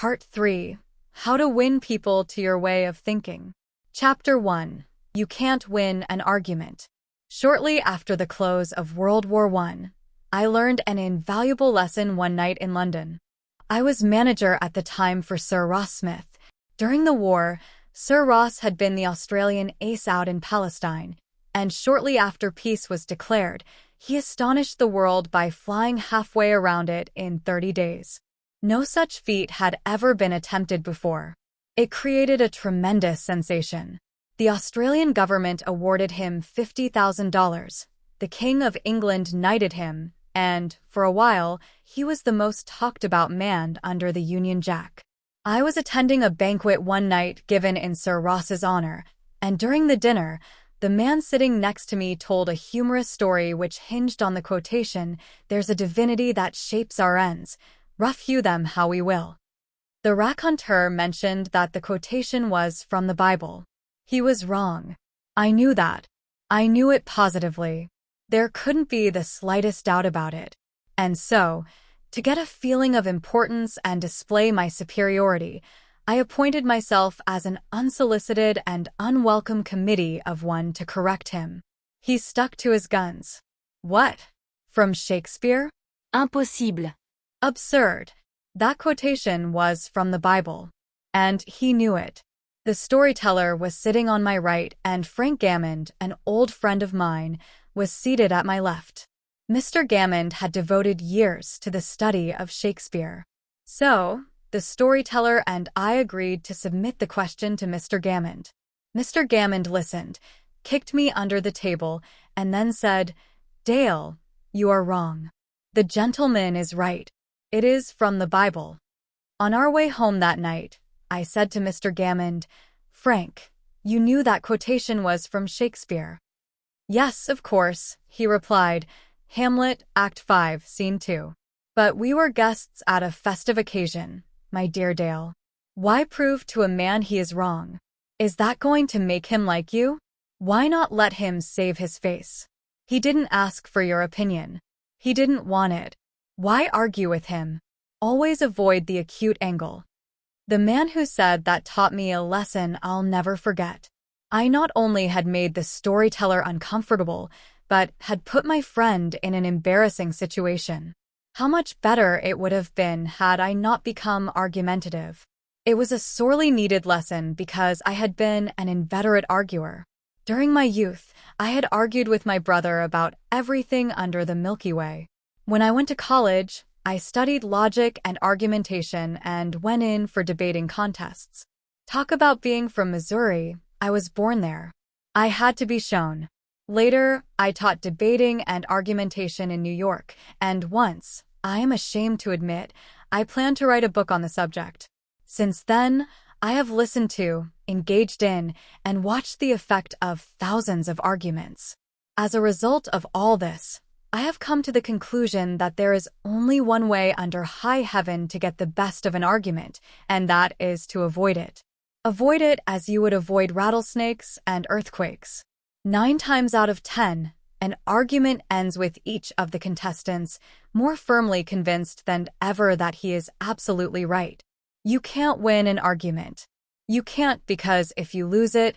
Part 3. How to Win People to Your Way of Thinking. Chapter 1. You Can't Win an Argument. Shortly after the close of World War I learned an invaluable lesson one night in London. I was manager at the time for Sir Ross Smith. During the war, Sir Ross had been the Australian ace out in Palestine, and shortly after peace was declared, he astonished the world by flying halfway around it in 30 days. No such feat had ever been attempted before. It created a tremendous sensation. The Australian government awarded him $50,000. The King of England knighted him, and, for a while, he was the most talked-about man under the Union Jack. I was attending a banquet one night given in Sir Ross's honor, and during the dinner, the man sitting next to me told a humorous story which hinged on the quotation, "There's a divinity that shapes our ends. Rough hew them how we will." The raconteur mentioned that the quotation was from the Bible. He was wrong. I knew that. I knew it positively. There couldn't be the slightest doubt about it. And so, to get a feeling of importance and display my superiority, I appointed myself as an unsolicited and unwelcome committee of one to correct him. He stuck to his guns. What? From Shakespeare? Impossible. Absurd. That quotation was from the Bible. And he knew it. The storyteller was sitting on my right, and Frank Gammond, an old friend of mine, was seated at my left. Mr. Gammond had devoted years to the study of Shakespeare. So, the storyteller and I agreed to submit the question to Mr. Gammond. Mr. Gammond listened, kicked me under the table, and then said, "Dale, you are wrong. The gentleman is right. It is from the Bible." On our way home that night, I said to Mr. Gammond, "Frank, you knew that quotation was from Shakespeare." "Yes, of course," he replied, "Hamlet, Act 5, Scene 2. But we were guests at a festive occasion, my dear Dale. Why prove to a man he is wrong? Is that going to make him like you? Why not let him save his face? He didn't ask for your opinion. He didn't want it. Why argue with him? Always avoid the acute angle." The man who said that taught me a lesson I'll never forget. I not only had made the storyteller uncomfortable, but had put my friend in an embarrassing situation. How much better it would have been had I not become argumentative. It was a sorely needed lesson because I had been an inveterate arguer. During my youth, I had argued with my brother about everything under the Milky Way. When I went to college, I studied logic and argumentation and went in for debating contests. Talk about being from Missouri, I was born there. I had to be shown. Later, I taught debating and argumentation in New York, and once, I am ashamed to admit, I plan to write a book on the subject. Since then, I have listened to, engaged in, and watched the effect of thousands of arguments. As a result of all this, I have come to the conclusion that there is only one way under high heaven to get the best of an argument, and that is to avoid it. Avoid it as you would avoid rattlesnakes and earthquakes. 9 times out of 10, an argument ends with each of the contestants more firmly convinced than ever that he is absolutely right. You can't win an argument. You can't because if you lose it,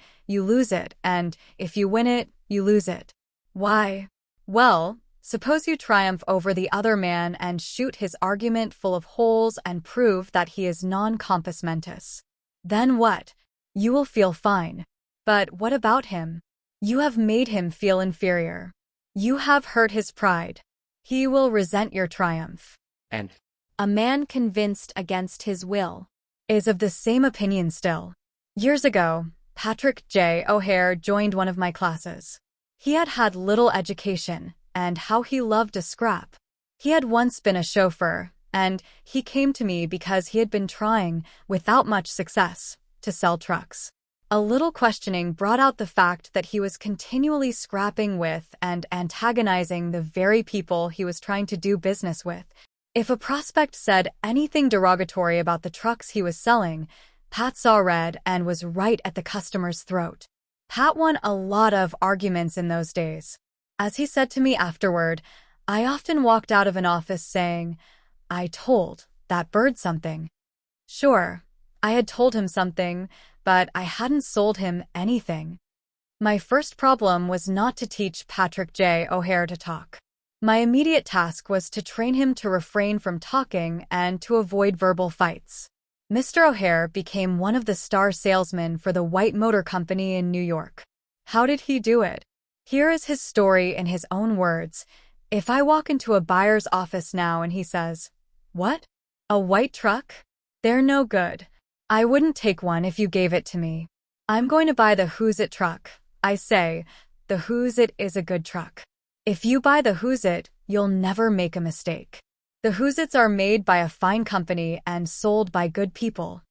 and if you win it, you lose it. Why? Well, suppose you triumph over the other man and shoot his argument full of holes and prove that he is non compos mentis. Then what? You will feel fine. But what about him? You have made him feel inferior. You have hurt his pride. He will resent your triumph. And a man convinced against his will is of the same opinion still. Years ago, Patrick J. O'Hare joined one of my classes. He had had little education, and how he loved to scrap. He had once been a chauffeur, and he came to me because he had been trying, without much success, to sell trucks. A little questioning brought out the fact that he was continually scrapping with and antagonizing the very people he was trying to do business with. If a prospect said anything derogatory about the trucks he was selling, Pat saw red and was right at the customer's throat. Pat won a lot of arguments in those days. As he said to me afterward, I often walked out of an office saying, "I told that bird something." Sure, I had told him something, but I hadn't sold him anything. My first problem was not to teach Patrick J. O'Hare to talk. My immediate task was to train him to refrain from talking and to avoid verbal fights. Mr. O'Hare became one of the star salesmen for the White Motor Company in New York. How did he do it? Here is his story in his own words. If I walk into a buyer's office now and he says, "What? A white truck? They're no good. I wouldn't take one if you gave it to me. I'm going to buy the Who's It truck." I say, the Who's It is a good truck. If you buy the Who's It, you'll never make a mistake. The Who's Its are made by a fine company and sold by good people.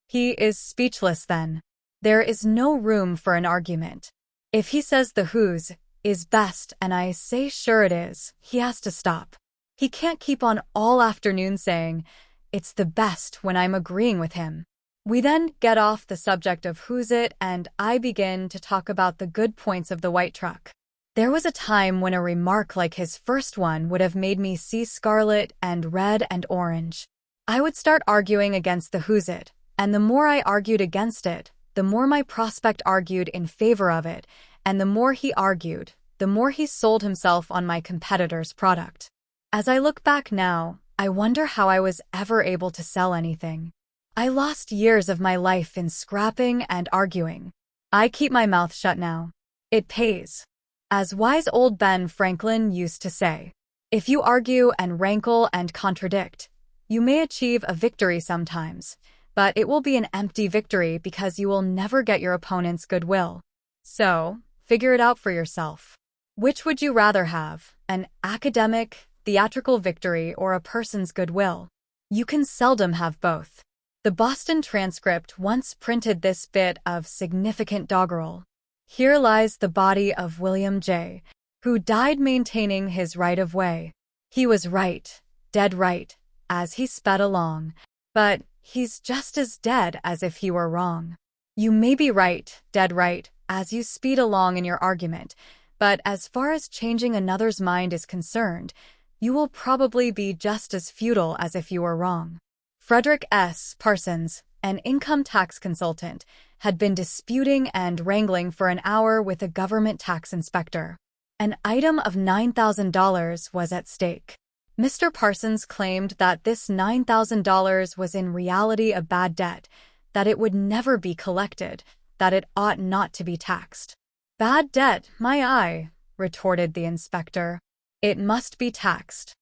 He is speechless then. There is no room for an argument. If he says the Who's is best and I say sure it is, he has to stop. He can't keep on all afternoon saying, it's the best when I'm agreeing with him. We then get off the subject of Who's It and I begin to talk about the good points of the white truck. There was a time when a remark like his first one would have made me see scarlet and red and orange. I would start arguing against the Who's It, and the more I argued against it, the more my prospect argued in favor of it, and the more he argued, the more he sold himself on my competitor's product. As I look back now, I wonder how I was ever able to sell anything. I lost years of my life in scrapping and arguing. I keep my mouth shut now. It pays. As wise old Ben Franklin used to say, if you argue and rankle and contradict, you may achieve a victory sometimes, but it will be an empty victory because you will never get your opponent's goodwill. So, figure it out for yourself. Which would you rather have, an academic, theatrical victory or a person's goodwill? You can seldom have both. The Boston Transcript once printed this bit of significant doggerel. Here lies the body of William J., who died maintaining his right-of-way. He was right, dead right, as he sped along, but he's just as dead as if he were wrong. You may be right, dead right, as you speed along in your argument, but as far as changing another's mind is concerned, you will probably be just as futile as if you were wrong. Frederick S. Parsons, an income tax consultant, had been disputing and wrangling for an hour with a government tax inspector. An item of $9,000 was at stake. Mr. Parsons claimed that this $9,000 was in reality a bad debt, that it would never be collected, that it ought not to be taxed. "Bad debt, my eye," retorted the inspector. "It must be taxed."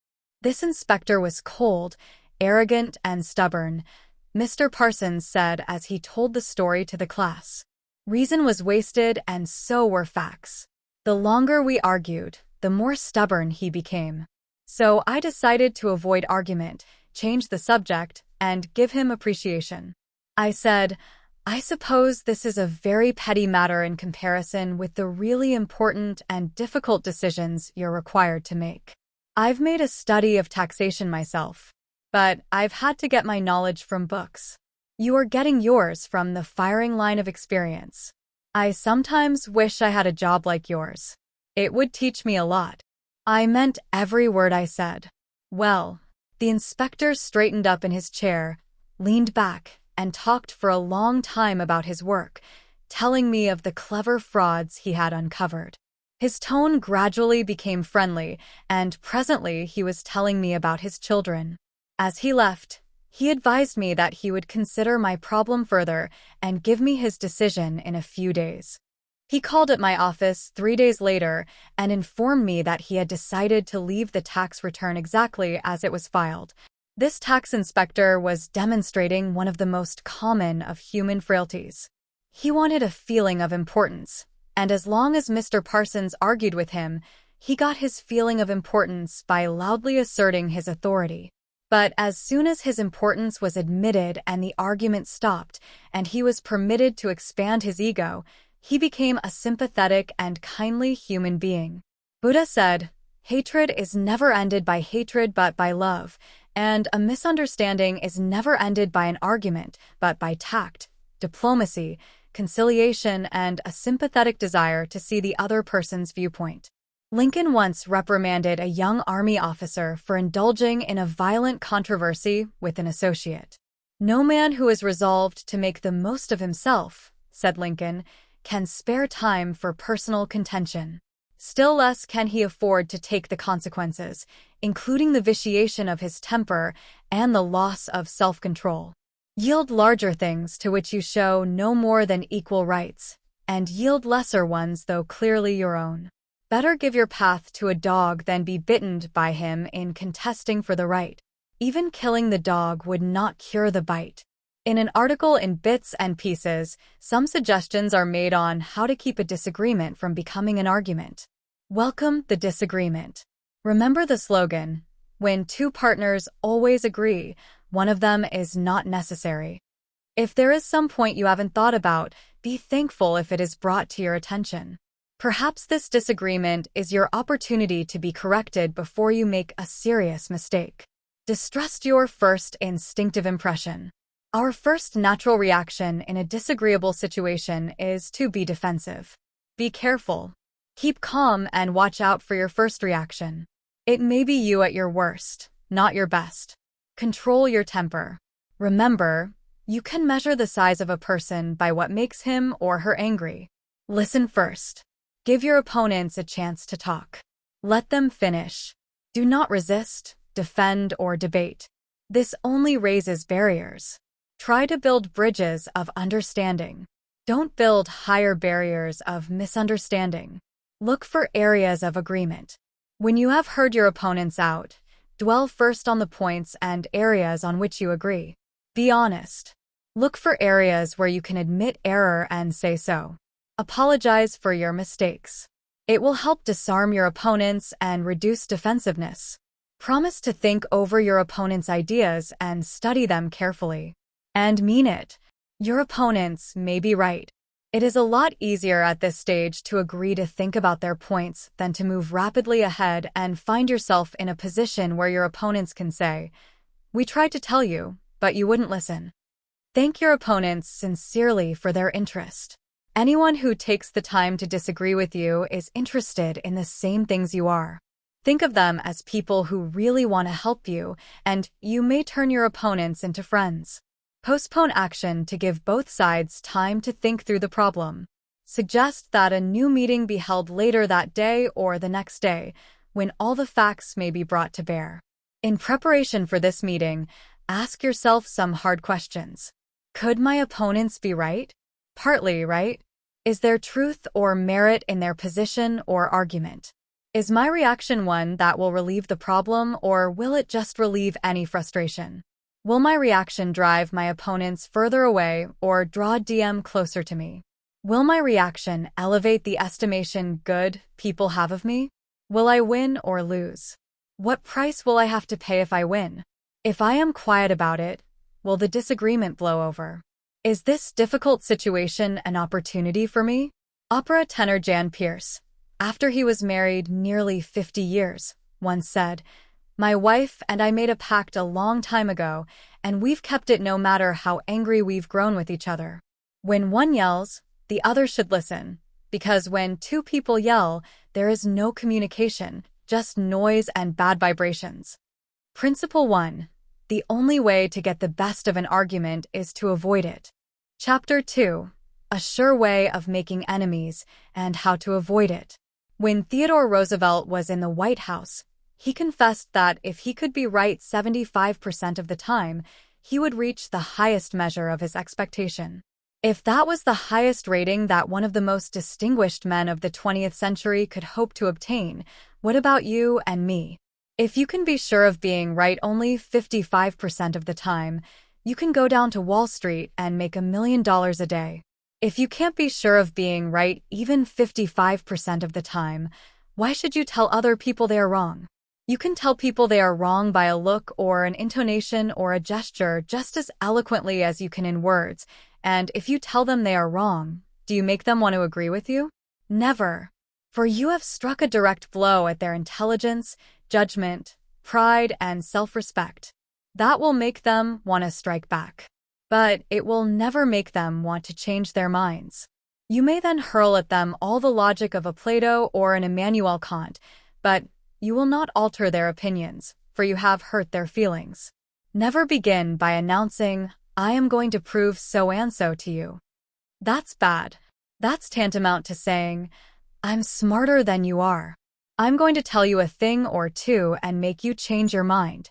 This inspector was cold, arrogant, and stubborn, Mr. Parsons said as he told the story to the class. Reason was wasted and so were facts. The longer we argued, the more stubborn he became. So I decided to avoid argument, change the subject, and give him appreciation. I said, I suppose this is a very petty matter in comparison with the really important and difficult decisions you're required to make. I've made a study of taxation myself, but I've had to get my knowledge from books. You are getting yours from the firing line of experience. I sometimes wish I had a job like yours. It would teach me a lot. I meant every word I said. Well, the inspector straightened up in his chair, leaned back, and talked for a long time about his work, telling me of the clever frauds he had uncovered. His tone gradually became friendly, and presently he was telling me about his children. As he left, he advised me that he would consider my problem further and give me his decision in a few days. He called at my office 3 days later and informed me that he had decided to leave the tax return exactly as it was filed. This tax inspector was demonstrating one of the most common of human frailties. He wanted a feeling of importance, and as long as Mr. Parsons argued with him, he got his feeling of importance by loudly asserting his authority. But as soon as his importance was admitted and the argument stopped, and he was permitted to expand his ego, he became a sympathetic and kindly human being. Buddha said, hatred is never ended by hatred but by love, and a misunderstanding is never ended by an argument but by tact, diplomacy, conciliation, and a sympathetic desire to see the other person's viewpoint. Lincoln once reprimanded a young Army officer for indulging in a violent controversy with an associate. "No man who is resolved to make the most of himself," said Lincoln, "can spare time for personal contention. Still less can he afford to take the consequences, including the vitiation of his temper and the loss of self-control. Yield larger things to which you show no more than equal rights, and yield lesser ones though clearly your own. Better give your path to a dog than be bitten by him in contesting for the right. Even killing the dog would not cure the bite." In an article in Bits and Pieces, some suggestions are made on how to keep a disagreement from becoming an argument. Welcome the disagreement. Remember the slogan, "When two partners always agree, one of them is not necessary." If there is some point you haven't thought about, be thankful if it is brought to your attention. Perhaps this disagreement is your opportunity to be corrected before you make a serious mistake. Distrust your first instinctive impression. Our first natural reaction in a disagreeable situation is to be defensive. Be careful. Keep calm and watch out for your first reaction. It may be you at your worst, not your best. Control your temper. Remember, you can measure the size of a person by what makes him or her angry. Listen first. Give your opponents a chance to talk. Let them finish. Do not resist, defend, or debate. This only raises barriers. Try to build bridges of understanding. Don't build higher barriers of misunderstanding. Look for areas of agreement. When you have heard your opponents out, dwell first on the points and areas on which you agree. Be honest. Look for areas where you can admit error and say so. Apologize for your mistakes. It will help disarm your opponents and reduce defensiveness. Promise to think over your opponent's ideas and study them carefully. And mean it. Your opponents may be right. It is a lot easier at this stage to agree to think about their points than to move rapidly ahead and find yourself in a position where your opponents can say, "We tried to tell you, but you wouldn't listen." Thank your opponents sincerely for their interest. Anyone who takes the time to disagree with you is interested in the same things you are. Think of them as people who really want to help you, and you may turn your opponents into friends. Postpone action to give both sides time to think through the problem. Suggest that a new meeting be held later that day or the next day, when all the facts may be brought to bear. In preparation for this meeting, ask yourself some hard questions. Could my opponents be right? Partly right. Is there truth or merit in their position or argument? Is my reaction one that will relieve the problem, or will it just relieve any frustration? Will my reaction drive my opponents further away or draw them closer to me? Will my reaction elevate the estimation good people have of me? Will I win or lose? What price will I have to pay if I win? If I am quiet about it, will the disagreement blow over? Is this difficult situation an opportunity for me? Opera tenor Jan Pierce, after he was married nearly 50 years, once said, "My wife and I made a pact a long time ago, and we've kept it no matter how angry we've grown with each other. When one yells, the other should listen, because when two people yell, there is no communication, just noise and bad vibrations." Principle 1. The only way to get the best of an argument is to avoid it. Chapter 2. A sure way of making enemies and how to avoid it. When Theodore Roosevelt was in the White House, he confessed that if he could be right 75% of the time, he would reach the highest measure of his expectation. If that was the highest rating that one of the most distinguished men of the 20th century could hope to obtain, what about you and me? If you can be sure of being right only 55% of the time, you can go down to Wall Street and make $1 million a day. If you can't be sure of being right even 55% of the time, why should you tell other people they are wrong? You can tell people they are wrong by a look or an intonation or a gesture just as eloquently as you can in words, and if you tell them they are wrong, do you make them want to agree with you? Never. For you have struck a direct blow at their intelligence, judgment, pride, and self-respect. That will make them want to strike back. But it will never make them want to change their minds. You may then hurl at them all the logic of a Plato or an Immanuel Kant, but you will not alter their opinions, for you have hurt their feelings. Never begin by announcing, I am going to prove so and so to you. That's bad. That's tantamount to saying, I'm smarter than you are. I'm going to tell you a thing or two and make you change your mind.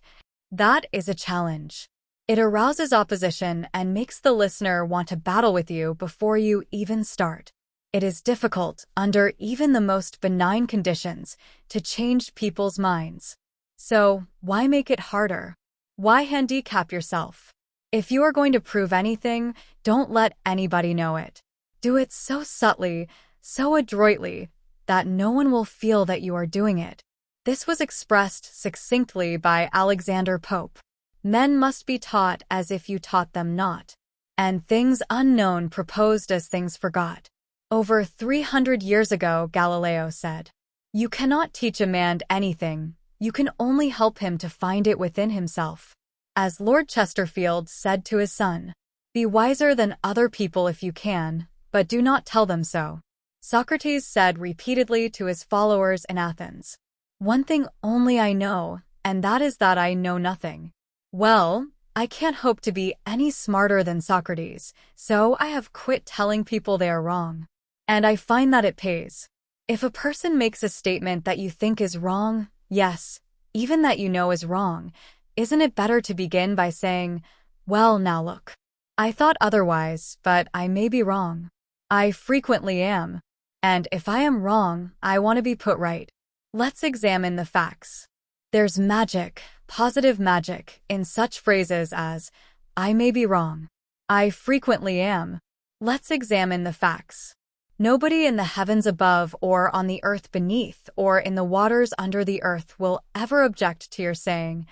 That is a challenge. It arouses opposition and makes the listener want to battle with you before you even start. It is difficult, under even the most benign conditions, to change people's minds. So, why make it harder? Why handicap yourself? If you are going to prove anything, don't let anybody know it. Do it so subtly, so adroitly, that no one will feel that you are doing it. This was expressed succinctly by Alexander Pope. Men must be taught as if you taught them not, and things unknown proposed as things forgot. Over 300 years ago, Galileo said, "You cannot teach a man anything, you can only help him to find it within himself." As Lord Chesterfield said to his son, "Be wiser than other people if you can, but do not tell them so." Socrates said repeatedly to his followers in Athens, "One thing only I know, and that is that I know nothing." Well, I can't hope to be any smarter than Socrates, so I have quit telling people they are wrong. And I find that it pays. If a person makes a statement that you think is wrong, yes, even that you know is wrong, isn't it better to begin by saying, "Well, now look. I thought otherwise, but I may be wrong. I frequently am. And if I am wrong, I want to be put right. Let's examine the facts." There's magic, positive magic, in such phrases as, "I may be wrong. I frequently am." Let's examine the facts. Nobody in the heavens above or on the earth beneath or in the waters under the earth will ever object to your saying,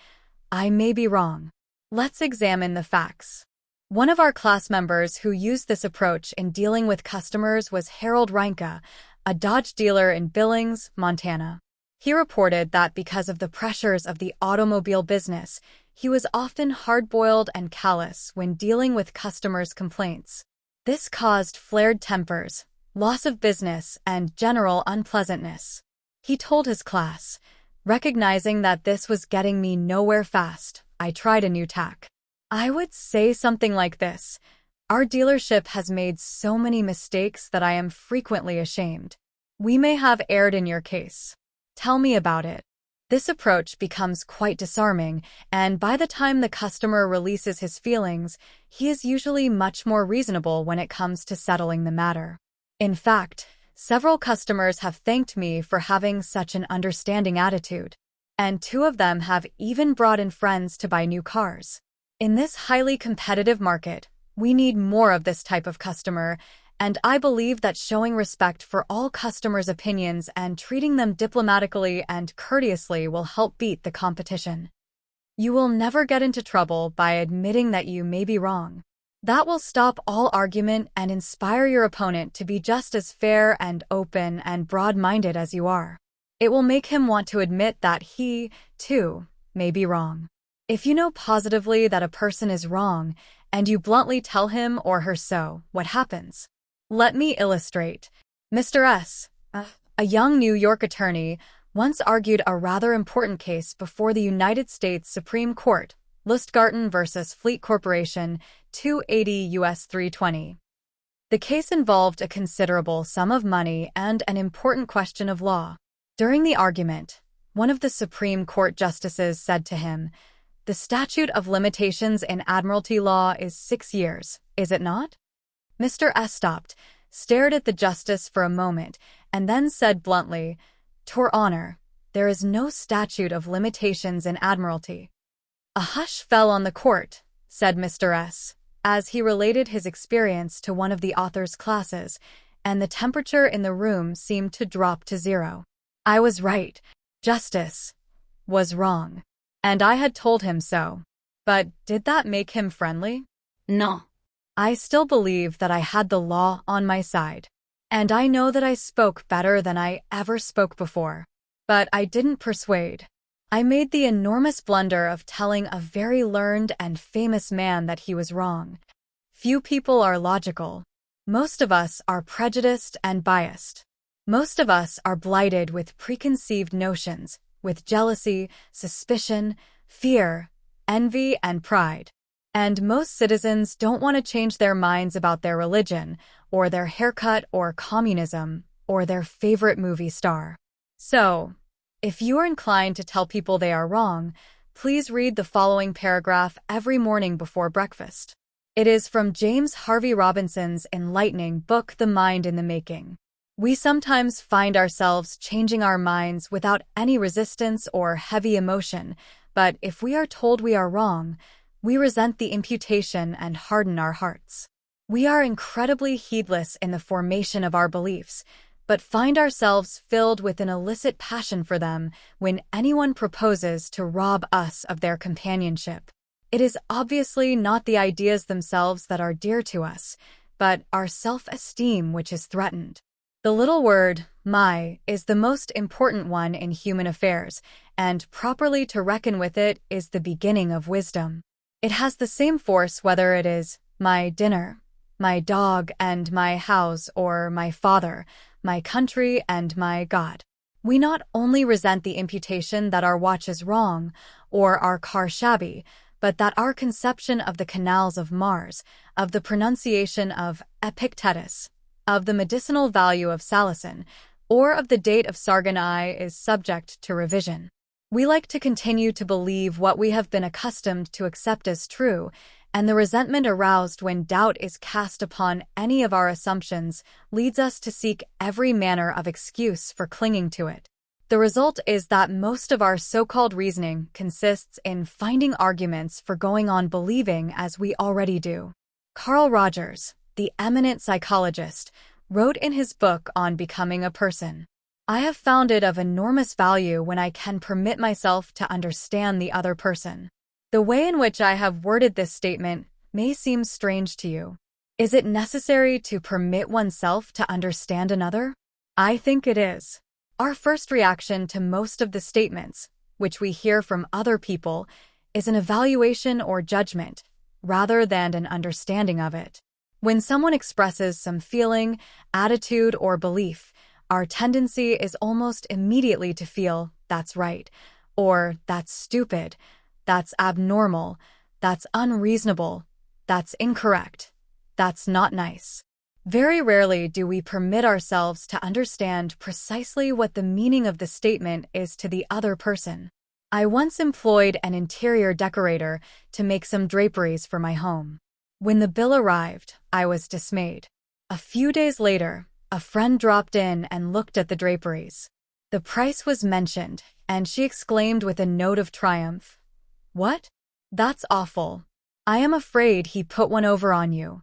"I may be wrong." Let's examine the facts. One of our class members who used this approach in dealing with customers was Harold Reinke, a Dodge dealer in Billings, Montana. He reported that because of the pressures of the automobile business, he was often hard-boiled and callous when dealing with customers' complaints. This caused flared tempers, loss of business, and general unpleasantness. He told his class, "Recognizing that this was getting me nowhere fast, I tried a new tack. I would say something like this: our dealership has made so many mistakes that I am frequently ashamed. We may have erred in your case. Tell me about it." This approach becomes quite disarming, and by the time the customer releases his feelings, he is usually much more reasonable when it comes to settling the matter. In fact, several customers have thanked me for having such an understanding attitude, and 2 of them have even brought in friends to buy new cars. In this highly competitive market, we need more of this type of customer, and I believe that showing respect for all customers' opinions and treating them diplomatically and courteously will help beat the competition. You will never get into trouble by admitting that you may be wrong. That will stop all argument and inspire your opponent to be just as fair and open and broad-minded as you are. It will make him want to admit that he, too, may be wrong. If you know positively that a person is wrong, and you bluntly tell him or her so, what happens? Let me illustrate. Mr. S., a young New York attorney, once argued a rather important case before the United States Supreme Court, Lustgarten v. Fleet Corporation, 280 U.S. 320. The case involved a considerable sum of money and an important question of law. During the argument, one of the Supreme Court justices said to him, "The statute of limitations in admiralty law is 6 years, is it not?" Mr. S. stopped, stared at the justice for a moment, and then said bluntly, "Your Honor, there is no statute of limitations in admiralty." A hush fell on the court, said Mr. S., as he related his experience to one of the author's classes, and the temperature in the room seemed to drop to 0. I was right. Justice was wrong. And I had told him so. But did that make him friendly? No. I still believe that I had the law on my side. And I know that I spoke better than I ever spoke before. But I didn't persuade. I made the enormous blunder of telling a very learned and famous man that he was wrong. Few people are logical. Most of us are prejudiced and biased. Most of us are blighted with preconceived notions, with jealousy, suspicion, fear, envy, and pride. And most citizens don't want to change their minds about their religion, or their haircut, or communism, or their favorite movie star. So, if you are inclined to tell people they are wrong, please read the following paragraph every morning before breakfast. It is from James Harvey Robinson's enlightening book, The Mind in the Making. We sometimes find ourselves changing our minds without any resistance or heavy emotion, but if we are told we are wrong, we resent the imputation and harden our hearts. We are incredibly heedless in the formation of our beliefs, but find ourselves filled with an illicit passion for them when anyone proposes to rob us of their companionship. It is obviously not the ideas themselves that are dear to us, but our self-esteem which is threatened. The little word, my, is the most important one in human affairs, and properly to reckon with it is the beginning of wisdom. It has the same force whether it is my dinner, my dog and my house, or my father, my country and my God. We not only resent the imputation that our watch is wrong, or our car shabby, but that our conception of the canals of Mars, of the pronunciation of Epictetus, of the medicinal value of salicin, or of the date of Sargon I is subject to revision. We like to continue to believe what we have been accustomed to accept as true, and the resentment aroused when doubt is cast upon any of our assumptions leads us to seek every manner of excuse for clinging to it. The result is that most of our so-called reasoning consists in finding arguments for going on believing as we already do. Carl Rogers, the eminent psychologist, wrote in his book on becoming a person, "I have found it of enormous value when I can permit myself to understand the other person." The way in which I have worded this statement may seem strange to you. Is it necessary to permit oneself to understand another? I think it is. Our first reaction to most of the statements, which we hear from other people, is an evaluation or judgment, rather than an understanding of it. When someone expresses some feeling, attitude, or belief, our tendency is almost immediately to feel, that's right, or that's stupid, that's abnormal, that's unreasonable, that's incorrect, that's not nice. Very rarely do we permit ourselves to understand precisely what the meaning of the statement is to the other person. I once employed an interior decorator to make some draperies for my home. When the bill arrived, I was dismayed. A few days later, a friend dropped in and looked at the draperies. The price was mentioned, and she exclaimed with a note of triumph, "What? That's awful. I am afraid he put one over on you."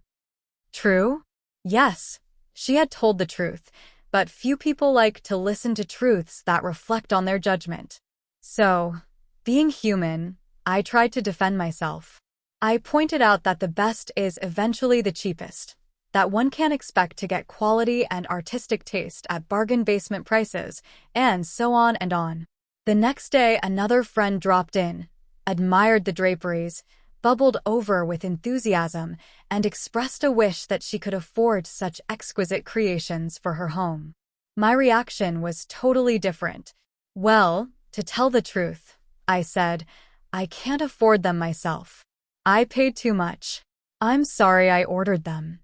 True? Yes, she had told the truth, but few people like to listen to truths that reflect on their judgment. So, being human, I tried to defend myself. I pointed out that the best is eventually the cheapest, that one can't expect to get quality and artistic taste at bargain basement prices, and so on and on. The next day, another friend dropped in, admired the draperies, bubbled over with enthusiasm, and expressed a wish that she could afford such exquisite creations for her home. My reaction was totally different. "Well, to tell the truth," I said, "I can't afford them myself. I paid too much. I'm sorry I ordered them."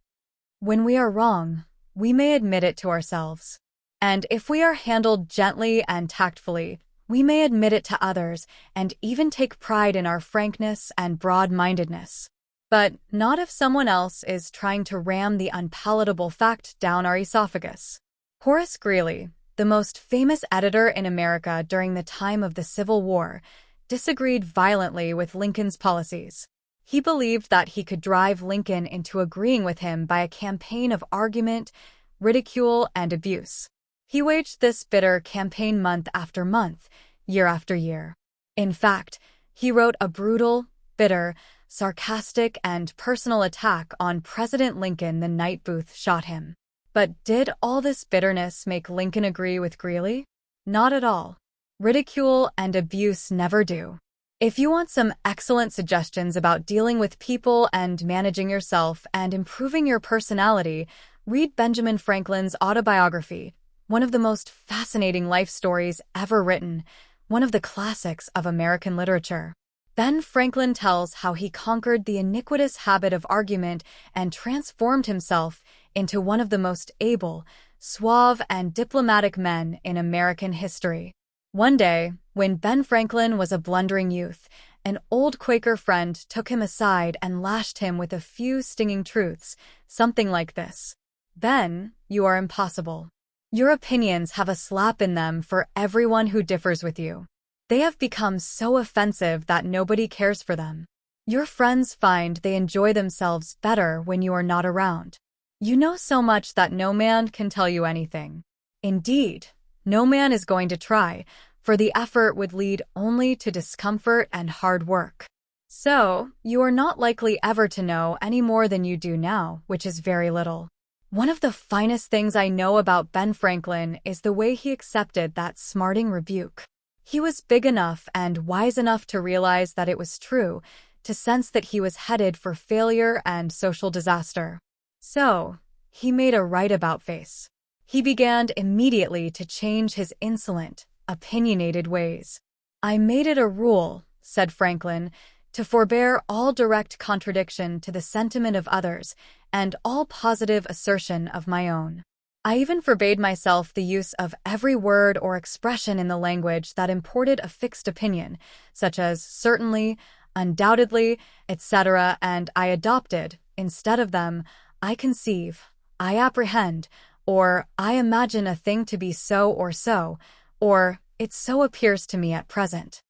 When we are wrong, we may admit it to ourselves. And if we are handled gently and tactfully, we may admit it to others and even take pride in our frankness and broad-mindedness. But not if someone else is trying to ram the unpalatable fact down our esophagus. Horace Greeley, the most famous editor in America during the time of the Civil War, disagreed violently with Lincoln's policies. He believed that he could drive Lincoln into agreeing with him by a campaign of argument, ridicule, and abuse. He waged this bitter campaign month after month, year after year. In fact, he wrote a brutal, bitter, sarcastic, and personal attack on President Lincoln the night Booth shot him. But did all this bitterness make Lincoln agree with Greeley? Not at all. Ridicule and abuse never do. If you want some excellent suggestions about dealing with people and managing yourself and improving your personality, read Benjamin Franklin's autobiography, one of the most fascinating life stories ever written, one of the classics of American literature. Ben Franklin tells how he conquered the iniquitous habit of argument and transformed himself into one of the most able, suave, and diplomatic men in American history. One day, when Ben Franklin was a blundering youth, an old Quaker friend took him aside and lashed him with a few stinging truths, something like this: "Ben, you are impossible. Your opinions have a slap in them for everyone who differs with you. They have become so offensive that nobody cares for them. Your friends find they enjoy themselves better when you are not around. You know so much that no man can tell you anything. Indeed, no man is going to try, for the effort would lead only to discomfort and hard work. So, you are not likely ever to know any more than you do now, which is very little." One of the finest things I know about Ben Franklin is the way he accepted that smarting rebuke. He was big enough and wise enough to realize that it was true, to sense that he was headed for failure and social disaster. So, he made a right-about face. He began immediately to change his insolent, opinionated ways. "I made it a rule," said Franklin, "to forbear all direct contradiction to the sentiment of others and all positive assertion of my own. I even forbade myself the use of every word or expression in the language that imported a fixed opinion, such as certainly, undoubtedly, etc., and I adopted, instead of them, I conceive, I apprehend, or I imagine a thing to be so, or it so appears to me at present."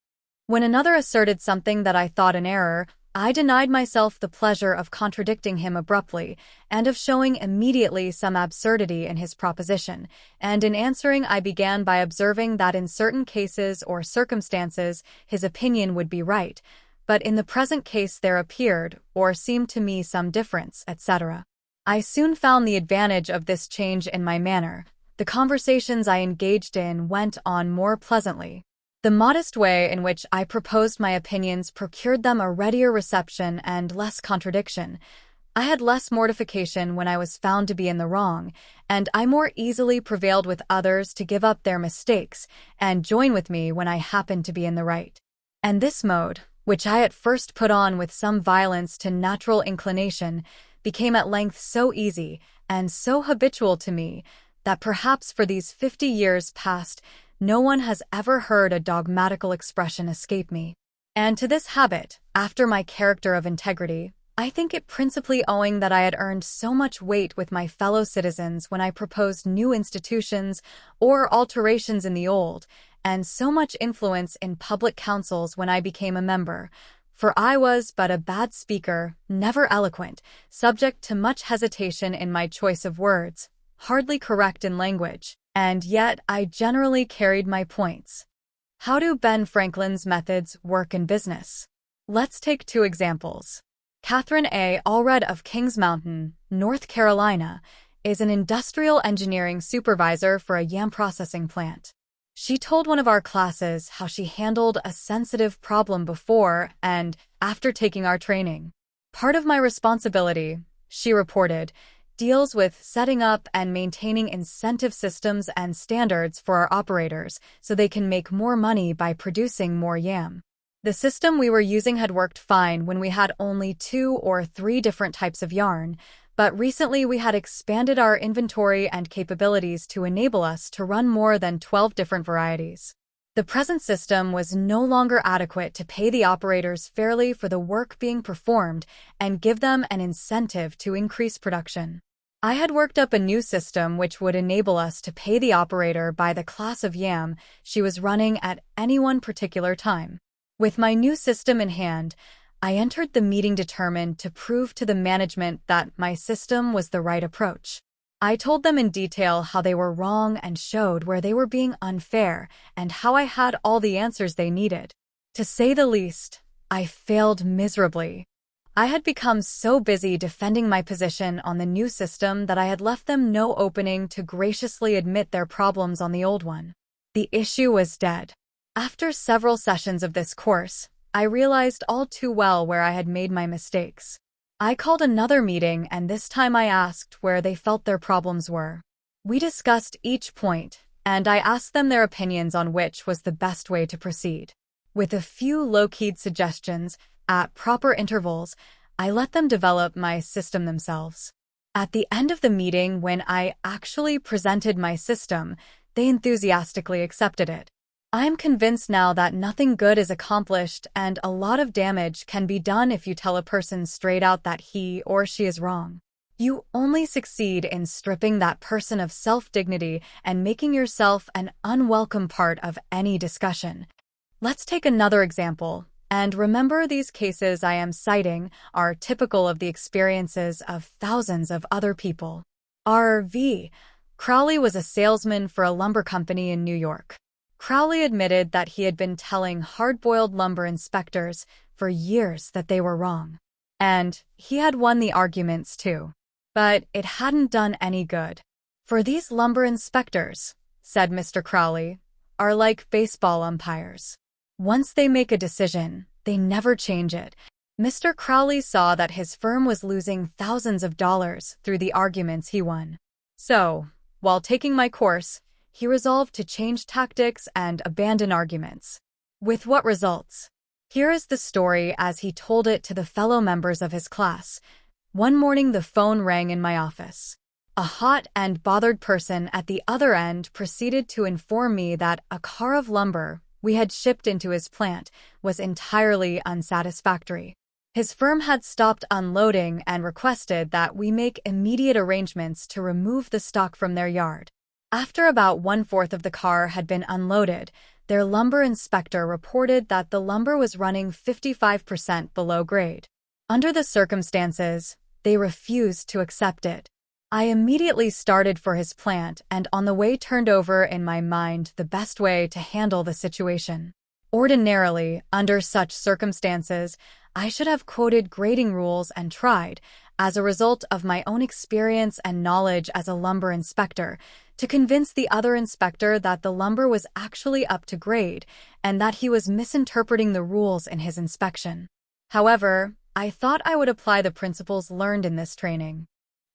When another asserted something that I thought an error, I denied myself the pleasure of contradicting him abruptly, and of showing immediately some absurdity in his proposition, and in answering I began by observing that in certain cases or circumstances his opinion would be right, but in the present case there appeared, or seemed to me some difference, etc. I soon found the advantage of this change in my manner. The conversations I engaged in went on more pleasantly. The modest way in which I proposed my opinions procured them a readier reception and less contradiction. I had less mortification when I was found to be in the wrong, and I more easily prevailed with others to give up their mistakes and join with me when I happened to be in the right. And this mode, which I at first put on with some violence to natural inclination, became at length so easy and so habitual to me that perhaps for these 50 years past no one has ever heard a dogmatical expression escape me. And to this habit, after my character of integrity, I think it principally owing that I had earned so much weight with my fellow citizens when I proposed new institutions or alterations in the old, and so much influence in public councils when I became a member. For I was but a bad speaker, never eloquent, subject to much hesitation in my choice of words, hardly correct in language, and yet I generally carried my points. How do Ben Franklin's methods work in business? Let's take two examples. Catherine A. Allred of Kings Mountain, North Carolina, is an industrial engineering supervisor for a yam processing plant. She told one of our classes how she handled a sensitive problem before and after taking our training. "Part of my responsibility," she reported, "deals with setting up and maintaining incentive systems and standards for our operators so they can make more money by producing more yam. The system we were using had worked fine when we had only 2 or 3 different types of yarn, but recently we had expanded our inventory and capabilities to enable us to run more than 12 different varieties. The present system was no longer adequate to pay the operators fairly for the work being performed and give them an incentive to increase production. I had worked up a new system which would enable us to pay the operator by the class of yam she was running at any one particular time. With my new system in hand, I entered the meeting determined to prove to the management that my system was the right approach. I told them in detail how they were wrong and showed where they were being unfair and how I had all the answers they needed. To say the least, I failed miserably. I had become so busy defending my position on the new system that I had left them no opening to graciously admit their problems on the old one. The issue was dead. After several sessions of this course, I realized all too well where I had made my mistakes. I called another meeting, and this time I asked where they felt their problems were. We discussed each point, and I asked them their opinions on which was the best way to proceed. With a few low-keyed suggestions, at proper intervals, I let them develop my system themselves. At the end of the meeting, when I actually presented my system, they enthusiastically accepted it. I'm convinced now that nothing good is accomplished and a lot of damage can be done if you tell a person straight out that he or she is wrong. You only succeed in stripping that person of self-dignity and making yourself an unwelcome part of any discussion. Let's take another example. And remember, these cases I am citing are typical of the experiences of thousands of other people. R.V. Crowley was a salesman for a lumber company in New York. Crowley admitted that he had been telling hard-boiled lumber inspectors for years that they were wrong. And he had won the arguments too. But it hadn't done any good. For these lumber inspectors, said Mr. Crowley, are like baseball umpires. Once they make a decision, they never change it. Mr. Crowley saw that his firm was losing thousands of dollars through the arguments he won. So, while taking my course, he resolved to change tactics and abandon arguments. With what results? Here is the story as he told it to the fellow members of his class. One morning the phone rang in my office. A hot and bothered person at the other end proceeded to inform me that a car of lumber we had shipped into his plant was entirely unsatisfactory. His firm had stopped unloading and requested that we make immediate arrangements to remove the stock from their yard. After about 1/4 of the car had been unloaded, their lumber inspector reported that the lumber was running 55% below grade. Under the circumstances, they refused to accept it. I immediately started for his plant and on the way turned over in my mind the best way to handle the situation. Ordinarily, under such circumstances, I should have quoted grading rules and tried, as a result of my own experience and knowledge as a lumber inspector, to convince the other inspector that the lumber was actually up to grade and that he was misinterpreting the rules in his inspection. However, I thought I would apply the principles learned in this training.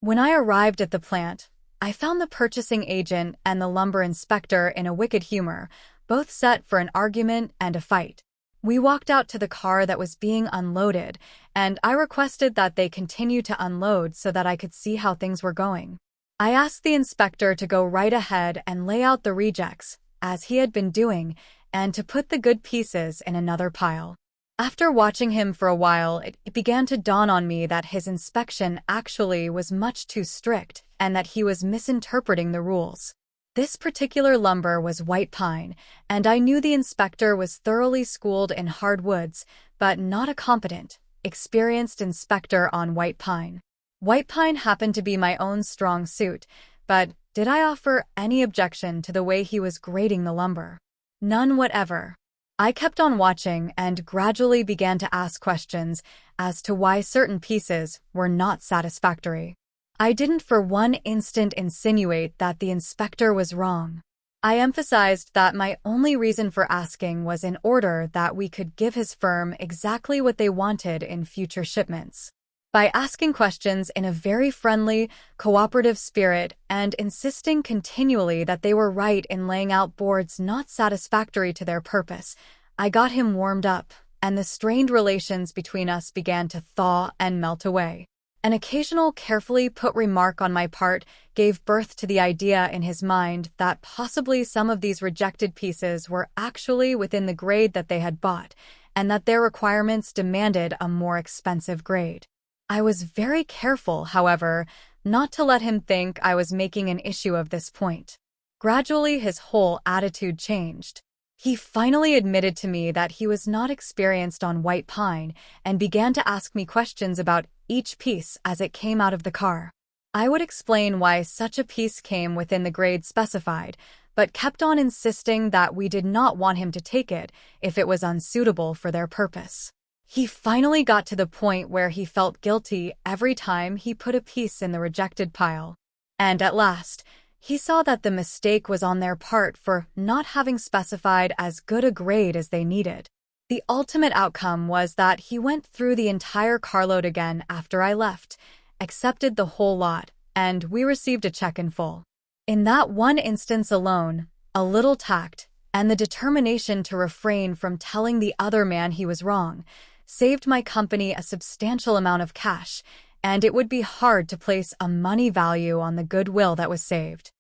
When I arrived at the plant, I found the purchasing agent and the lumber inspector in a wicked humor, both set for an argument and a fight. We walked out to the car that was being unloaded, and I requested that they continue to unload so that I could see how things were going. I asked the inspector to go right ahead and lay out the rejects, as he had been doing, and to put the good pieces in another pile. After watching him for a while, it began to dawn on me that his inspection actually was much too strict and that he was misinterpreting the rules. This particular lumber was white pine, and I knew the inspector was thoroughly schooled in hardwoods, but not a competent, experienced inspector on white pine. White pine happened to be my own strong suit, but did I offer any objection to the way he was grading the lumber? None whatever. I kept on watching and gradually began to ask questions as to why certain pieces were not satisfactory. I didn't for one instant insinuate that the inspector was wrong. I emphasized that my only reason for asking was in order that we could give his firm exactly what they wanted in future shipments. By asking questions in a very friendly, cooperative spirit and insisting continually that they were right in laying out boards not satisfactory to their purpose, I got him warmed up, and the strained relations between us began to thaw and melt away. An occasional carefully put remark on my part gave birth to the idea in his mind that possibly some of these rejected pieces were actually within the grade that they had bought, and that their requirements demanded a more expensive grade. I was very careful, however, not to let him think I was making an issue of this point. Gradually, his whole attitude changed. He finally admitted to me that he was not experienced on white pine and began to ask me questions about each piece as it came out of the car. I would explain why such a piece came within the grade specified, but kept on insisting that we did not want him to take it if it was unsuitable for their purpose. He finally got to the point where he felt guilty every time he put a piece in the rejected pile. And at last, he saw that the mistake was on their part for not having specified as good a grade as they needed. The ultimate outcome was that he went through the entire carload again after I left, accepted the whole lot, and we received a check in full. In that one instance alone, a little tact, and the determination to refrain from telling the other man he was wrong saved my company a substantial amount of cash, and it would be hard to place a money value on the goodwill that was saved.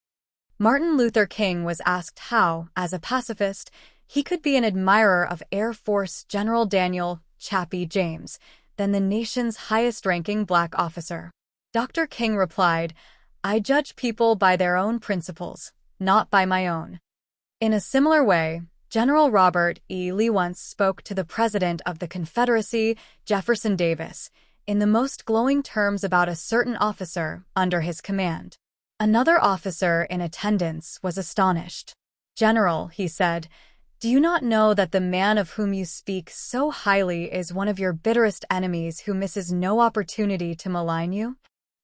Martin Luther King was asked how, as a pacifist, he could be an admirer of Air Force General Daniel "Chappie" James, then the nation's highest-ranking black officer. Dr. King replied, "I judge people by their own principles, not by my own." In a similar way, General Robert E. Lee once spoke to the President of the Confederacy, Jefferson Davis, in the most glowing terms about a certain officer under his command. Another officer in attendance was astonished. "General," he said, "do you not know that the man of whom you speak so highly is one of your bitterest enemies who misses no opportunity to malign you?"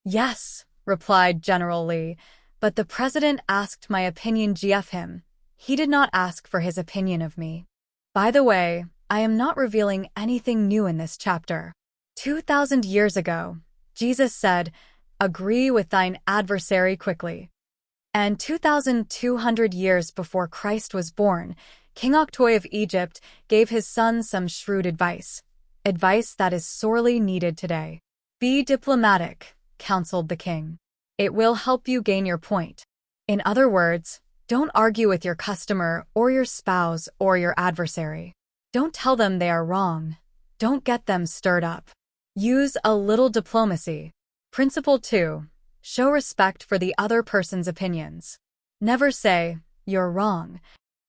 "Yes," replied General Lee, "but the President asked my opinion of him. He did not ask for his opinion of me." By the way, I am not revealing anything new in this chapter. 2,000 years ago, Jesus said, "Agree with thine adversary quickly." And 2,200 years before Christ was born, King Octoy of Egypt gave his son some shrewd advice that is sorely needed today. "Be diplomatic," counseled the king. "It will help you gain your point." In other words, don't argue with your customer or your spouse or your adversary. Don't tell them they are wrong. Don't get them stirred up. Use a little diplomacy. Principle 2. Show respect for the other person's opinions. Never say, "You're wrong."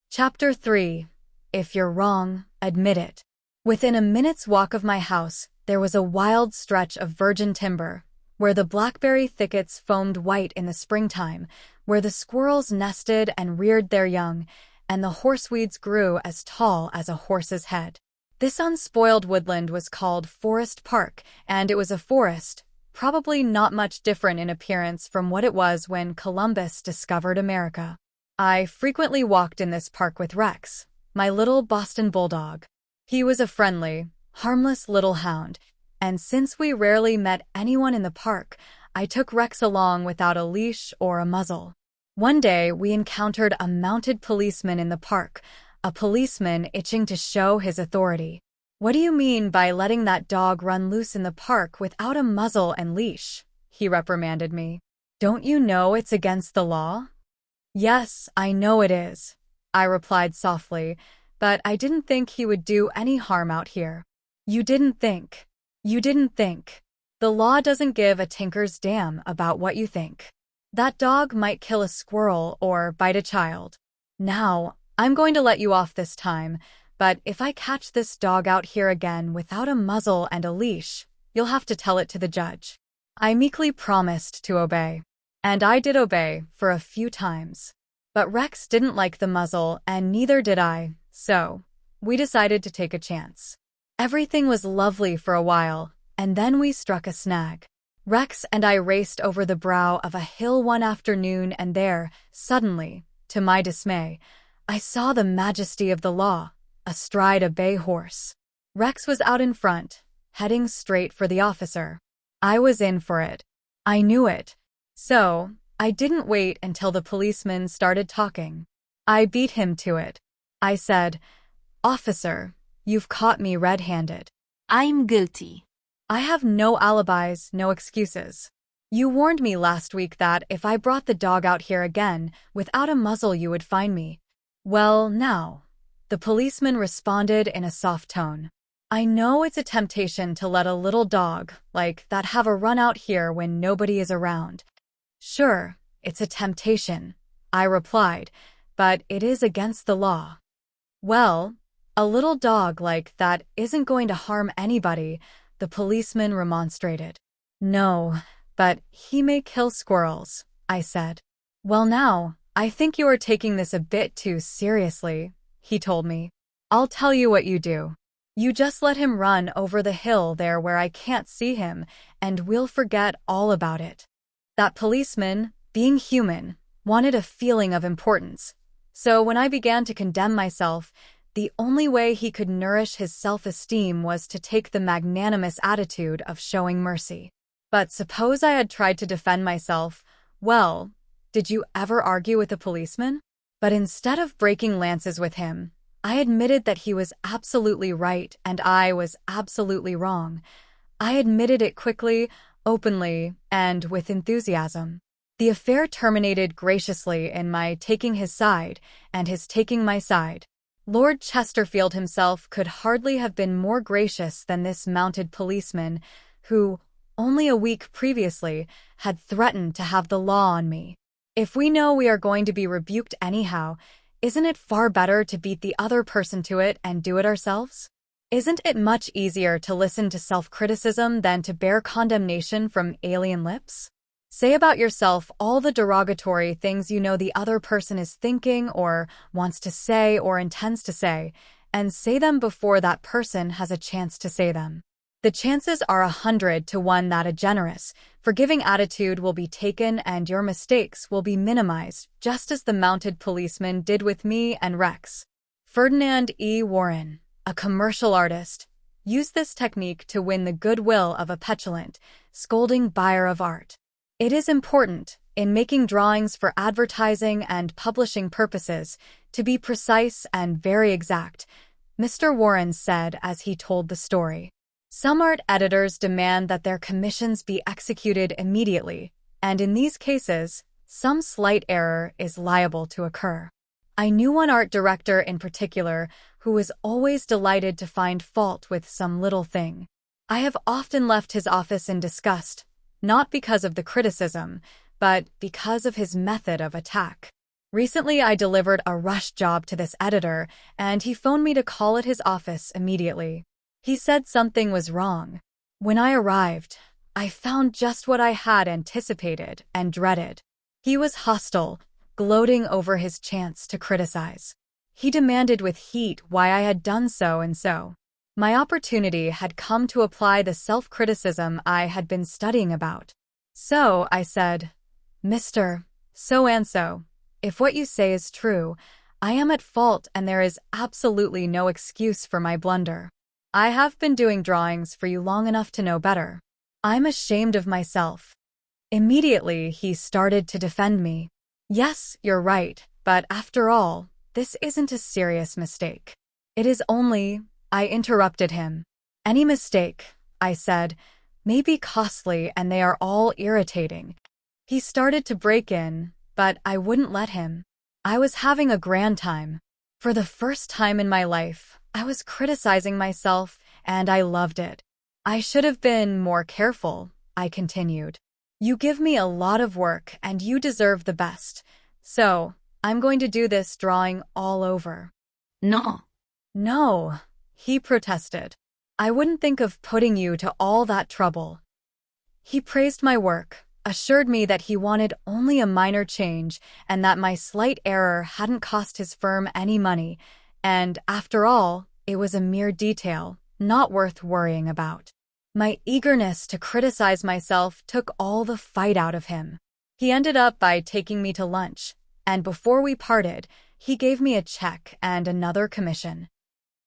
Chapter 3. If you're wrong, admit it. Within a minute's walk of my house, there was a wild stretch of virgin timber, where the blackberry thickets foamed white in the springtime, where the squirrels nested and reared their young, and the horseweeds grew as tall as a horse's head. This unspoiled woodland was called Forest Park, and it was a forest, probably not much different in appearance from what it was when Columbus discovered America. I frequently walked in this park with Rex, my little Boston bulldog. He was a friendly, harmless little hound, and since we rarely met anyone in the park, I took Rex along without a leash or a muzzle. One day, we encountered a mounted policeman in the park, a policeman itching to show his authority. "What do you mean by letting that dog run loose in the park without a muzzle and leash?" he reprimanded me. "Don't you know it's against the law?" "Yes, I know it is," I replied softly, "but I didn't think he would do any harm out here." You didn't think. The law doesn't give a tinker's damn about what you think. That dog might kill a squirrel or bite a child. Now, I'm going to let you off this time, but if I catch this dog out here again without a muzzle and a leash, you'll have to tell it to the judge. I meekly promised to obey. And I did obey for a few times. But Rex didn't like the muzzle, and neither did I, so we decided to take a chance. Everything was lovely for a while, and then we struck a snag. Rex and I raced over the brow of a hill one afternoon, and there, suddenly, to my dismay, I saw the majesty of the law, astride a bay horse. Rex was out in front, heading straight for the officer. I was in for it. I knew it. So, I didn't wait until the policeman started talking. I beat him to it. I said, "Officer, you've caught me red-handed. I'm guilty. I have no alibis, no excuses. You warned me last week that if I brought the dog out here again, without a muzzle you would find me. Well, now," the policeman responded in a soft tone. "I know it's a temptation to let a little dog like that have a run out here when nobody is around." "Sure, it's a temptation," I replied, "but it is against the law." "Well, a little dog like that isn't going to harm anybody," the policeman remonstrated. "No, but he may kill squirrels," I said. "Well now, I think you are taking this a bit too seriously," he told me. "I'll tell you what you do. You just let him run over the hill there where I can't see him, and we'll forget all about it." That policeman, being human, wanted a feeling of importance. So when I began to condemn myself, the only way he could nourish his self-esteem was to take the magnanimous attitude of showing mercy. But suppose I had tried to defend myself, well, did you ever argue with a policeman? But instead of breaking lances with him, I admitted that he was absolutely right and I was absolutely wrong. I admitted it quickly, openly, and with enthusiasm. The affair terminated graciously in my taking his side and his taking my side. Lord Chesterfield himself could hardly have been more gracious than this mounted policeman who, only a week previously, had threatened to have the law on me. If we know we are going to be rebuked anyhow, isn't it far better to beat the other person to it and do it ourselves? Isn't it much easier to listen to self-criticism than to bear condemnation from alien lips? Say about yourself all the derogatory things you know the other person is thinking or wants to say or intends to say, and say them before that person has a chance to say them. The chances are 100 to 1 that a generous, forgiving attitude will be taken and your mistakes will be minimized, just as the mounted policeman did with me and Rex. Ferdinand E. Warren, a commercial artist, used this technique to win the goodwill of a petulant, scolding buyer of art. It is important, in making drawings for advertising and publishing purposes, to be precise and very exact, Mr. Warren said as he told the story. Some art editors demand that their commissions be executed immediately, and in these cases, some slight error is liable to occur. I knew one art director in particular who was always delighted to find fault with some little thing. I have often left his office in disgust, not because of the criticism, but because of his method of attack. Recently, I delivered a rush job to this editor, and he phoned me to call at his office immediately. He said something was wrong. When I arrived, I found just what I had anticipated and dreaded. He was hostile, gloating over his chance to criticize. He demanded with heat why I had done so and so. My opportunity had come to apply the self-criticism I had been studying about. So, I said, Mr. So-and-so, if what you say is true, I am at fault and there is absolutely no excuse for my blunder. I have been doing drawings for you long enough to know better. I'm ashamed of myself. Immediately, he started to defend me. Yes, you're right, but after all, this isn't a serious mistake. It is only... I interrupted him. Any mistake, I said, may be costly and they are all irritating. He started to break in, but I wouldn't let him. I was having a grand time. For the first time in my life, I was criticizing myself and I loved it. I should have been more careful, I continued. You give me a lot of work and you deserve the best. So, I'm going to do this drawing all over. No. No. He protested. I wouldn't think of putting you to all that trouble. He praised my work, assured me that he wanted only a minor change and that my slight error hadn't cost his firm any money, and after all, it was a mere detail, not worth worrying about. My eagerness to criticize myself took all the fight out of him. He ended up by taking me to lunch, and before we parted, he gave me a check and another commission.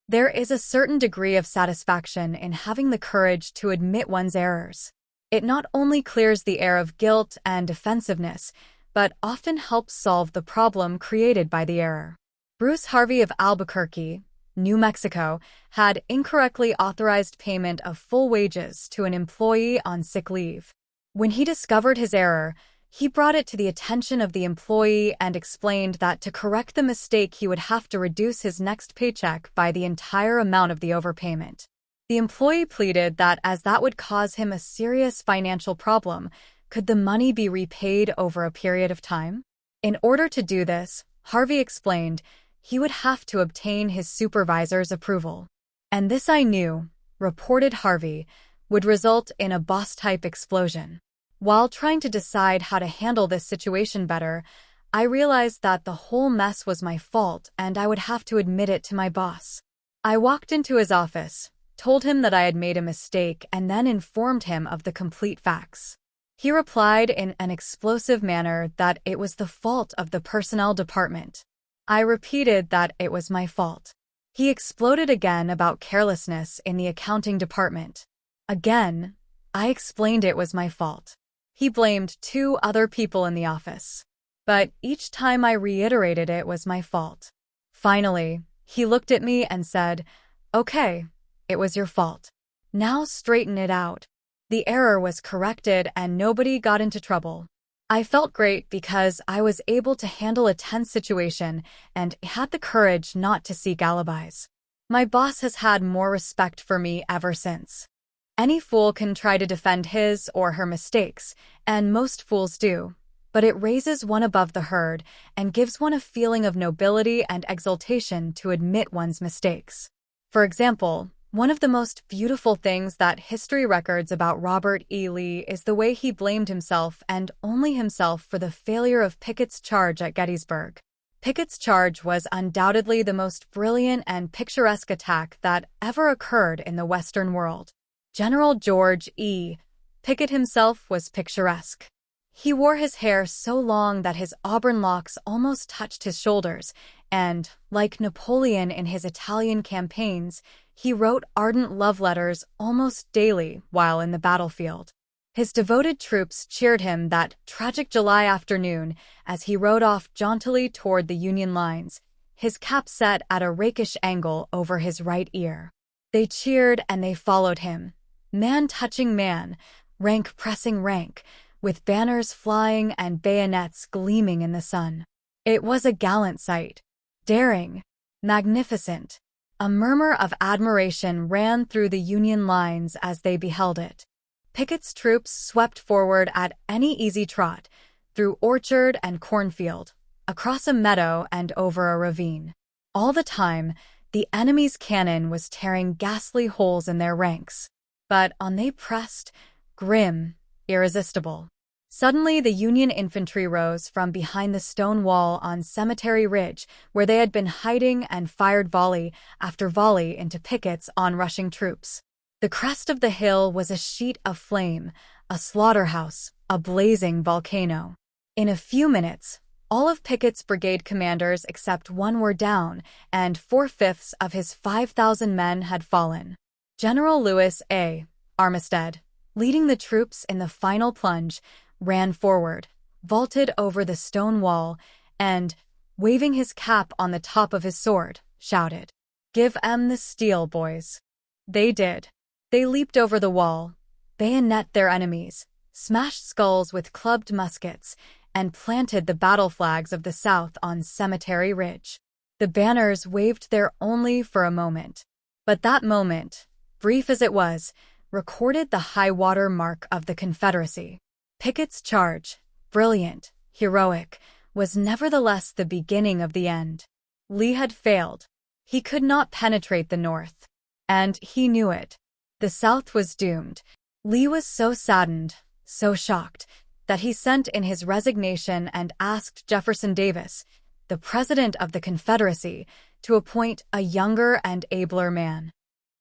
There is a certain degree of satisfaction in having the courage to admit one's errors. It not only clears the air of guilt and defensiveness, but often helps solve the problem created by the error. Bruce Harvey of Albuquerque, New Mexico, had incorrectly authorized payment of full wages to an employee on sick leave. When he discovered his error, he brought it to the attention of the employee and explained that to correct the mistake he would have to reduce his next paycheck by the entire amount of the overpayment. The employee pleaded that as that would cause him a serious financial problem, could the money be repaid over a period of time? In order to do this, Harvey explained, he would have to obtain his supervisor's approval. And this I knew, reported Harvey, would result in a boss-type explosion. While trying to decide how to handle this situation better, I realized that the whole mess was my fault and I would have to admit it to my boss. I walked into his office, told him that I had made a mistake, and then informed him of the complete facts. He replied in an explosive manner that it was the fault of the personnel department. I repeated that it was my fault. He exploded again about carelessness in the accounting department. Again, I explained it was my fault. He blamed 2 other people in the office. But each time I reiterated it was my fault. Finally, he looked at me and said, "Okay, it was your fault. Now straighten it out." The error was corrected and nobody got into trouble. I felt great because I was able to handle a tense situation and had the courage not to seek alibis. My boss has had more respect for me ever since. Any fool can try to defend his or her mistakes, and most fools do, but it raises one above the herd and gives one a feeling of nobility and exultation to admit one's mistakes. For example, one of the most beautiful things that history records about Robert E. Lee is the way he blamed himself and only himself for the failure of Pickett's charge at Gettysburg. Pickett's charge was undoubtedly the most brilliant and picturesque attack that ever occurred in the Western world. General George E. Pickett himself was picturesque. He wore his hair so long that his auburn locks almost touched his shoulders, and, like Napoleon in his Italian campaigns, he wrote ardent love letters almost daily while in the battlefield. His devoted troops cheered him that tragic July afternoon as he rode off jauntily toward the Union lines, his cap set at a rakish angle over his right ear. They cheered and they followed him, man touching man, rank pressing rank, with banners flying and bayonets gleaming in the sun. It was a gallant sight. Daring. Magnificent. A murmur of admiration ran through the Union lines as they beheld it. Pickett's troops swept forward at any easy trot, through orchard and cornfield, across a meadow and over a ravine. All the time, the enemy's cannon was tearing ghastly holes in their ranks. But on they pressed, grim, irresistible. Suddenly, the Union infantry rose from behind the stone wall on Cemetery Ridge, where they had been hiding, and fired volley after volley into Pickett's onrushing troops. The crest of the hill was a sheet of flame, a slaughterhouse, a blazing volcano. In a few minutes, all of Pickett's brigade commanders except one were down, and 4/5 of his 5,000 men had fallen. General Lewis A. Armistead, leading the troops in the final plunge, ran forward, vaulted over the stone wall, and, waving his cap on the top of his sword, shouted, "Give 'em the steel, boys." They did. They leaped over the wall, bayonet their enemies, smashed skulls with clubbed muskets, and planted the battle flags of the South on Cemetery Ridge. The banners waved there only for a moment. But that moment, brief as it was, recorded the high-water mark of the Confederacy. Pickett's charge, brilliant, heroic, was nevertheless the beginning of the end. Lee had failed. He could not penetrate the North. And he knew it. The South was doomed. Lee was so saddened, so shocked, that he sent in his resignation and asked Jefferson Davis, the President of the Confederacy, to appoint a younger and abler man.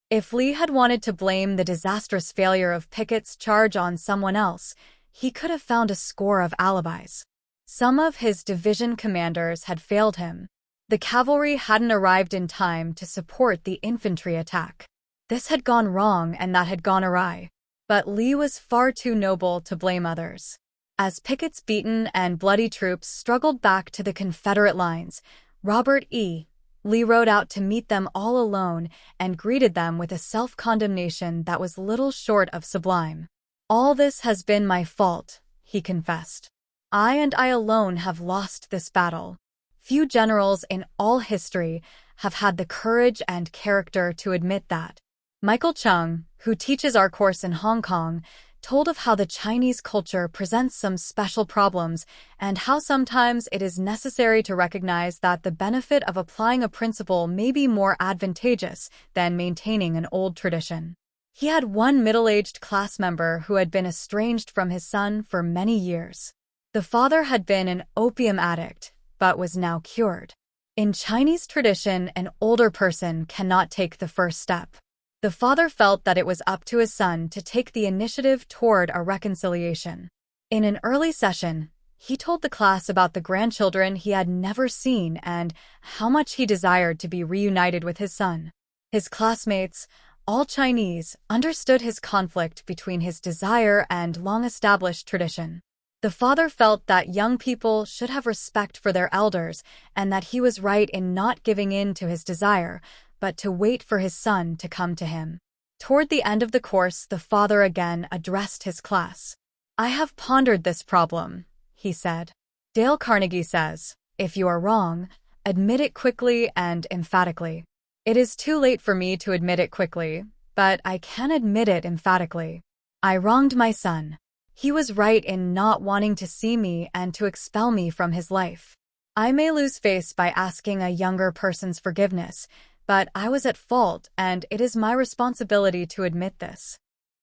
If Lee had wanted to blame the disastrous failure of Pickett's charge on someone else, he could have found a score of alibis. Some of his division commanders had failed him. The cavalry hadn't arrived in time to support the infantry attack. This had gone wrong and that had gone awry. But Lee was far too noble to blame others. As Pickett's beaten and bloody troops struggled back to the Confederate lines, Robert E. Lee rode out to meet them all alone and greeted them with a self-condemnation that was little short of sublime. "All this has been my fault," he confessed. "I and I alone have lost this battle." Few generals in all history have had the courage and character to admit that. Michael Chung, who teaches our course in Hong Kong, told of how the Chinese culture presents some special problems and how sometimes it is necessary to recognize that the benefit of applying a principle may be more advantageous than maintaining an old tradition. He had one middle-aged class member who had been estranged from his son for many years. The father had been an opium addict, but was now cured. In Chinese tradition, an older person cannot take the first step. The father felt that it was up to his son to take the initiative toward a reconciliation. In an early session, he told the class about the grandchildren he had never seen and how much he desired to be reunited with his son. His classmates, all Chinese, understood his conflict between his desire and long-established tradition. The father felt that young people should have respect for their elders and that he was right in not giving in to his desire, but to wait for his son to come to him. Toward the end of the course, the father again addressed his class. "I have pondered this problem," he said. Dale Carnegie says, "If you are wrong, admit it quickly and emphatically." It is too late for me to admit it quickly, but I can admit it emphatically. I wronged my son. He was right in not wanting to see me and to expel me from his life. I may lose face by asking a younger person's forgiveness, but I was at fault and it is my responsibility to admit this.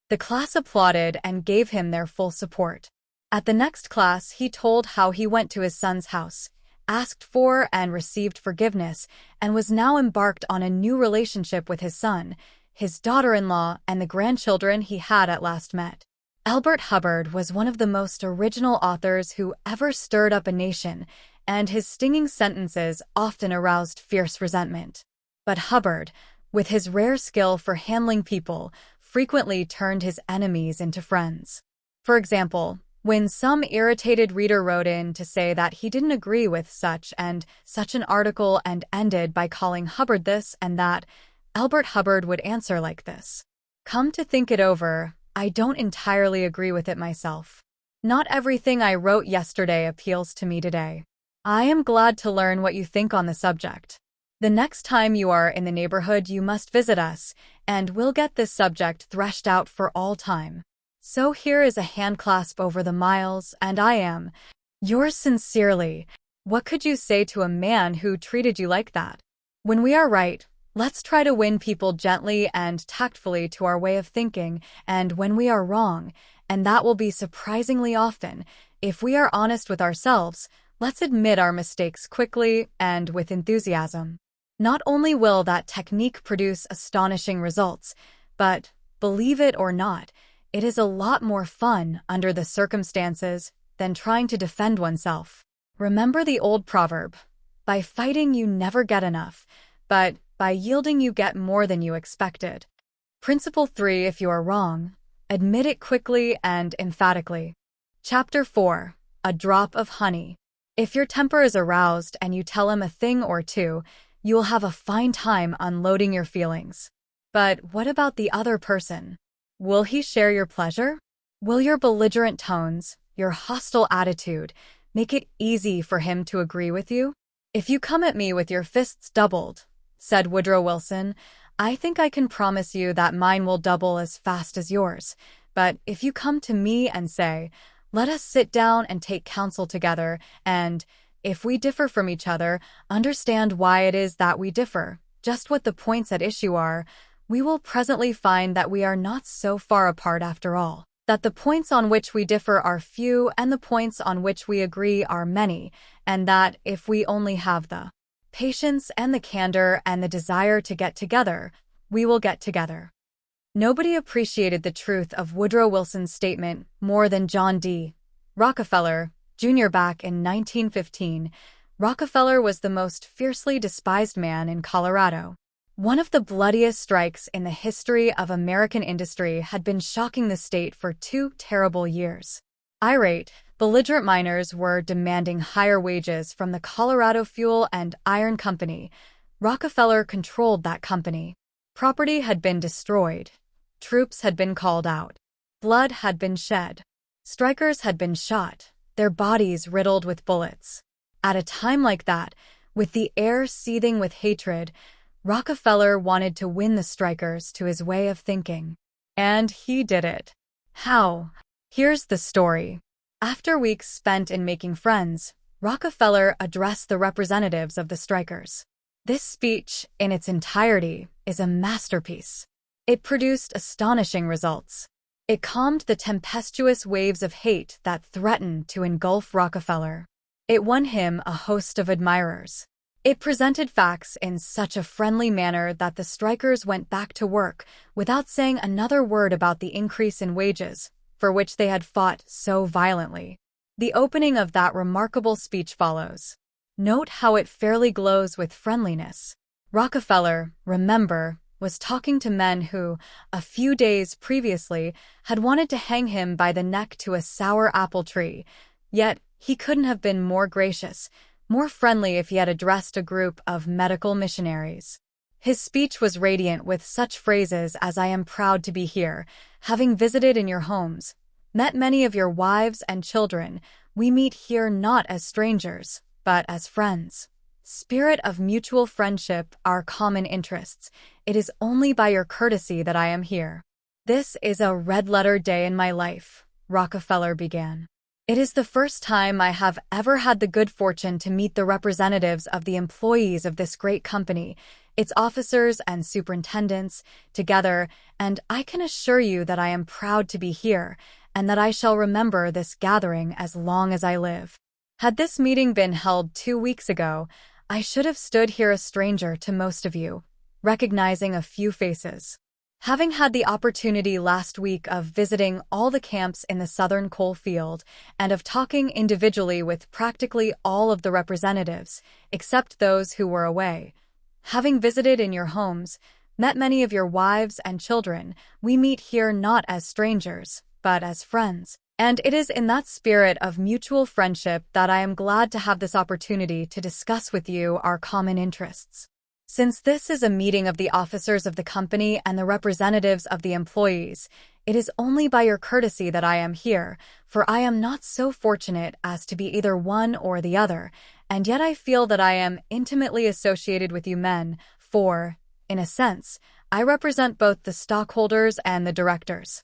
The class applauded and gave him their full support. At the next class, he told how he went to his son's house, asked for and received forgiveness, and was now embarked on a new relationship with his son, his daughter-in-law, and the grandchildren he had at last met. Elbert Hubbard was one of the most original authors who ever stirred up a nation, and his stinging sentences often aroused fierce resentment. But Hubbard, with his rare skill for handling people, frequently turned his enemies into friends. For example, when some irritated reader wrote in to say that he didn't agree with such and such an article and ended by calling Hubbard this and that, Elbert Hubbard would answer like this: "Come to think it over, I don't entirely agree with it myself. Not everything I wrote yesterday appeals to me today. I am glad to learn what you think on the subject. The next time you are in the neighborhood, you must visit us, and we'll get this subject threshed out for all time. So here is a handclasp over the miles, and I am yours sincerely." What could you say to a man who treated you like that? When we are right, let's try to win people gently and tactfully to our way of thinking, and when we are wrong, and that will be surprisingly often, if we are honest with ourselves, let's admit our mistakes quickly and with enthusiasm. Not only will that technique produce astonishing results, but, believe it or not, it is a lot more fun under the circumstances than trying to defend oneself. Remember the old proverb, "By fighting you never get enough, but by yielding you get more than you expected." Principle 3. If you are wrong, admit it quickly and emphatically. Chapter 4. A drop of honey. If your temper is aroused and you tell him a thing or two, you will have a fine time unloading your feelings. But what about the other person? Will he share your pleasure? Will your belligerent tones, your hostile attitude, make it easy for him to agree with you? "If you come at me with your fists doubled," said Woodrow Wilson, "I think I can promise you that mine will double as fast as yours. But if you come to me and say, 'Let us sit down and take counsel together, and, if we differ from each other, understand why it is that we differ, just what the points at issue are,' we will presently find that we are not so far apart after all, that the points on which we differ are few and the points on which we agree are many, and that if we only have the patience and the candor and the desire to get together, we will get together." Nobody appreciated the truth of Woodrow Wilson's statement more than John D. Rockefeller, Jr. Back in 1915, Rockefeller was the most fiercely despised man in Colorado. One of the bloodiest strikes in the history of American industry had been shocking the state for 2 terrible years. Irate, belligerent miners were demanding higher wages from the Colorado Fuel and Iron Company. Rockefeller controlled that company. Property had been destroyed. Troops had been called out. Blood had been shed. Strikers had been shot, their bodies riddled with bullets. At a time like that, with the air seething with hatred, Rockefeller wanted to win the strikers to his way of thinking. And he did it. How? Here's the story. After weeks spent in making friends, Rockefeller addressed the representatives of the strikers. This speech, in its entirety, is a masterpiece. It produced astonishing results. It calmed the tempestuous waves of hate that threatened to engulf Rockefeller. It won him a host of admirers. It presented facts in such a friendly manner that the strikers went back to work without saying another word about the increase in wages, for which they had fought so violently. The opening of that remarkable speech follows. Note how it fairly glows with friendliness. Rockefeller, remember, was talking to men who, a few days previously, had wanted to hang him by the neck to a sour apple tree, Yet, he couldn't have been more gracious, more friendly if he had addressed a group of medical missionaries. His speech was radiant with such phrases as "I am proud to be here, having visited in your homes, met many of your wives and children, we meet here not as strangers, but as friends. Spirit of mutual friendship, our common interests, it is only by your courtesy that I am here." "This is a red-letter day in my life," Rockefeller began. "It is the first time I have ever had the good fortune to meet the representatives of the employees of this great company, its officers and superintendents, together, and I can assure you that I am proud to be here, and that I shall remember this gathering as long as I live. Had this meeting been held 2 weeks ago, I should have stood here a stranger to most of you, recognizing a few faces. Having had the opportunity last week of visiting all the camps in the southern coal field and of talking individually with practically all of the representatives, except those who were away, having visited in your homes, met many of your wives and children, we meet here not as strangers, but as friends. And it is in that spirit of mutual friendship that I am glad to have this opportunity to discuss with you our common interests. Since this is a meeting of the officers of the company and the representatives of the employees, it is only by your courtesy that I am here, for I am not so fortunate as to be either one or the other, and yet I feel that I am intimately associated with you men, for, in a sense, I represent both the stockholders and the directors.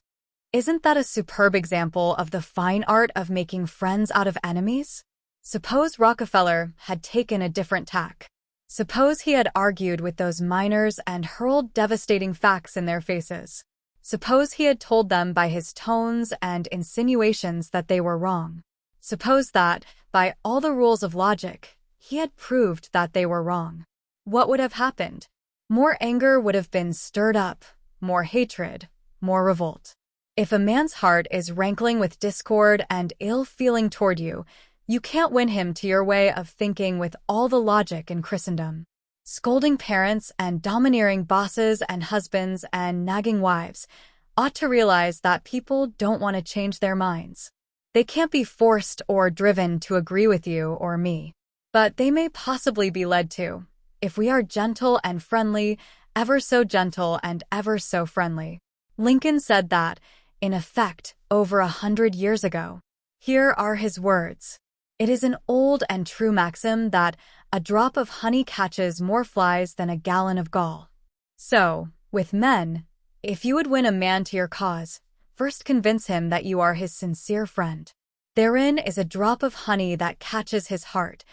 Isn't that a superb example of the fine art of making friends out of enemies? Suppose Rockefeller had taken a different tack. Suppose he had argued with those miners and hurled devastating facts in their faces. Suppose he had told them by his tones and insinuations that they were wrong. Suppose that, by all the rules of logic, he had proved that they were wrong. What would have happened? More anger would have been stirred up, more hatred, more revolt. If a man's heart is rankling with discord and ill feeling toward you, you can't win him to your way of thinking with all the logic in Christendom. Scolding parents and domineering bosses and husbands and nagging wives ought to realize that people don't want to change their minds. They can't be forced or driven to agree with you or me. But they may possibly be led to, if we are gentle and friendly, ever so gentle and ever so friendly. Lincoln said that, in effect, over 100 years ago. Here are his words. It is an old and true maxim that a drop of honey catches more flies than a gallon of gall. So, with men, if you would win a man to your cause, first convince him that you are his sincere friend. Therein is a drop of honey that catches his heart,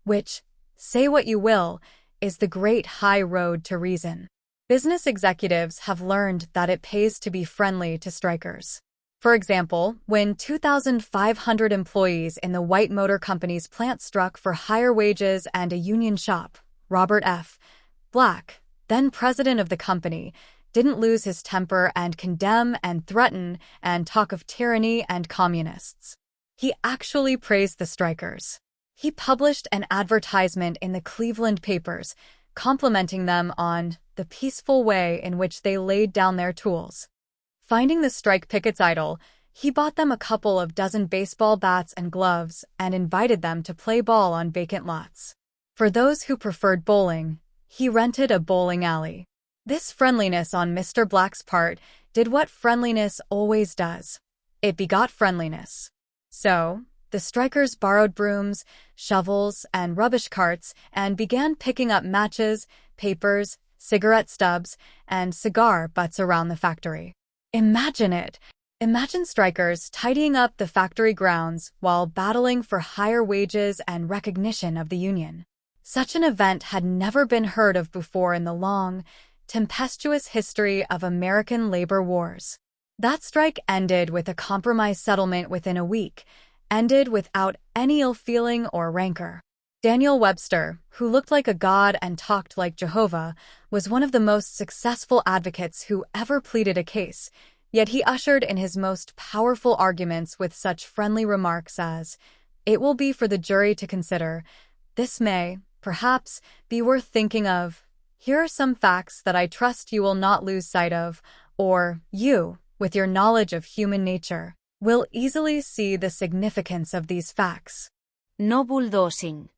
which, say what you will, is the great high road to reason. Business executives have learned that it pays to be friendly to strikers. For example, when 2,500 employees in the White Motor Company's plant struck for higher wages and a union shop, Robert F. Black, then president of the company, didn't lose his temper and condemn and threaten and talk of tyranny and communists. He actually praised the strikers. He published an advertisement in the Cleveland papers, complimenting them on the peaceful way in which they laid down their tools. Finding the strike pickets idle, he bought them a couple of dozen baseball bats and gloves and invited them to play ball on vacant lots. For those who preferred bowling, he rented a bowling alley. This friendliness on Mr. Black's part did what friendliness always does. It begot friendliness. So, the strikers borrowed brooms, shovels, and rubbish carts and began picking up matches, papers, cigarette stubs, and cigar butts around the factory. Imagine it! Imagine strikers tidying up the factory grounds while battling for higher wages and recognition of the union. Such an event had never been heard of before in the long, tempestuous history of American labor wars. That strike ended with a compromise settlement within a week, ended without any ill feeling or rancor. Daniel Webster, who looked like a god and talked like Jehovah, was one of the most successful advocates who ever pleaded a case, yet he ushered in his most powerful arguments with such friendly remarks as, "It will be for the jury to consider. This may, perhaps, be worth thinking of. Here are some facts that I trust you will not lose sight of, or you, with your knowledge of human nature, will easily see the significance of these facts. No bulldozing.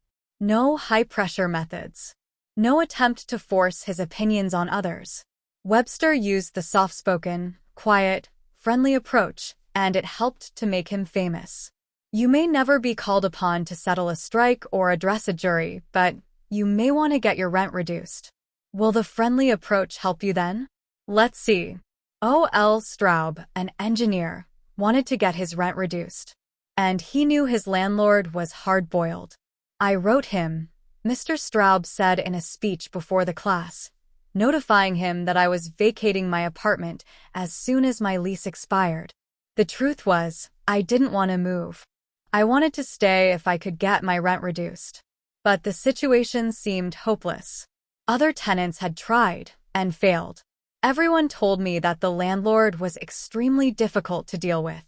No high-pressure methods. No attempt to force his opinions on others. Webster used the soft-spoken, quiet, friendly approach, and it helped to make him famous. You may never be called upon to settle a strike or address a jury, but you may want to get your rent reduced. Will the friendly approach help you then? Let's see. O.L. Straub, an engineer, wanted to get his rent reduced. And he knew his landlord was hard-boiled. I wrote him, Mr. Straub said in a speech before the class, notifying him that I was vacating my apartment as soon as my lease expired. The truth was, I didn't want to move. I wanted to stay if I could get my rent reduced. But the situation seemed hopeless. Other tenants had tried and failed. Everyone told me that the landlord was extremely difficult to deal with.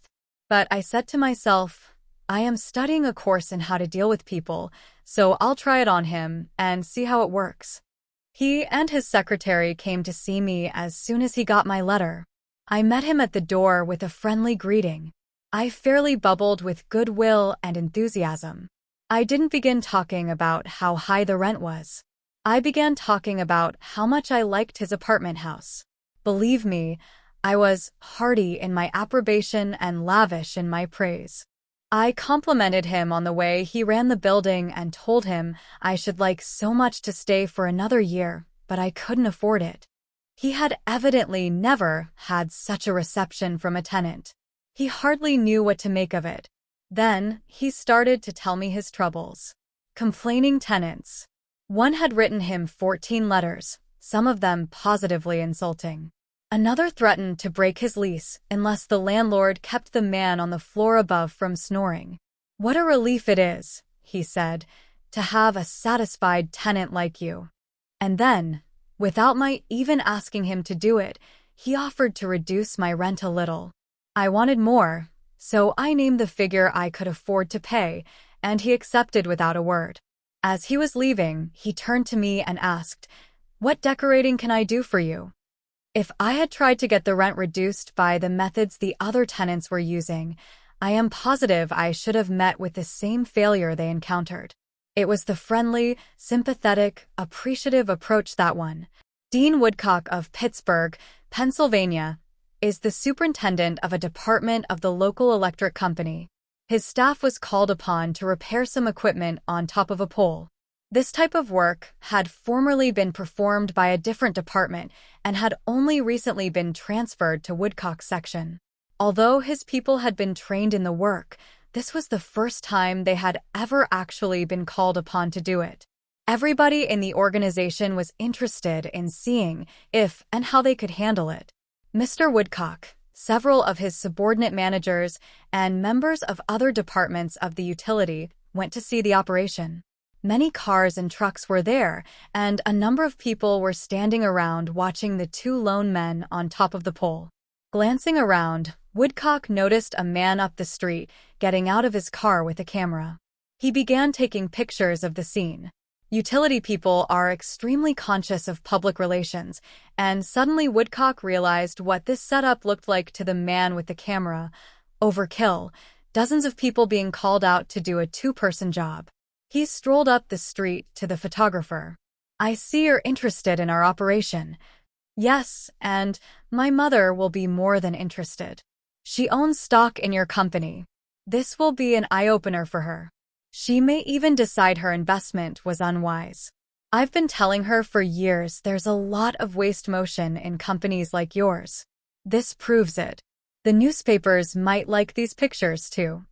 But I said to myself, I am studying a course in how to deal with people, so I'll try it on him and see how it works. He and his secretary came to see me as soon as he got my letter. I met him at the door with a friendly greeting. I fairly bubbled with goodwill and enthusiasm. I didn't begin talking about how high the rent was. I began talking about how much I liked his apartment house. Believe me, I was hearty in my approbation and lavish in my praise. I complimented him on the way he ran the building and told him I should like so much to stay for another year, but I couldn't afford it. He had evidently never had such a reception from a tenant. He hardly knew what to make of it. Then, he started to tell me his troubles. Complaining tenants. One had written him 14 letters, some of them positively insulting. Another threatened to break his lease unless the landlord kept the man on the floor above from snoring. What a relief it is, he said, to have a satisfied tenant like you. And then, without my even asking him to do it, he offered to reduce my rent a little. I wanted more, so I named the figure I could afford to pay, and he accepted without a word. As he was leaving, he turned to me and asked, "What decorating can I do for you?" If I had tried to get the rent reduced by the methods the other tenants were using, I am positive I should have met with the same failure they encountered. It was the friendly, sympathetic, appreciative approach that won. Dean Woodcock of Pittsburgh, Pennsylvania, is the superintendent of a department of the local electric company. His staff was called upon to repair some equipment on top of a pole. This type of work had formerly been performed by a different department and had only recently been transferred to Woodcock's section. Although his people had been trained in the work, this was the first time they had ever actually been called upon to do it. Everybody in the organization was interested in seeing if and how they could handle it. Mr. Woodcock, several of his subordinate managers, and members of other departments of the utility went to see the operation. Many cars and trucks were there, and a number of people were standing around watching the two lone men on top of the pole. Glancing around, Woodcock noticed a man up the street getting out of his car with a camera. He began taking pictures of the scene. Utility people are extremely conscious of public relations, and suddenly Woodcock realized what this setup looked like to the man with the camera. Overkill, dozens of people being called out to do a two-person job. He strolled up the street to the photographer. "I see you're interested in our operation." "Yes, and my mother will be more than interested. She owns stock in your company. This will be an eye-opener for her. She may even decide her investment was unwise. I've been telling her for years there's a lot of waste motion in companies like yours. This proves it. The newspapers might like these pictures too."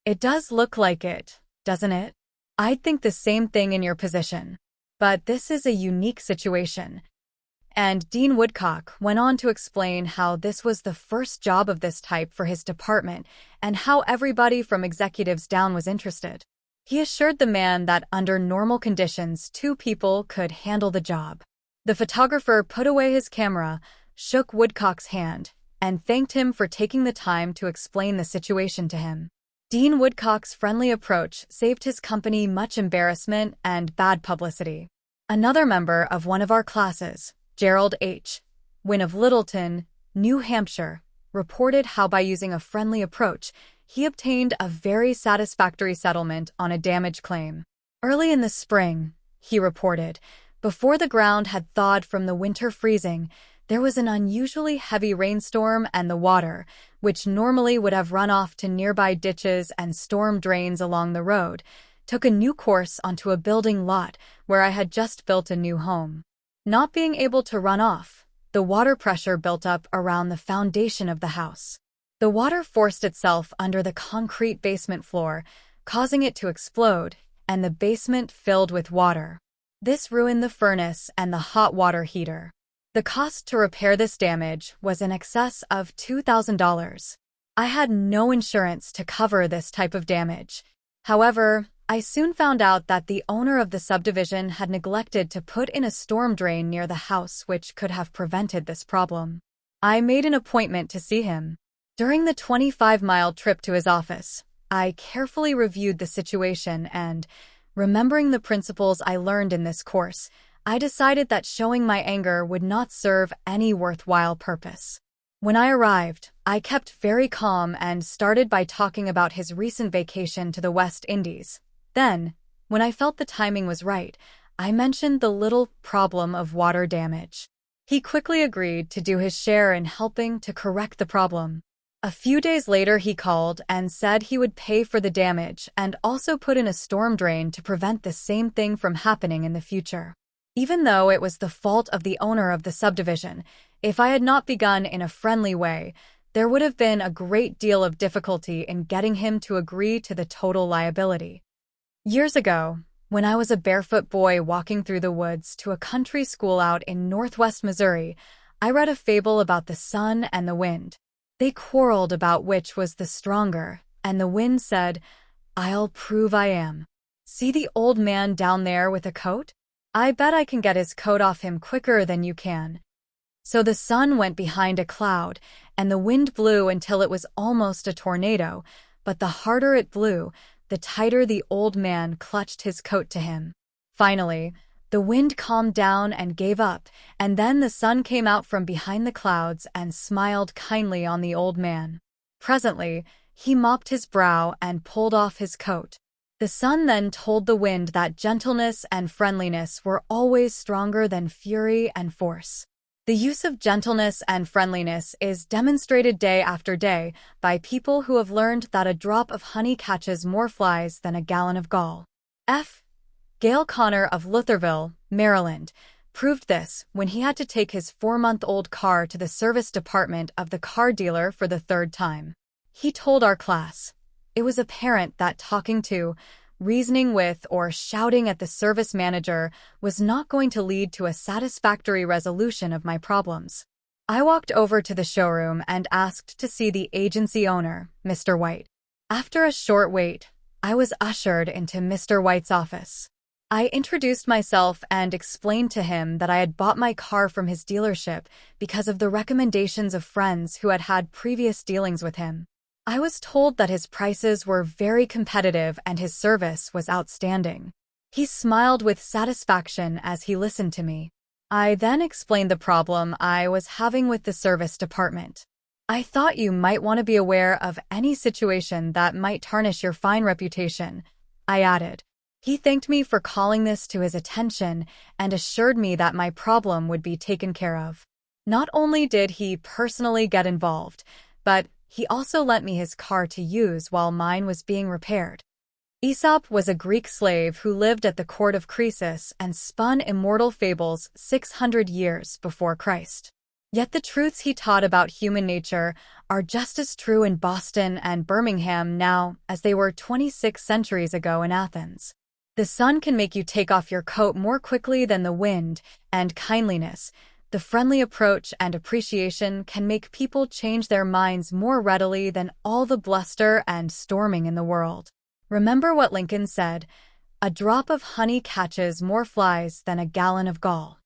"It does look like it, doesn't it? I'd think the same thing in your position. But this is a unique situation." And Dean Woodcock went on to explain how this was the first job of this type for his department and how everybody from executives down was interested. He assured the man that under normal conditions, two people could handle the job. The photographer put away his camera, shook Woodcock's hand, and thanked him for taking the time to explain the situation to him. Dean Woodcock's friendly approach saved his company much embarrassment and bad publicity. Another member of one of our classes, Gerald H. Wynne of Littleton, New Hampshire, reported how by using a friendly approach, he obtained a very satisfactory settlement on a damage claim. Early in the spring, he reported, before the ground had thawed from the winter freezing, there was an unusually heavy rainstorm and the water, which normally would have run off to nearby ditches and storm drains along the road, took a new course onto a building lot where I had just built a new home. Not being able to run off, the water pressure built up around the foundation of the house. The water forced itself under the concrete basement floor, causing it to explode, and the basement filled with water. This ruined the furnace and the hot water heater. The cost to repair this damage was in excess of $2,000. I had no insurance to cover this type of damage. However, I soon found out that the owner of the subdivision had neglected to put in a storm drain near the house, which could have prevented this problem. I made an appointment to see him. During the 25-mile trip to his office, I carefully reviewed the situation and, remembering the principles I learned in this course, I decided that showing my anger would not serve any worthwhile purpose. When I arrived, I kept very calm and started by talking about his recent vacation to the West Indies. Then, when I felt the timing was right, I mentioned the little problem of water damage. He quickly agreed to do his share in helping to correct the problem. A few days later, he called and said he would pay for the damage and also put in a storm drain to prevent the same thing from happening in the future. Even though it was the fault of the owner of the subdivision, if I had not begun in a friendly way, there would have been a great deal of difficulty in getting him to agree to the total liability. Years ago, when I was a barefoot boy walking through the woods to a country school out in northwest Missouri, I read a fable about the sun and the wind. They quarreled about which was the stronger, and the wind said, "I'll prove I am. See the old man down there with a coat? I bet I can get his coat off him quicker than you can." So the sun went behind a cloud, and the wind blew until it was almost a tornado, but the harder it blew, the tighter the old man clutched his coat to him. Finally, the wind calmed down and gave up, and then the sun came out from behind the clouds and smiled kindly on the old man. Presently, he mopped his brow and pulled off his coat. The sun then told the wind that gentleness and friendliness were always stronger than fury and force. The use of gentleness and friendliness is demonstrated day after day by people who have learned that a drop of honey catches more flies than a gallon of gall. F. Gail Connor of Lutherville, Maryland, proved this when he had to take his 4-month-old car to the service department of the car dealer for the 3rd time. He told our class, "It was apparent that talking to, reasoning with, or shouting at the service manager was not going to lead to a satisfactory resolution of my problems." I walked over to the showroom and asked to see the agency owner, Mr. White. After a short wait, I was ushered into Mr. White's office. I introduced myself and explained to him that I had bought my car from his dealership because of the recommendations of friends who had had previous dealings with him. I was told that his prices were very competitive and his service was outstanding. He smiled with satisfaction as he listened to me. I then explained the problem I was having with the service department. "I thought you might want to be aware of any situation that might tarnish your fine reputation," I added. He thanked me for calling this to his attention and assured me that my problem would be taken care of. Not only did he personally get involved, but he also lent me his car to use while mine was being repaired. Aesop was a Greek slave who lived at the court of Croesus and spun immortal fables 600 years before Christ. Yet the truths he taught about human nature are just as true in Boston and Birmingham now as they were 26 centuries ago in Athens. The sun can make you take off your coat more quickly than the wind, and kindliness, the friendly approach and appreciation can make people change their minds more readily than all the bluster and storming in the world. Remember what Lincoln said, "A drop of honey catches more flies than a gallon of gall."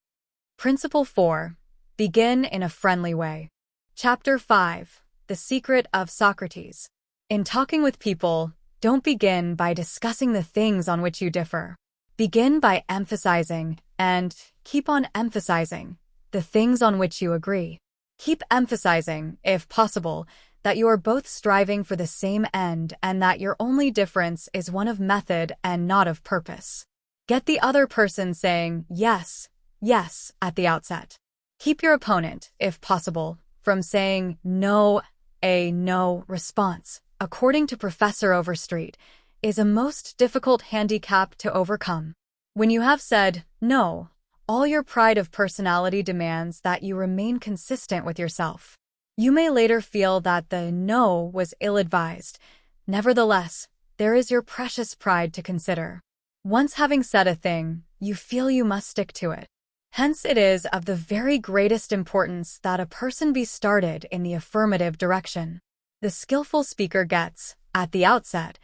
Principle 4. Begin in a friendly way. Chapter 5. The Secret of Socrates. In talking with people, don't begin by discussing the things on which you differ. Begin by emphasizing, and keep on emphasizing, the things on which you agree. Keep emphasizing, if possible, that you are both striving for the same end and that your only difference is one of method and not of purpose. Get the other person saying yes, yes at the outset. Keep your opponent, if possible, from saying no. A no response, according to Professor Overstreet, is a most difficult handicap to overcome. When you have said no, all your pride of personality demands that you remain consistent with yourself. You may later feel that the no was ill-advised. Nevertheless, there is your precious pride to consider. Once having said a thing, you feel you must stick to it. Hence it is of the very greatest importance that a person be started in the affirmative direction. The skillful speaker gets, at the outset,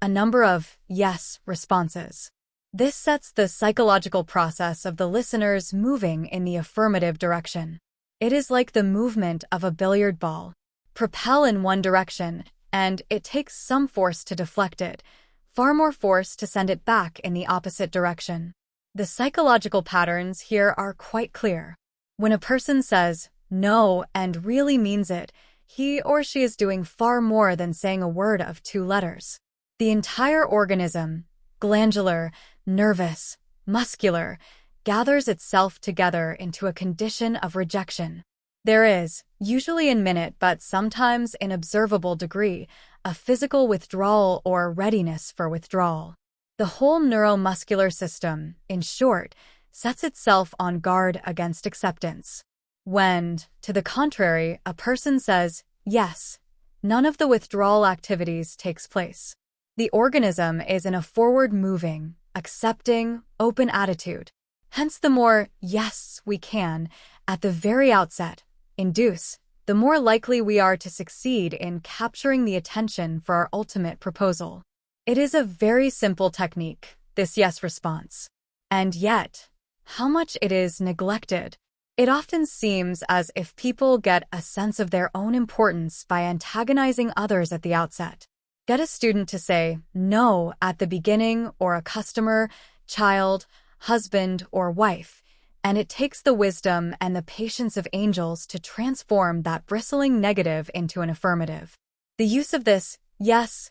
a number of yes responses. This sets the psychological process of the listeners moving in the affirmative direction. It is like the movement of a billiard ball. Propel in one direction, and it takes some force to deflect it, far more force to send it back in the opposite direction. The psychological patterns here are quite clear. When a person says no and really means it, he or she is doing far more than saying a word of 2 letters. The entire organism, glandular, nervous, muscular, gathers itself together into a condition of rejection. There is, usually in minute but sometimes in observable degree, a physical withdrawal or readiness for withdrawal. The whole neuromuscular system, in short, sets itself on guard against acceptance. When, to the contrary, a person says yes, none of the withdrawal activities takes place. The organism is in a forward-moving, accepting, open attitude. Hence the more yes we can, at the very outset, induce, the more likely we are to succeed in capturing the attention for our ultimate proposal. It is a very simple technique, this yes response. And yet, how much it is neglected. It often seems as if people get a sense of their own importance by antagonizing others at the outset. Get a student to say no at the beginning, or a customer, child, husband, or wife, and it takes the wisdom and the patience of angels to transform that bristling negative into an affirmative. The use of this yes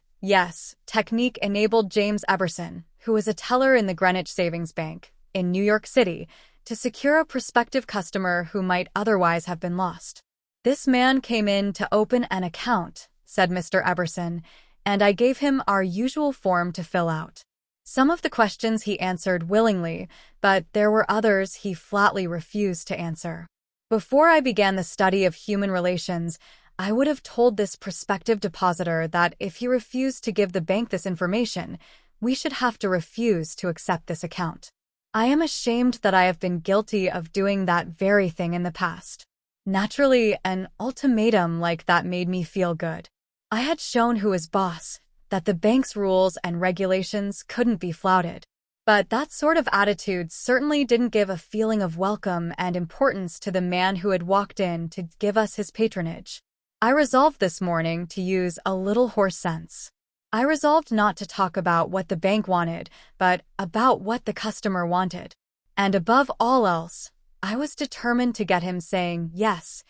technique enabled James Eberson, who was a teller in the Greenwich Savings Bank in New York City, to secure a prospective customer who might otherwise have been lost. "This man came in to open an account," said Mr. Eberson, "and I gave him our usual form to fill out. Some of the questions he answered willingly, but there were others he flatly refused to answer. Before I began the study of human relations, I would have told this prospective depositor that if he refused to give the bank this information, we should have to refuse to accept this account. I am ashamed that I have been guilty of doing that very thing in the past. Naturally, an ultimatum like that made me feel good. I had shown who was boss, that the bank's rules and regulations couldn't be flouted. But that sort of attitude certainly didn't give a feeling of welcome and importance to the man who had walked in to give us his patronage. I resolved this morning to use a little horse sense. I resolved not to talk about what the bank wanted, but about what the customer wanted. And above all else, I was determined to get him saying yes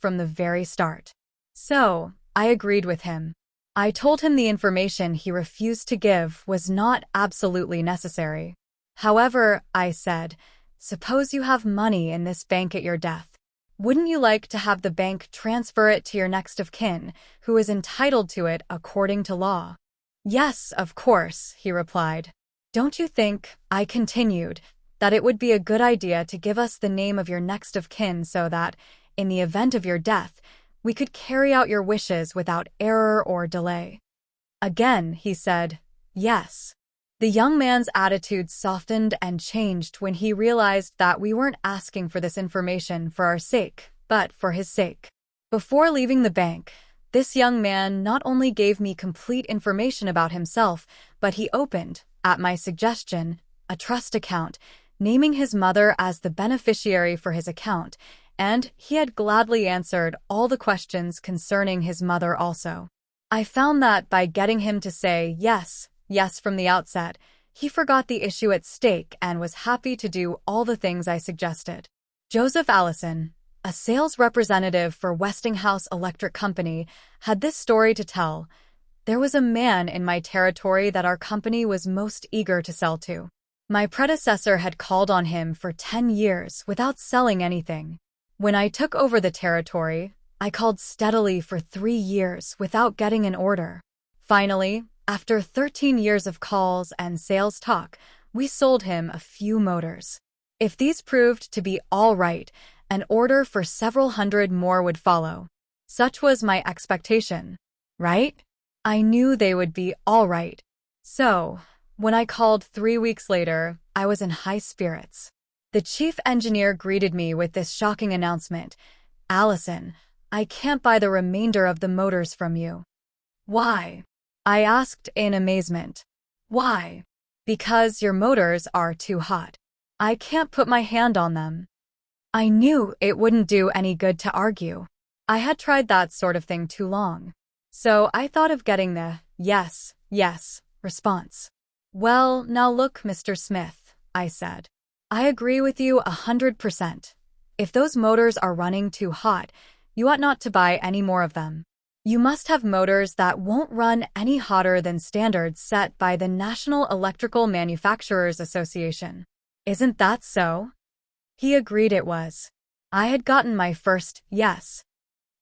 from the very start. So, I agreed with him. I told him the information he refused to give was not absolutely necessary. However, I said, suppose you have money in this bank at your death. Wouldn't you like to have the bank transfer it to your next of kin, who is entitled to it according to law? Yes, of course, he replied. Don't you think, I continued, that it would be a good idea to give us the name of your next of kin so that, in the event of your death, we could carry out your wishes without error or delay? Again, he said, yes. The young man's attitude softened and changed when he realized that we weren't asking for this information for our sake, but for his sake. Before leaving the bank, this young man not only gave me complete information about himself, but he opened, at my suggestion, a trust account, naming his mother as the beneficiary for his account, and he had gladly answered all the questions concerning his mother also. I found that by getting him to say yes from the outset, he forgot the issue at stake and was happy to do all the things I suggested. Joseph Allison, a sales representative for Westinghouse Electric Company, had this story to tell. There was a man in my territory that our company was most eager to sell to. My predecessor had called on him for 10 years without selling anything. When I took over the territory, I called steadily for 3 years without getting an order. Finally, after 13 years of calls and sales talk, we sold him a few motors. If these proved to be all right, an order for several hundred more would follow. Such was my expectation, right? I knew they would be all right. So, when I called 3 weeks later, I was in high spirits. The chief engineer greeted me with this shocking announcement. "Allison, I can't buy the remainder of the motors from you." "Why?" I asked in amazement. "Why?" "Because your motors are too hot. I can't put my hand on them." I knew it wouldn't do any good to argue. I had tried that sort of thing too long. So I thought of getting the yes, yes response. "Well, now look, Mr. Smith," I said. "I agree with you 100%. If those motors are running too hot, you ought not to buy any more of them. You must have motors that won't run any hotter than standards set by the National Electrical Manufacturers Association. Isn't that so?" He agreed it was. I had gotten my first yes.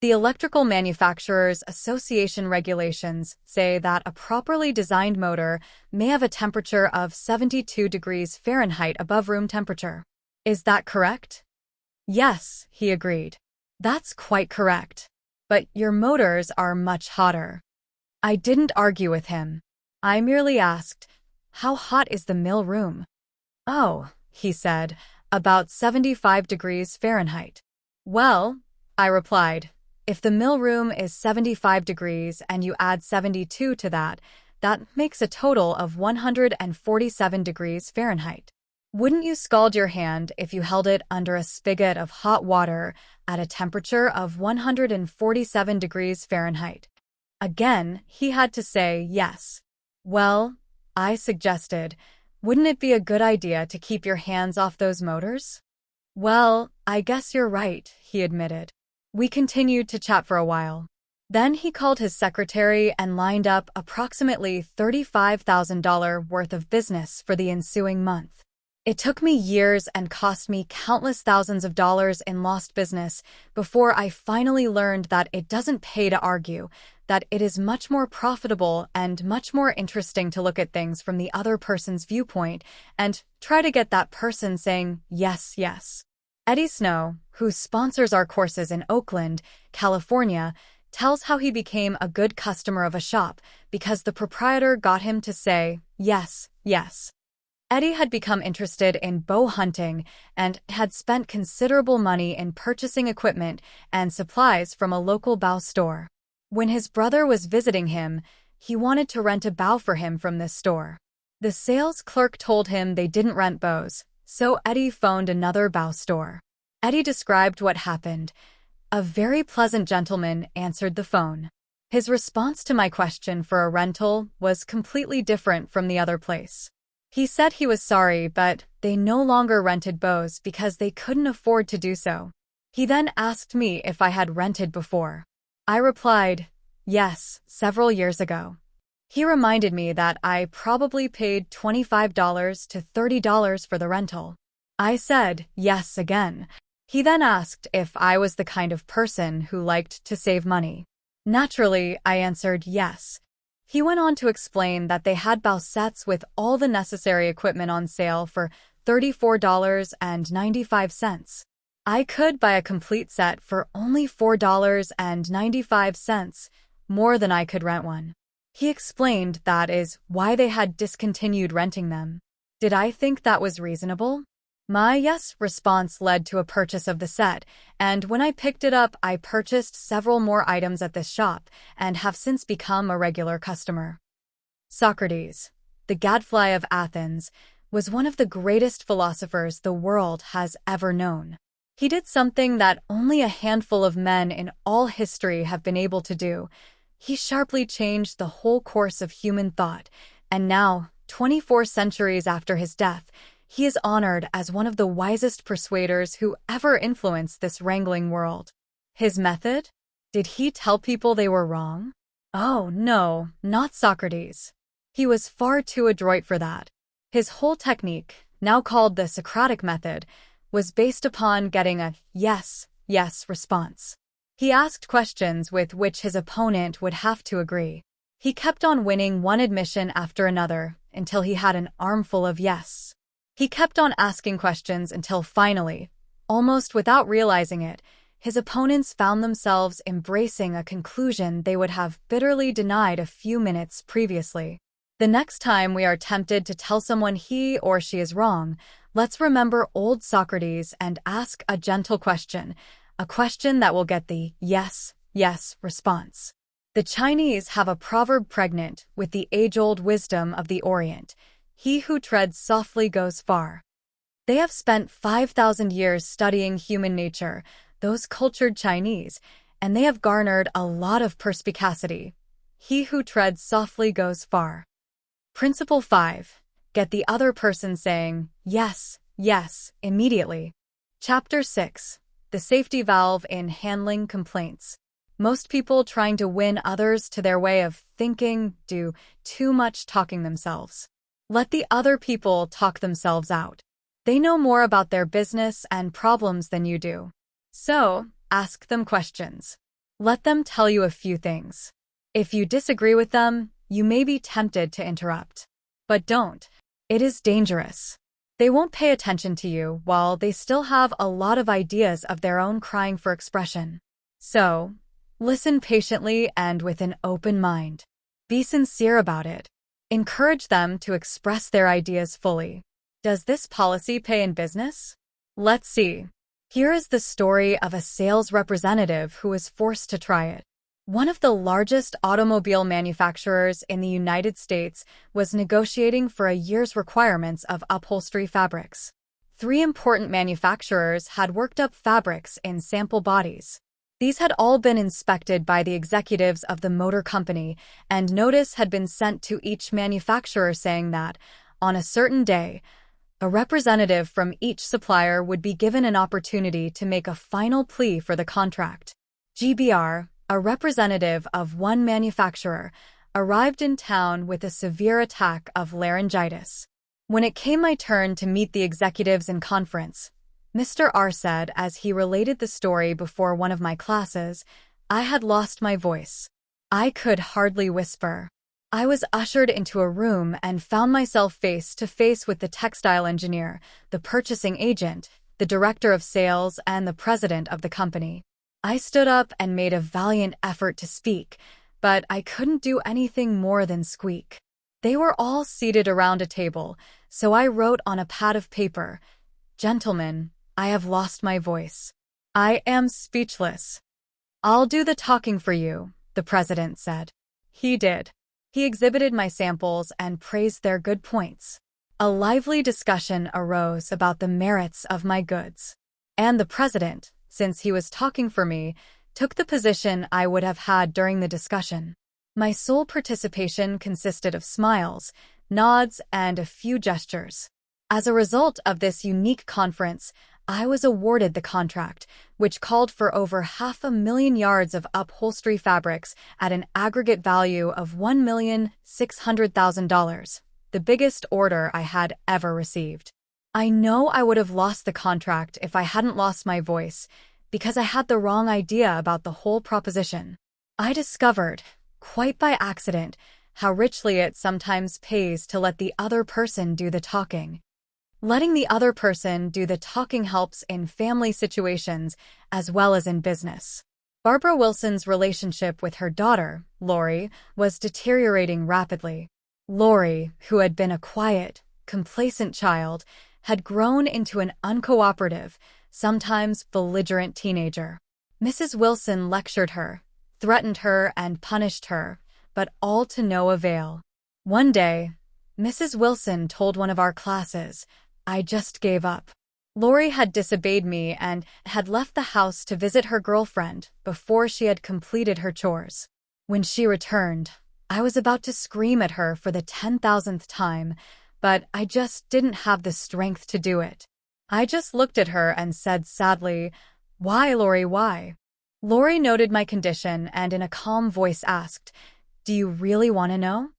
The Electrical Manufacturers Association regulations say that a properly designed motor may have a temperature of 72 degrees Fahrenheit above room temperature. Is that correct? Yes, he agreed. That's quite correct. But your motors are much hotter. I didn't argue with him. I merely asked, "How hot is the mill room?" "Oh," he said, "about 75 degrees Fahrenheit." "Well," I replied, "if the mill room is 75 degrees and you add 72 to that makes a total of 147 degrees Fahrenheit. Wouldn't you scald your hand if you held it under a spigot of hot water at a temperature of 147 degrees Fahrenheit?" Again, he had to say yes. "Well," I suggested, "wouldn't it be a good idea to keep your hands off those motors?" "Well, I guess you're right," he admitted. We continued to chat for a while. Then he called his secretary and lined up approximately $35,000 worth of business for the ensuing month. It took me years and cost me countless thousands of dollars in lost business before I finally learned that it doesn't pay to argue, that it is much more profitable and much more interesting to look at things from the other person's viewpoint and try to get that person saying yes, yes. Eddie Snow, who sponsors our courses in Oakland, California, tells how he became a good customer of a shop because the proprietor got him to say yes, yes. Eddie had become interested in bow hunting and had spent considerable money in purchasing equipment and supplies from a local bow store. When his brother was visiting him, he wanted to rent a bow for him from this store. The sales clerk told him they didn't rent bows, so Eddie phoned another bow store. Eddie described what happened. A very pleasant gentleman answered the phone. His response to my question for a rental was completely different from the other place. He said he was sorry, but they no longer rented bows because they couldn't afford to do so. He then asked me if I had rented before. I replied, yes, several years ago. He reminded me that I probably paid $25 to $30 for the rental. I said yes again. He then asked if I was the kind of person who liked to save money. Naturally, I answered yes. He went on to explain that they had bow sets with all the necessary equipment on sale for $34.95. I could buy a complete set for only $4.95, more than I could rent one. He explained that is why they had discontinued renting them. Did I think that was reasonable? My yes response led to a purchase of the set, and when I picked it up, I purchased several more items at this shop and have since become a regular customer. Socrates, the gadfly of Athens, was one of the greatest philosophers the world has ever known. He did something that only a handful of men in all history have been able to do. He sharply changed the whole course of human thought, and now, 24 centuries after his death, He is honored as one of the wisest persuaders who ever influenced this wrangling world. His method? Did he tell people they were wrong? Oh, no, not Socrates. He was far too adroit for that. His whole technique, now called the Socratic method, was based upon getting a yes, yes response. He asked questions with which his opponent would have to agree. He kept on winning one admission after another until he had an armful of yes. He kept on asking questions until finally, almost without realizing it, his opponents found themselves embracing a conclusion they would have bitterly denied a few minutes previously. The next time we are tempted to tell someone he or she is wrong, let's remember old Socrates and ask a gentle question, a question that will get the yes, yes response. The Chinese have a proverb pregnant with the age-old wisdom of the Orient: he who treads softly goes far. They have spent 5,000 years studying human nature, those cultured Chinese, and they have garnered a lot of perspicacity. He who treads softly goes far. Principle 5. Get the other person saying, yes, yes, immediately. Chapter 6. The safety valve in handling complaints. Most people trying to win others to their way of thinking do too much talking themselves. Let the other people talk themselves out. They know more about their business and problems than you do. So, ask them questions. Let them tell you a few things. If you disagree with them, you may be tempted to interrupt. But don't. It is dangerous. They won't pay attention to you while they still have a lot of ideas of their own crying for expression. So, listen patiently and with an open mind. Be sincere about it. Encourage them to express their ideas fully. Does this policy pay in business? Let's see. Here is the story of a sales representative who was forced to try it. One of the largest automobile manufacturers in the United States was negotiating for a year's requirements of upholstery fabrics. 3 important manufacturers had worked up fabrics in sample bodies. These had all been inspected by the executives of the motor company, and notice had been sent to each manufacturer saying that, on a certain day, a representative from each supplier would be given an opportunity to make a final plea for the contract. GBR, a representative of one manufacturer, arrived in town with a severe attack of laryngitis. When it came my turn to meet the executives in conference, Mr. R said as he related the story before one of my classes, I had lost my voice. I could hardly whisper. I was ushered into a room and found myself face to face with the textile engineer, the purchasing agent, the director of sales, and the president of the company. I stood up and made a valiant effort to speak, but I couldn't do anything more than squeak. They were all seated around a table, so I wrote on a pad of paper, "Gentlemen, I have lost my voice. I am speechless." "I'll do the talking for you," the president said. He did. He exhibited my samples and praised their good points. A lively discussion arose about the merits of my goods. And the president, since he was talking for me, took the position I would have had during the discussion. My sole participation consisted of smiles, nods, and a few gestures. As a result of this unique conference, I was awarded the contract, which called for over 500,000 yards of upholstery fabrics at an aggregate value of $1,600,000, the biggest order I had ever received. I know I would have lost the contract if I hadn't lost my voice, because I had the wrong idea about the whole proposition. I discovered, quite by accident, how richly it sometimes pays to let the other person do the talking. Letting the other person do the talking helps in family situations as well as in business. Barbara Wilson's relationship with her daughter, Lori, was deteriorating rapidly. Lori, who had been a quiet, complacent child, had grown into an uncooperative, sometimes belligerent teenager. Mrs. Wilson lectured her, threatened her, and punished her, but all to no avail. One day, Mrs. Wilson told one of our classes, "I just gave up." Lori had disobeyed me and had left the house to visit her girlfriend before she had completed her chores. When she returned, I was about to scream at her for the 10,000th time, but I just didn't have the strength to do it. I just looked at her and said sadly, "Why, Lori, why?" Lori noted my condition and in a calm voice asked, "Do you really want to know?"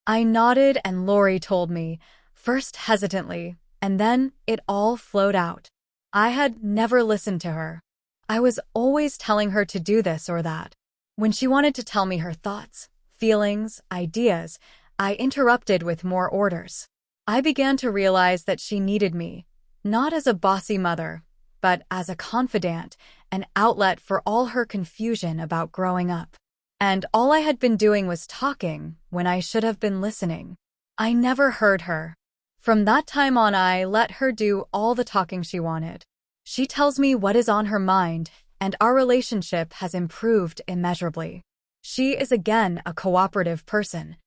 I nodded and Lori told me, first hesitantly, and then it all flowed out. I had never listened to her. I was always telling her to do this or that. When she wanted to tell me her thoughts, feelings, ideas, I interrupted with more orders. I began to realize that she needed me, not as a bossy mother, but as a confidant, an outlet for all her confusion about growing up. And all I had been doing was talking when I should have been listening. I never heard her. From that time on, I let her do all the talking she wanted. She tells me what is on her mind, and our relationship has improved immeasurably. She is again a cooperative person.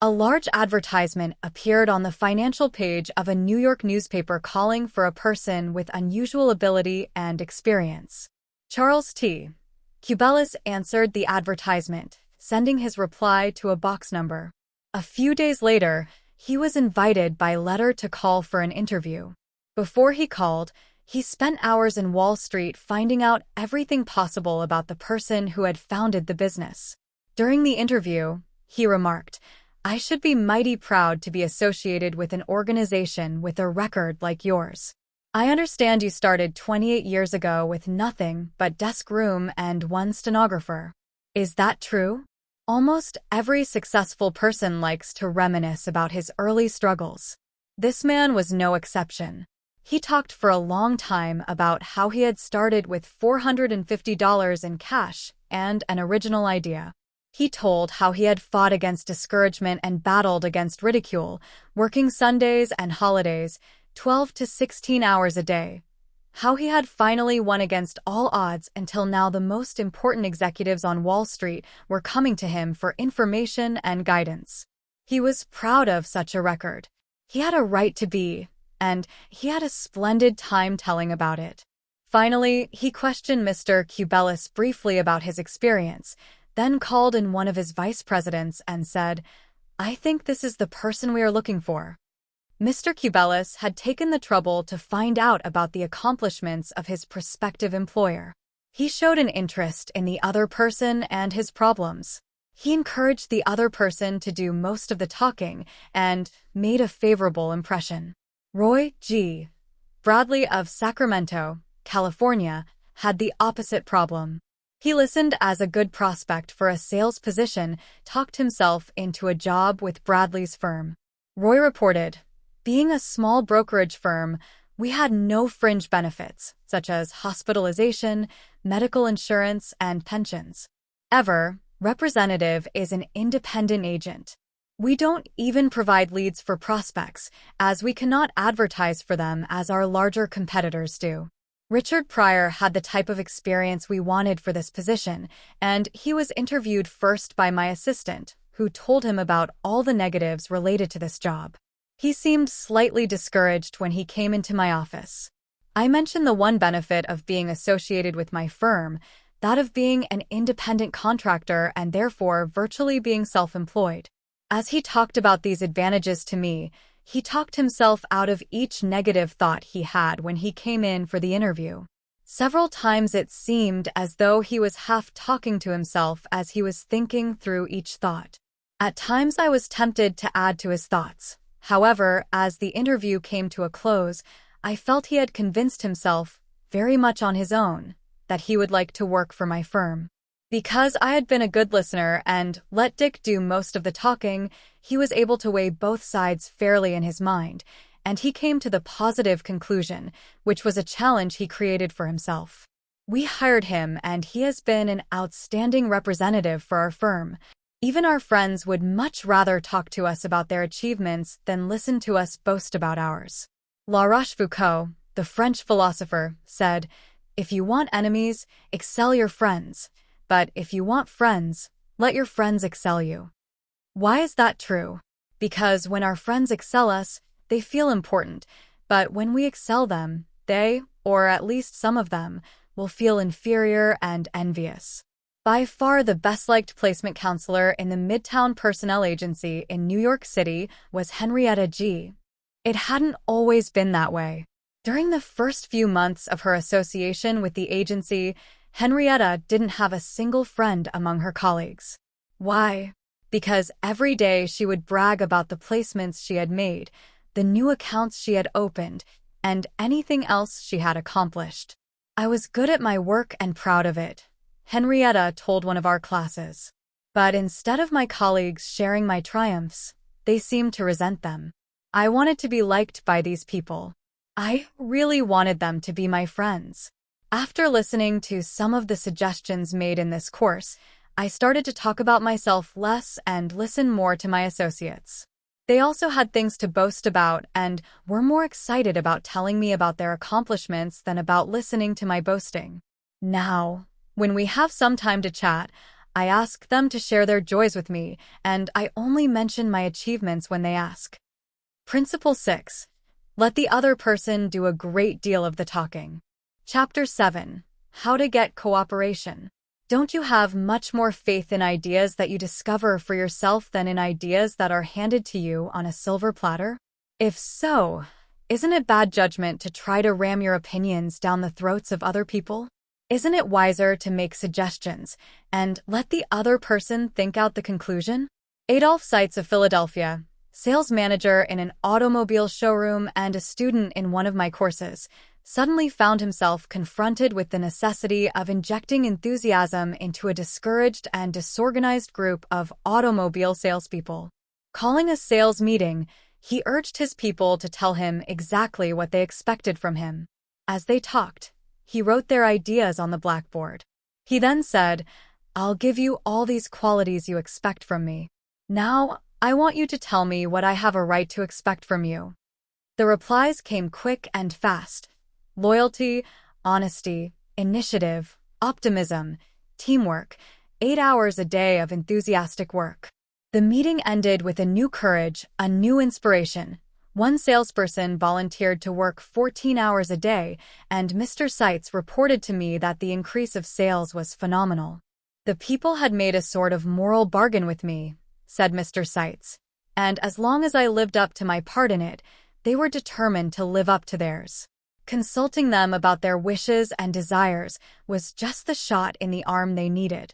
A large advertisement appeared on the financial page of a New York newspaper calling for a person with unusual ability and experience. Charles T. Cubelis answered the advertisement, sending his reply to a box number. A few days later, he was invited by letter to call for an interview. Before he called, he spent hours in Wall Street finding out everything possible about the person who had founded the business. During the interview, he remarked, "I should be mighty proud to be associated with an organization with a record like yours. I understand you started 28 years ago with nothing but desk room and one stenographer. Is that true?" Almost every successful person likes to reminisce about his early struggles. This man was no exception. He talked for a long time about how he had started with $450 in cash and an original idea. He told how he had fought against discouragement and battled against ridicule, working Sundays and holidays, 12 to 16 hours a day. How he had finally won against all odds until now the most important executives on Wall Street were coming to him for information and guidance. He was proud of such a record. He had a right to be, and he had a splendid time telling about it. Finally, he questioned Mr. Cubelis briefly about his experience, then called in one of his vice presidents and said, "I think this is the person we are looking for." Mr. Cubelis had taken the trouble to find out about the accomplishments of his prospective employer. He showed an interest in the other person and his problems. He encouraged the other person to do most of the talking and made a favorable impression. Roy G. Bradley of Sacramento, California, had the opposite problem. He listened as a good prospect for a sales position, talked himself into a job with Bradley's firm. Roy reported, "Being a small brokerage firm, we had no fringe benefits, such as hospitalization, medical insurance, and pensions. Ever, Representative is an independent agent. We don't even provide leads for prospects, as we cannot advertise for them as our larger competitors do." Richard Pryor had the type of experience we wanted for this position, and he was interviewed first by my assistant, who told him about all the negatives related to this job. He seemed slightly discouraged when he came into my office. I mentioned the one benefit of being associated with my firm, that of being an independent contractor and therefore virtually being self-employed. As he talked about these advantages to me, he talked himself out of each negative thought he had when he came in for the interview. Several times it seemed as though he was half talking to himself as he was thinking through each thought. At times I was tempted to add to his thoughts. However, as the interview came to a close, I felt he had convinced himself, very much on his own, that he would like to work for my firm. Because I had been a good listener and let Dick do most of the talking, he was able to weigh both sides fairly in his mind, and he came to the positive conclusion, which was a challenge he created for himself. We hired him, and he has been an outstanding representative for our firm. Even our friends would much rather talk to us about their achievements than listen to us boast about ours. La Rochefoucauld, the French philosopher, said, "If you want enemies, excel your friends. But if you want friends, let your friends excel you." Why is that true? Because when our friends excel us, they feel important, but when we excel them, they, or at least some of them, will feel inferior and envious. By far the best-liked placement counselor in the Midtown Personnel Agency in New York City was Henrietta G. It hadn't always been that way. During the first few months of her association with the agency, Henrietta didn't have a single friend among her colleagues. Why? Because every day she would brag about the placements she had made, the new accounts she had opened, and anything else she had accomplished. I was good at my work and proud of it, Henrietta told one of our classes. But instead of my colleagues sharing my triumphs, they seemed to resent them. I wanted to be liked by these people. I really wanted them to be my friends. After listening to some of the suggestions made in this course, I started to talk about myself less and listen more to my associates. They also had things to boast about and were more excited about telling me about their accomplishments than about listening to my boasting. Now, when we have some time to chat, I ask them to share their joys with me, and I only mention my achievements when they ask. Principle 6. Let the other person do a great deal of the talking. Chapter 7. How to get cooperation. Don't you have much more faith in ideas that you discover for yourself than in ideas that are handed to you on a silver platter? If so, isn't it bad judgment to try to ram your opinions down the throats of other people? Isn't it wiser to make suggestions and let the other person think out the conclusion? Adolph Seitz of Philadelphia, sales manager in an automobile showroom and a student in one of my courses, suddenly found himself confronted with the necessity of injecting enthusiasm into a discouraged and disorganized group of automobile salespeople. Calling a sales meeting, he urged his people to tell him exactly what they expected from him. As they talked, he wrote their ideas on the blackboard. He then said, "I'll give you all these qualities you expect from me. Now, I want you to tell me what I have a right to expect from you." The replies came quick and fast. Loyalty, honesty, initiative, optimism, teamwork, 8 hours a day of enthusiastic work. The meeting ended with a new courage, a new inspiration. One salesperson volunteered to work 14 hours a day, and Mr. Seitz reported to me that the increase of sales was phenomenal. "The people had made a sort of moral bargain with me," said Mr. Seitz, "and as long as I lived up to my part in it, they were determined to live up to theirs. Consulting them about their wishes and desires was just the shot in the arm they needed."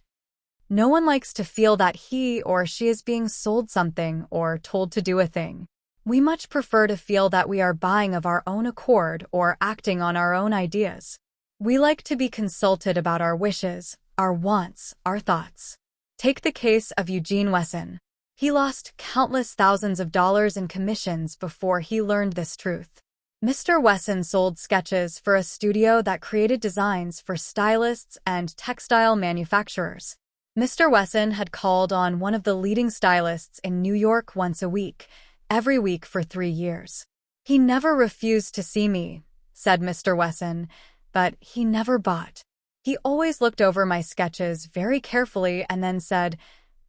No one likes to feel that he or she is being sold something or told to do a thing. We much prefer to feel that we are buying of our own accord or acting on our own ideas. We like to be consulted about our wishes, our wants, our thoughts. Take the case of Eugene Wesson. He lost countless thousands of dollars in commissions before he learned this truth. Mr. Wesson sold sketches for a studio that created designs for stylists and textile manufacturers. Mr. Wesson had called on one of the leading stylists in New York once a week, every week for 3 years. "He never refused to see me," said Mr. Wesson, "but he never bought. He always looked over my sketches very carefully and then said,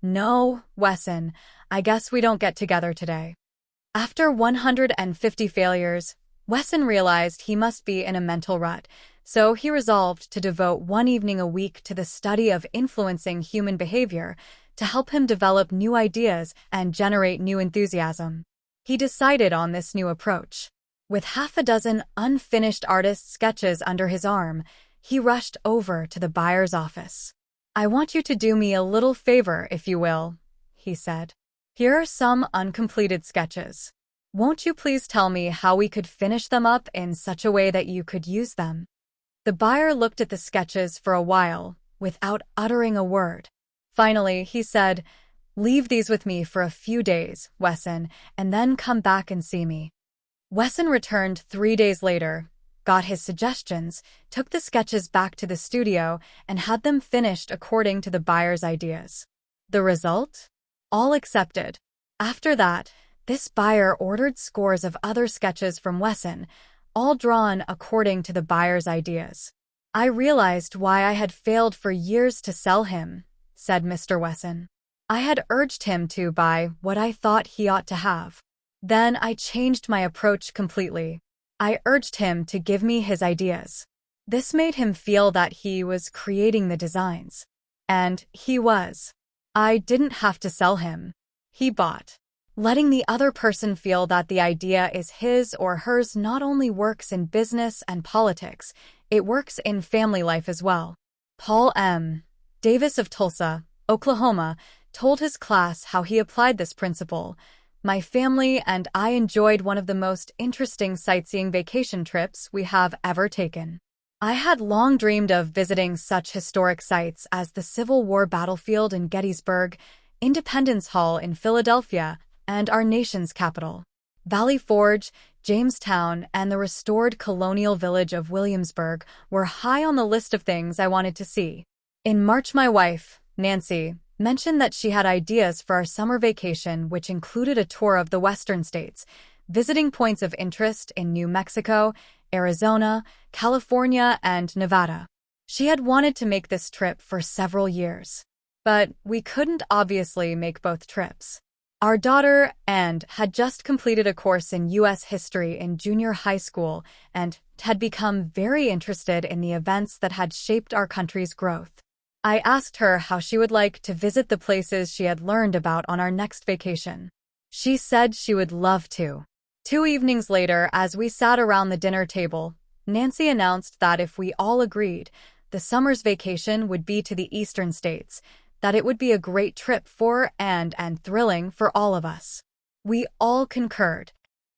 'No, Wesson, I guess we don't get together today.'" After 150 failures, Wesson realized he must be in a mental rut, so he resolved to devote one evening a week to the study of influencing human behavior to help him develop new ideas and generate new enthusiasm. He decided on this new approach. With half a dozen unfinished artist sketches under his arm, he rushed over to the buyer's office. "I want you to do me a little favor, if you will," he said. "Here are some uncompleted sketches. Won't you please tell me how we could finish them up in such a way that you could use them?" The buyer looked at the sketches for a while, without uttering a word. Finally, he said, "Leave these with me for a few days, Wesson, and then come back and see me." Wesson returned 3 days later, got his suggestions, took the sketches back to the studio, and had them finished according to the buyer's ideas. The result? All accepted. After that, this buyer ordered scores of other sketches from Wesson, all drawn according to the buyer's ideas. "I realized why I had failed for years to sell him," said Mr. Wesson. "I had urged him to buy what I thought he ought to have. Then I changed my approach completely. I urged him to give me his ideas. This made him feel that he was creating the designs. And he was. I didn't have to sell him. He bought. Letting the other person feel that the idea is his or hers not only works in business and politics, it works in family life as well. Paul M. Davis of Tulsa, Oklahoma, told his class how he applied this principle. My family and I enjoyed one of the most interesting sightseeing vacation trips we have ever taken. I had long dreamed of visiting such historic sites as the Civil War battlefield in Gettysburg, Independence Hall in Philadelphia, and our nation's capital. Valley Forge, Jamestown, and the restored colonial village of Williamsburg were high on the list of things I wanted to see. In March, my wife, Nancy, mentioned that she had ideas for our summer vacation, which included a tour of the western states, visiting points of interest in New Mexico, Arizona, California, and Nevada. She had wanted to make this trip for several years, but we couldn't obviously make both trips. Our daughter, Anne, had just completed a course in U.S. history in junior high school and had become very interested in the events that had shaped our country's growth. I asked her how she would like to visit the places she had learned about on our next vacation. She said she would love to. 2 evenings later, as we sat around the dinner table, Nancy announced that if we all agreed, the summer's vacation would be to the eastern states, that it would be a great trip for and thrilling for all of us. We all concurred.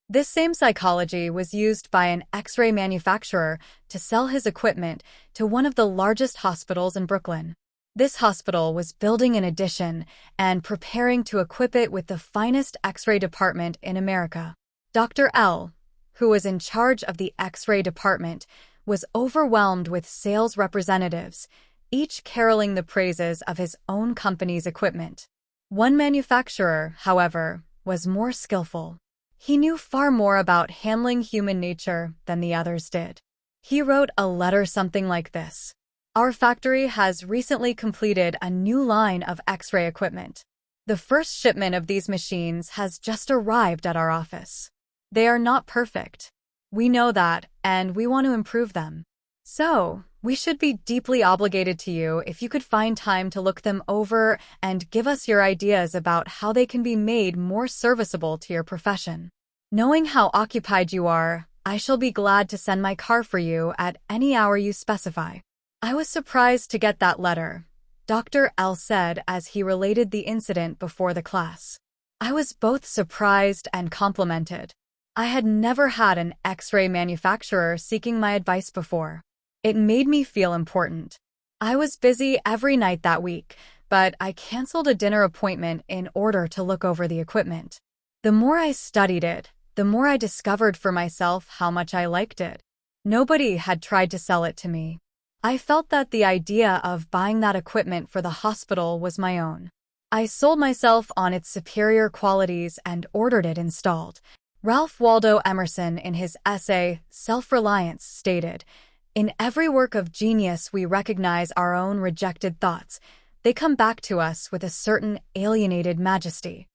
This same psychology was used by an X-ray manufacturer to sell his equipment to one of the largest hospitals in Brooklyn. This hospital was building an addition and preparing to equip it with the finest X-ray department in America. Dr. L, who was in charge of the X-ray department, was overwhelmed with sales representatives, each caroling the praises of his own company's equipment. One manufacturer, however, was more skillful. He knew far more about handling human nature than the others did. He wrote a letter something like this: "Our factory has recently completed a new line of X-ray equipment. The first shipment of these machines has just arrived at our office. They are not perfect. We know that, and we want to improve them. So, we should be deeply obligated to you if you could find time to look them over and give us your ideas about how they can be made more serviceable to your profession. Knowing how occupied you are, I shall be glad to send my car for you at any hour you specify." I was surprised to get that letter, Dr. L said as he related the incident before the class. I was both surprised and complimented. I had never had an X-ray manufacturer seeking my advice before. It made me feel important. I was busy every night that week, but I canceled a dinner appointment in order to look over the equipment. The more I studied it, the more I discovered for myself how much I liked it. Nobody had tried to sell it to me. I felt that the idea of buying that equipment for the hospital was my own. I sold myself on its superior qualities and ordered it installed. Ralph Waldo Emerson, in his essay, Self-Reliance, stated, "In every work of genius we recognize our own rejected thoughts. They come back to us with a certain alienated majesty."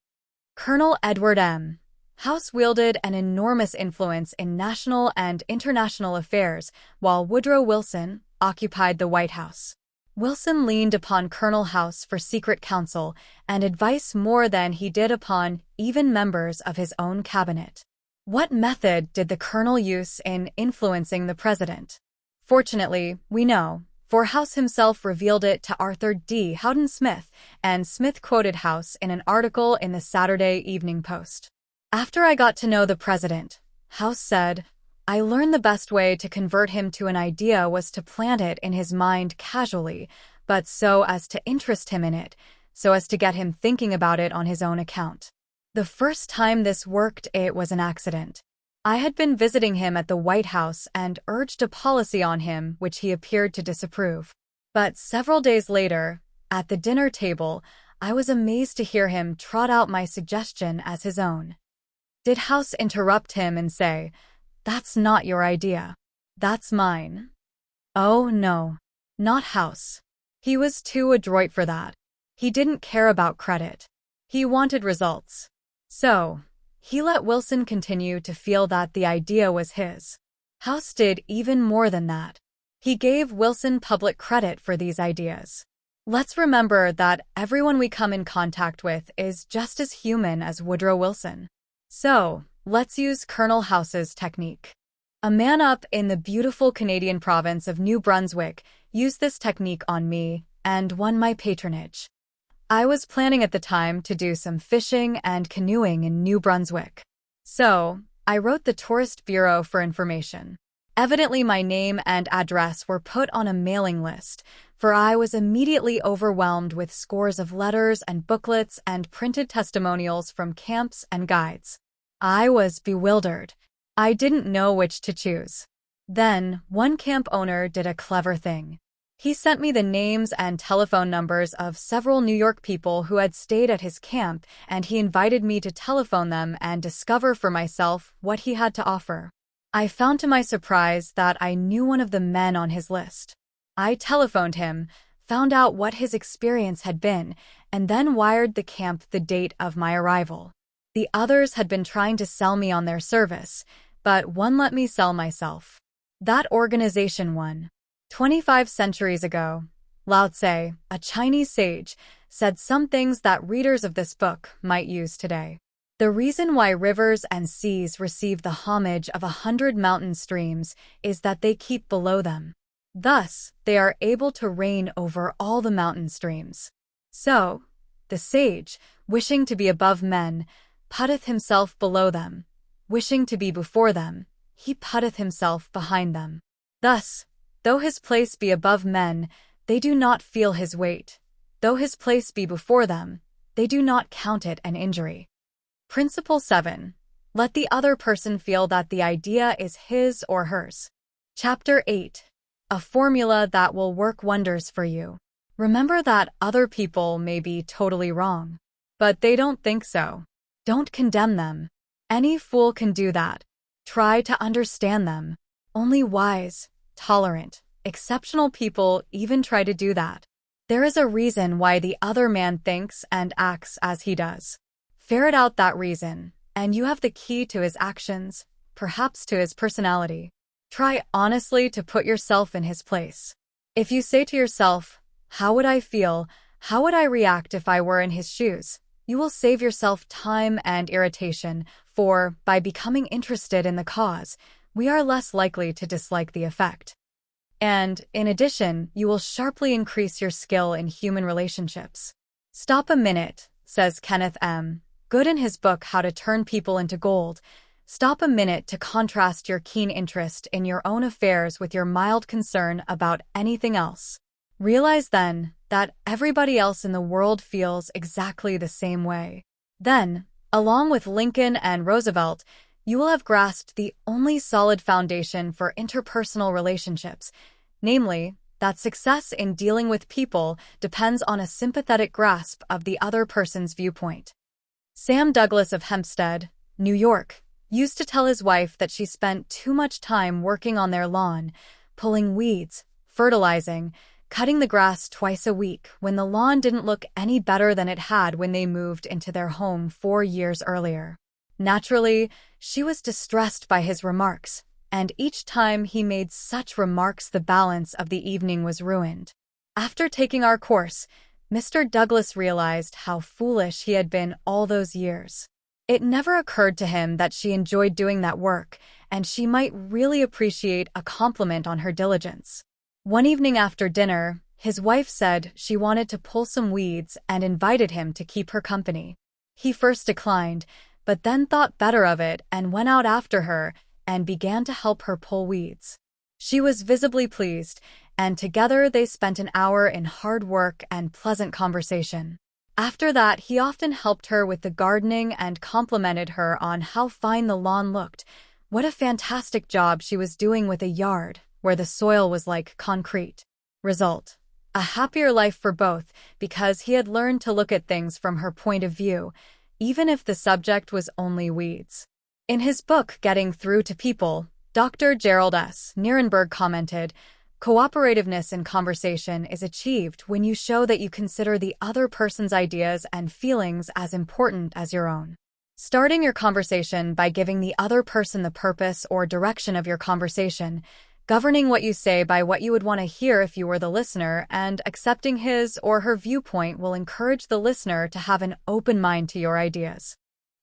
Colonel Edward M. House wielded an enormous influence in national and international affairs, while Woodrow Wilson occupied the White House. Wilson leaned upon Colonel House for secret counsel and advice more than he did upon even members of his own cabinet. What method did the colonel use in influencing the president? Fortunately, we know, for House himself revealed it to Arthur D. Howden Smith, and Smith quoted House in an article in the Saturday Evening Post. "After I got to know the president," House said, "I learned the best way to convert him to an idea was to plant it in his mind casually, but so as to interest him in it, so as to get him thinking about it on his own account. The first time this worked, it was an accident. I had been visiting him at the White House and urged a policy on him which he appeared to disapprove. But several days later, at the dinner table, I was amazed to hear him trot out my suggestion as his own." Did House interrupt him and say, "That's not your idea. That's mine"? Oh no, not House. He was too adroit for that. He didn't care about credit. He wanted results. So, he let Wilson continue to feel that the idea was his. House did even more than that. He gave Wilson public credit for these ideas. Let's remember that everyone we come in contact with is just as human as Woodrow Wilson. So, let's use Colonel House's technique. A man up in the beautiful Canadian province of New Brunswick used this technique on me and won my patronage. I was planning at the time to do some fishing and canoeing in New Brunswick. So, I wrote the Tourist Bureau for information. Evidently, my name and address were put on a mailing list, for I was immediately overwhelmed with scores of letters and booklets and printed testimonials from camps and guides. I was bewildered. I didn't know which to choose. Then, one camp owner did a clever thing. He sent me the names and telephone numbers of several New York people who had stayed at his camp, and he invited me to telephone them and discover for myself what he had to offer. I found to my surprise that I knew one of the men on his list. I telephoned him, found out what his experience had been, and then wired the camp the date of my arrival. The others had been trying to sell me on their service, but one let me sell myself. That organization won. 25 centuries ago, Lao Tse, a Chinese sage, said some things that readers of this book might use today. The reason why rivers and seas receive the homage of 100 mountain streams is that they keep below them. Thus, they are able to reign over all the mountain streams. So, the sage, wishing to be above men, putteth himself below them. Wishing to be before them, he putteth himself behind them. Thus, though his place be above men, they do not feel his weight. Though his place be before them, they do not count it an injury. Principle 7. Let the other person feel that the idea is his or hers. Chapter 8. A formula that will work wonders for you. Remember that other people may be totally wrong, but they don't think so. Don't condemn them. Any fool can do that. Try to understand them. Only wise, tolerant, exceptional people even try to do that. There is a reason why the other man thinks and acts as he does. Ferret out that reason, and you have the key to his actions, perhaps to his personality. Try honestly to put yourself in his place. If you say to yourself, "How would I feel? How would I react if I were in his shoes?" you will save yourself time and irritation, for, by becoming interested in the cause, we are less likely to dislike the effect. And, in addition, you will sharply increase your skill in human relationships. Stop a minute, says Kenneth M. Good in his book How to Turn People into Gold. Stop a minute to contrast your keen interest in your own affairs with your mild concern about anything else. Realize then that everybody else in the world feels exactly the same way. Then, along with Lincoln and Roosevelt, you will have grasped the only solid foundation for interpersonal relationships, namely, that success in dealing with people depends on a sympathetic grasp of the other person's viewpoint. Sam Douglas of Hempstead, New York, used to tell his wife that she spent too much time working on their lawn, pulling weeds, fertilizing, cutting the grass twice a week when the lawn didn't look any better than it had when they moved into their home 4 years earlier. Naturally, she was distressed by his remarks, and each time he made such remarks the balance of the evening was ruined. After taking our course, Mr. Douglas realized how foolish he had been all those years. It never occurred to him that she enjoyed doing that work, and she might really appreciate a compliment on her diligence. One evening after dinner, his wife said she wanted to pull some weeds and invited him to keep her company. He first declined, but then thought better of it and went out after her and began to help her pull weeds. She was visibly pleased, and together they spent an hour in hard work and pleasant conversation. After that, he often helped her with the gardening and complimented her on how fine the lawn looked, what a fantastic job she was doing with a yard where the soil was like concrete. Result: a happier life for both because he had learned to look at things from her point of view, even if the subject was only weeds. In his book Getting Through to People, Dr. Gerald S. Nierenberg commented, "Cooperativeness in conversation is achieved when you show that you consider the other person's ideas and feelings as important as your own. Starting your conversation by giving the other person the purpose or direction of your conversation, governing what you say by what you would want to hear if you were the listener, and accepting his or her viewpoint will encourage the listener to have an open mind to your ideas.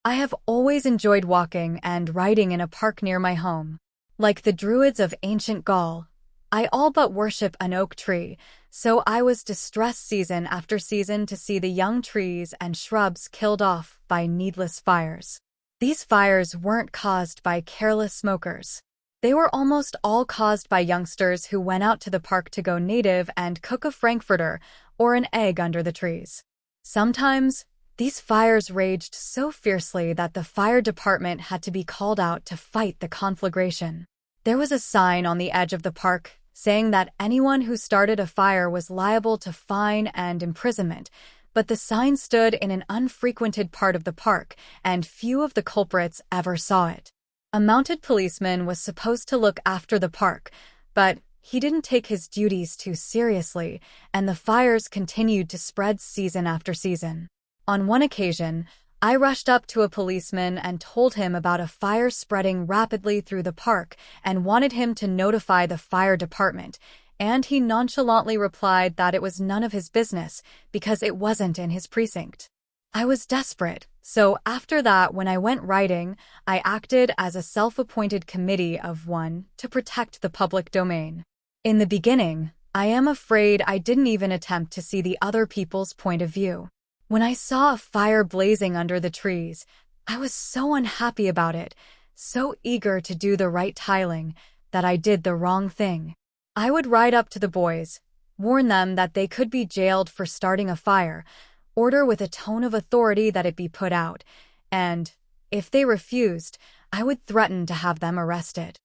I have always enjoyed walking and riding in a park near my home. Like the Druids of ancient Gaul, I all but worship an oak tree, so I was distressed season after season to see the young trees and shrubs killed off by needless fires. These fires weren't caused by careless smokers. They were almost all caused by youngsters who went out to the park to go native and cook a frankfurter or an egg under the trees. Sometimes, these fires raged so fiercely that the fire department had to be called out to fight the conflagration. There was a sign on the edge of the park saying that anyone who started a fire was liable to fine and imprisonment, but the sign stood in an unfrequented part of the park, and few of the culprits ever saw it. A mounted policeman was supposed to look after the park, but he didn't take his duties too seriously, and the fires continued to spread season after season. On one occasion, I rushed up to a policeman and told him about a fire spreading rapidly through the park and wanted him to notify the fire department, and he nonchalantly replied that it was none of his business because it wasn't in his precinct. I was desperate, so after that, when I went riding, I acted as a self-appointed committee of one to protect the public domain. In the beginning, I am afraid I didn't even attempt to see the other people's point of view. When I saw a fire blazing under the trees, I was so unhappy about it, so eager to do the right tiling, that I did the wrong thing. I would ride up to the boys, warn them that they could be jailed for starting a fire, order with a tone of authority that it be put out, and, if they refused, I would threaten to have them arrested.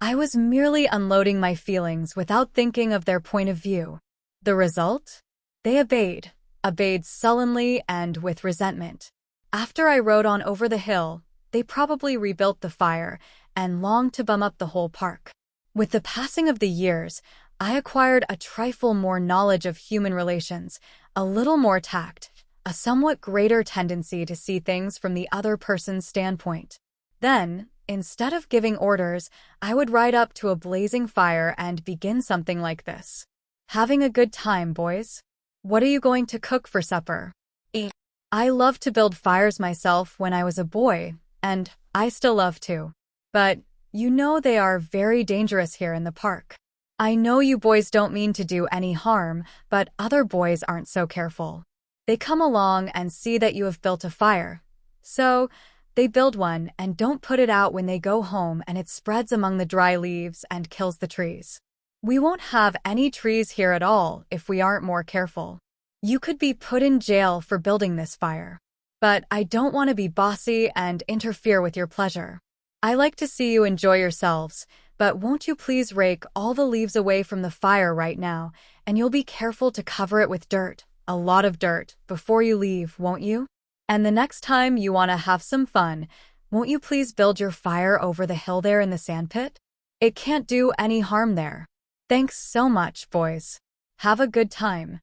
I was merely unloading my feelings without thinking of their point of view. The result? They obeyed sullenly and with resentment. After I rode on over the hill, they probably rebuilt the fire and longed to bum up the whole park. With the passing of the years, I acquired a trifle more knowledge of human relations, a little more tact, a somewhat greater tendency to see things from the other person's standpoint. Then, instead of giving orders, I would ride up to a blazing fire and begin something like this. Having a good time, boys? What are you going to cook for supper? I loved to build fires myself when I was a boy, and I still love to. But, you know they are very dangerous here in the park. I know you boys don't mean to do any harm, but other boys aren't so careful. They come along and see that you have built a fire. So, they build one and don't put it out when they go home, and it spreads among the dry leaves and kills the trees. We won't have any trees here at all if we aren't more careful. You could be put in jail for building this fire. But I don't want to be bossy and interfere with your pleasure. I like to see you enjoy yourselves, but won't you please rake all the leaves away from the fire right now, and you'll be careful to cover it with dirt, a lot of dirt, before you leave, won't you? And the next time you want to have some fun, won't you please build your fire over the hill there in the sandpit? It can't do any harm there. Thanks so much, boys. Have a good time.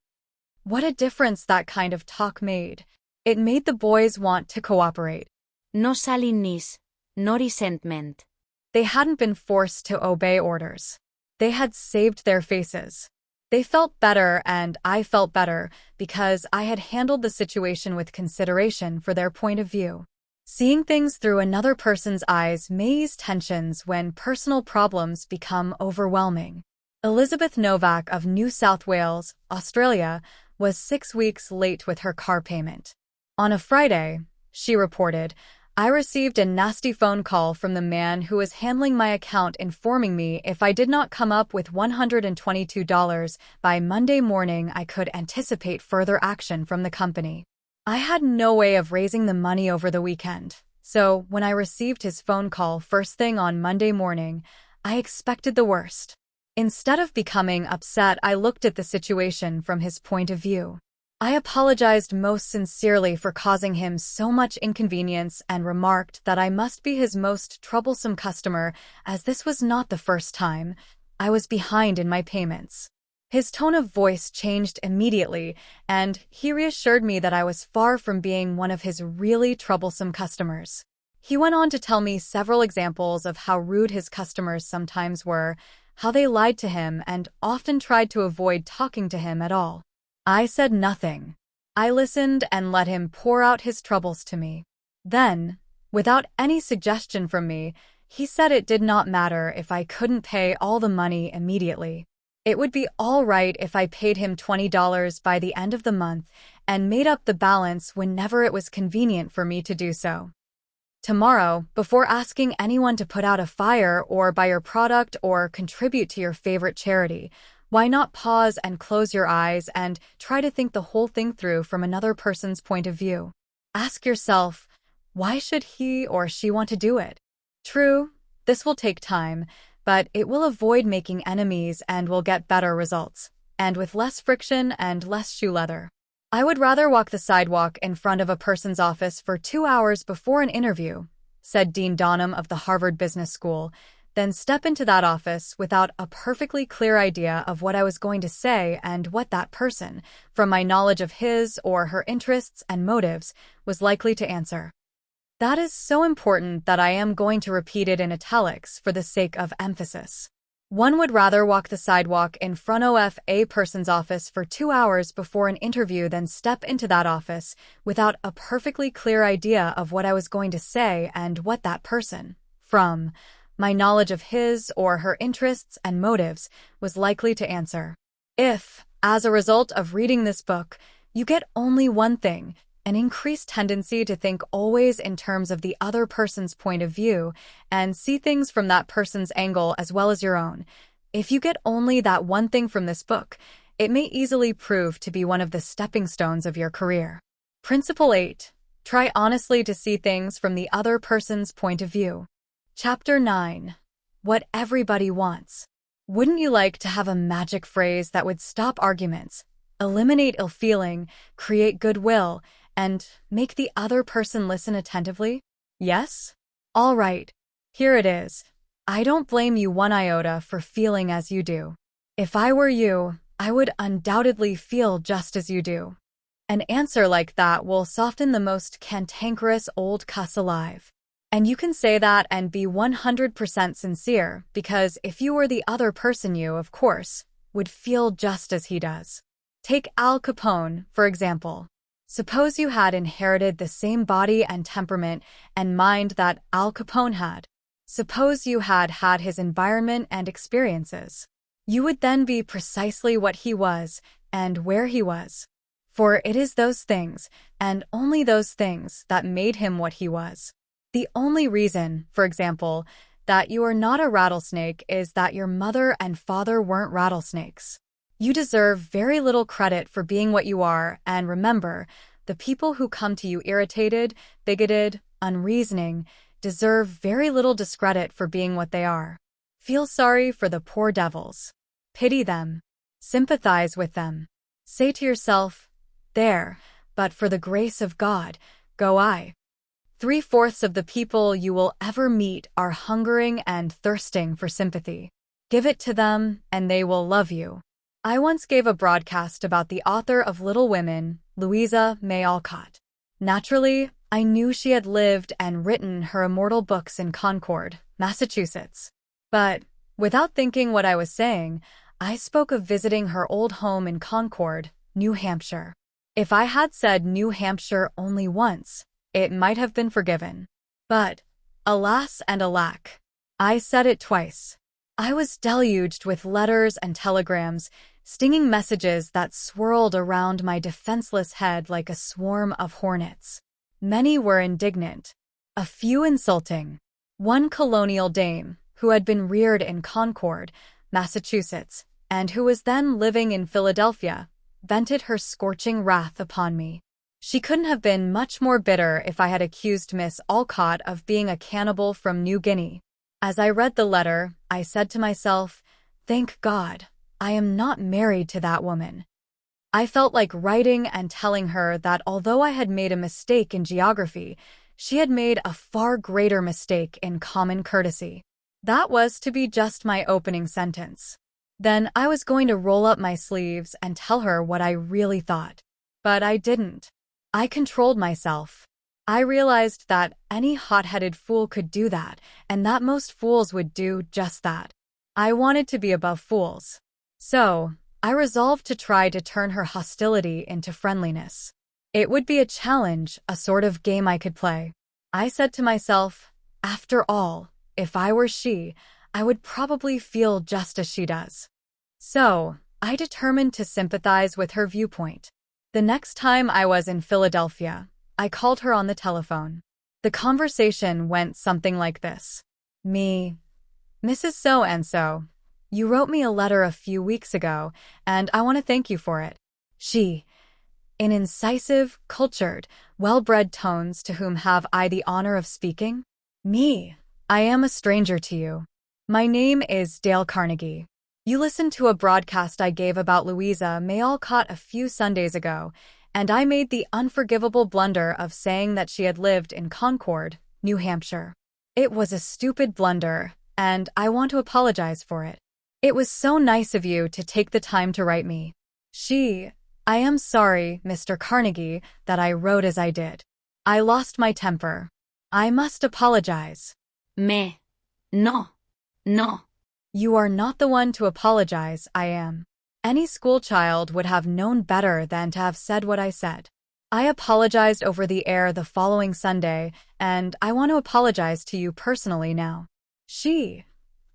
What a difference that kind of talk made. It made the boys want to cooperate. No salinnis, no resentment. They hadn't been forced to obey orders. They had saved their faces. They felt better, and I felt better because I had handled the situation with consideration for their point of view. Seeing things through another person's eyes may ease tensions when personal problems become overwhelming. Elizabeth Novak of New South Wales, Australia, was 6 weeks late with her car payment. On a Friday, she reported, I received a nasty phone call from the man who was handling my account informing me if I did not come up with $122 by Monday morning, I could anticipate further action from the company. I had no way of raising the money over the weekend, so when I received his phone call first thing on Monday morning, I expected the worst. Instead of becoming upset, I looked at the situation from his point of view. I apologized most sincerely for causing him so much inconvenience and remarked that I must be his most troublesome customer, as this was not the first time I was behind in my payments. His tone of voice changed immediately, and he reassured me that I was far from being one of his really troublesome customers. He went on to tell me several examples of how rude his customers sometimes were, how they lied to him and often tried to avoid talking to him at all. I said nothing. I listened and let him pour out his troubles to me. Then, without any suggestion from me, he said it did not matter if I couldn't pay all the money immediately. It would be all right if I paid him $20 by the end of the month and made up the balance whenever it was convenient for me to do so. Tomorrow, before asking anyone to put out a fire or buy your product or contribute to your favorite charity, why not pause and close your eyes and try to think the whole thing through from another person's point of view? Ask yourself, why should he or she want to do it? True, this will take time, but it will avoid making enemies and will get better results, and with less friction and less shoe leather. I would rather walk the sidewalk in front of a person's office for 2 hours before an interview, said Dean Donham of the Harvard Business School, than step into that office without a perfectly clear idea of what I was going to say and what that person, from my knowledge of his or her interests and motives, was likely to answer. That is so important that I am going to repeat it in italics for the sake of emphasis. One would rather walk the sidewalk in front of a person's office for 2 hours before an interview than step into that office without a perfectly clear idea of what I was going to say and what that person, from my knowledge of his or her interests and motives, was likely to answer. If, as a result of reading this book, you get only one thing, an increased tendency to think always in terms of the other person's point of view and see things from that person's angle as well as your own. If you get only that one thing from this book, it may easily prove to be one of the stepping stones of your career. Principle 8. Try honestly to see things from the other person's point of view. Chapter 9. What everybody wants. Wouldn't you like to have a magic phrase that would stop arguments, eliminate ill feeling, create goodwill, and make the other person listen attentively? Yes? All right. Here it is. I don't blame you one iota for feeling as you do. If I were you, I would undoubtedly feel just as you do. An answer like that will soften the most cantankerous old cuss alive. And you can say that and be 100% sincere, because if you were the other person, you, of course, would feel just as he does. Take Al Capone, for example. Suppose you had inherited the same body and temperament and mind that Al Capone had. Suppose you had had his environment and experiences. You would then be precisely what he was and where he was. For it is those things, and only those things, that made him what he was. The only reason, for example, that you are not a rattlesnake is that your mother and father weren't rattlesnakes. You deserve very little credit for being what you are, and remember, the people who come to you irritated, bigoted, unreasoning, deserve very little discredit for being what they are. Feel sorry for the poor devils. Pity them. Sympathize with them. Say to yourself, there, but for the grace of God, go I. 3/4 of the people you will ever meet are hungering and thirsting for sympathy. Give it to them, and they will love you. I once gave a broadcast about the author of Little Women, Louisa May Alcott. Naturally, I knew she had lived and written her immortal books in Concord, Massachusetts. But, without thinking what I was saying, I spoke of visiting her old home in Concord, New Hampshire. If I had said New Hampshire only once, it might have been forgiven. But, alas and alack, I said it twice. I was deluged with letters and telegrams, stinging messages that swirled around my defenseless head like a swarm of hornets. Many were indignant, a few insulting. One colonial dame, who had been reared in Concord, Massachusetts, and who was then living in Philadelphia, vented her scorching wrath upon me. She couldn't have been much more bitter if I had accused Miss Alcott of being a cannibal from New Guinea. As I read the letter, I said to myself, thank God, I am not married to that woman. I felt like writing and telling her that although I had made a mistake in geography, she had made a far greater mistake in common courtesy. That was to be just my opening sentence. Then I was going to roll up my sleeves and tell her what I really thought. But I didn't. I controlled myself. I realized that any hot-headed fool could do that, and that most fools would do just that. I wanted to be above fools. So, I resolved to try to turn her hostility into friendliness. It would be a challenge, a sort of game I could play. I said to myself, after all, if I were she, I would probably feel just as she does. So, I determined to sympathize with her viewpoint. The next time I was in Philadelphia, I called her on the telephone. The conversation went something like this. Me, Mrs. So-and-so, you wrote me a letter a few weeks ago, and I want to thank you for it. She, in incisive, cultured, well-bred tones, to whom have I the honor of speaking? Me, I am a stranger to you. My name is Dale Carnegie. You listened to a broadcast I gave about Louisa May Alcott a few Sundays ago, and I made the unforgivable blunder of saying that she had lived in Concord, New Hampshire. It was a stupid blunder, and I want to apologize for it. It was so nice of you to take the time to write me. I am sorry, Mr. Carnegie, that I wrote as I did. I lost my temper. I must apologize. No. You are not the one to apologize, I am. Any schoolchild would have known better than to have said what I said. I apologized over the air the following Sunday, and I want to apologize to you personally now.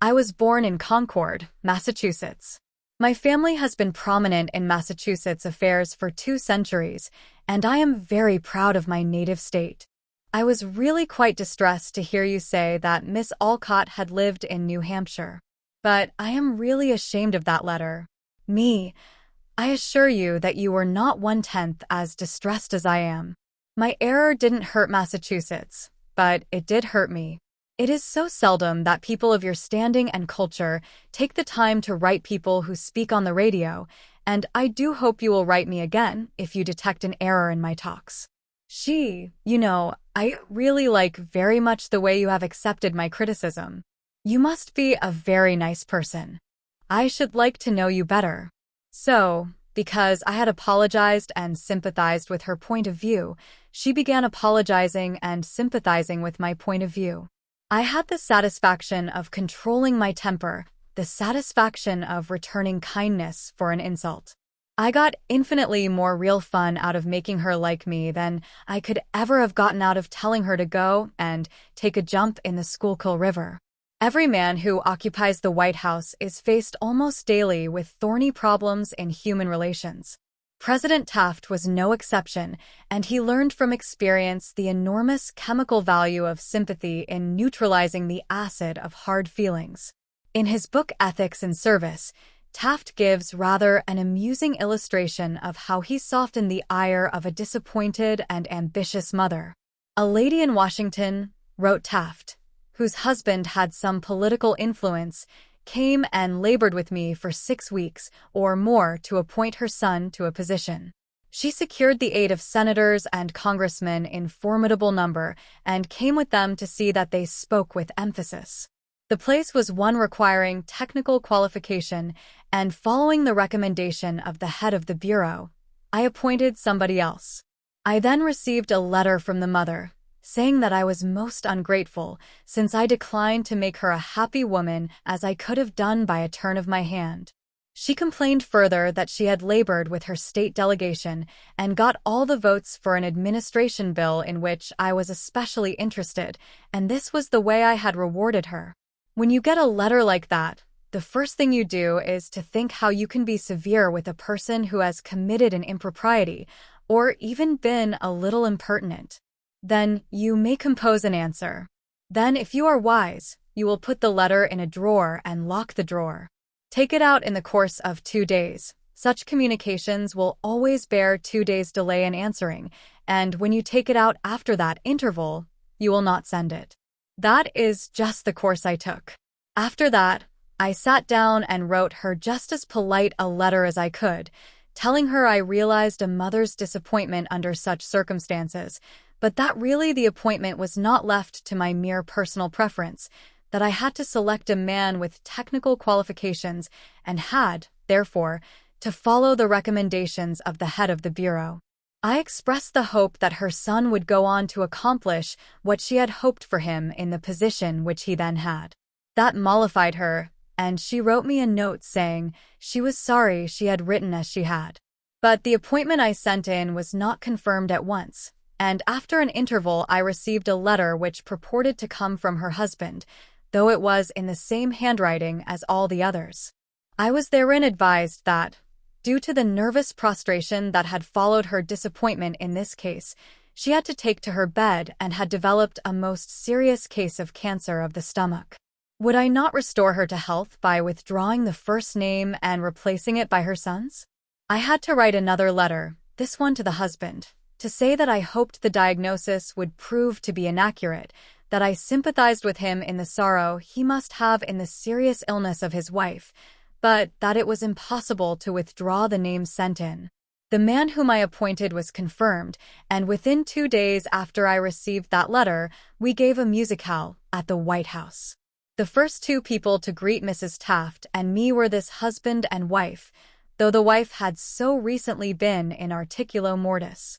I was born in Concord, Massachusetts. My family has been prominent in Massachusetts affairs for 2 centuries, and I am very proud of my native state. I was really quite distressed to hear you say that Miss Alcott had lived in New Hampshire. But I am really ashamed of that letter. I assure you that you were not 1/10 as distressed as I am. My error didn't hurt Massachusetts, but it did hurt me. It is so seldom that people of your standing and culture take the time to write people who speak on the radio, and I do hope you will write me again if you detect an error in my talks. I really like very much the way you have accepted my criticism. You must be a very nice person. I should like to know you better. So, because I had apologized and sympathized with her point of view, she began apologizing and sympathizing with my point of view. I had the satisfaction of controlling my temper, the satisfaction of returning kindness for an insult. I got infinitely more real fun out of making her like me than I could ever have gotten out of telling her to go and take a jump in the Schuylkill River. Every man who occupies the White House is faced almost daily with thorny problems in human relations. President Taft was no exception, and he learned from experience the enormous chemical value of sympathy in neutralizing the acid of hard feelings. In his book Ethics in Service, Taft gives rather an amusing illustration of how he softened the ire of a disappointed and ambitious mother. A lady in Washington, wrote Taft, whose husband had some political influence, came and labored with me for 6 weeks or more to appoint her son to a position. She secured the aid of senators and congressmen in formidable number and came with them to see that they spoke with emphasis. The place was one requiring technical qualification, and following the recommendation of the head of the bureau, I appointed somebody else. I then received a letter from the mother, saying that I was most ungrateful, since I declined to make her a happy woman as I could have done by a turn of my hand. She complained further that she had labored with her state delegation and got all the votes for an administration bill in which I was especially interested, and this was the way I had rewarded her. When you get a letter like that, the first thing you do is to think how you can be severe with a person who has committed an impropriety or even been a little impertinent. Then you may compose an answer. Then, if you are wise, you will put the letter in a drawer and lock the drawer. Take it out in the course of 2 days. Such communications will always bear 2 days' delay in answering, and when you take it out after that interval, you will not send it. That is just the course I took. After that, I sat down and wrote her just as polite a letter as I could, telling her I realized a mother's disappointment under such circumstances, but that really the appointment was not left to my mere personal preference, that I had to select a man with technical qualifications and had, therefore, to follow the recommendations of the head of the bureau. I expressed the hope that her son would go on to accomplish what she had hoped for him in the position which he then had. That mollified her, and she wrote me a note saying she was sorry she had written as she had. But the appointment I sent in was not confirmed at once, and after an interval I received a letter which purported to come from her husband, though it was in the same handwriting as all the others. I was therein advised that, due to the nervous prostration that had followed her disappointment in this case, she had to take to her bed and had developed a most serious case of cancer of the stomach. Would I not restore her to health by withdrawing the first name and replacing it by her son's? I had to write another letter, this one to the husband, to say that I hoped the diagnosis would prove to be inaccurate, that I sympathized with him in the sorrow he must have in the serious illness of his wife, but that it was impossible to withdraw the name sent in. The man whom I appointed was confirmed, and within 2 days after I received that letter, we gave a musicale at the White House. The first 2 people to greet Mrs. Taft and me were this husband and wife, though the wife had so recently been in articulo mortis.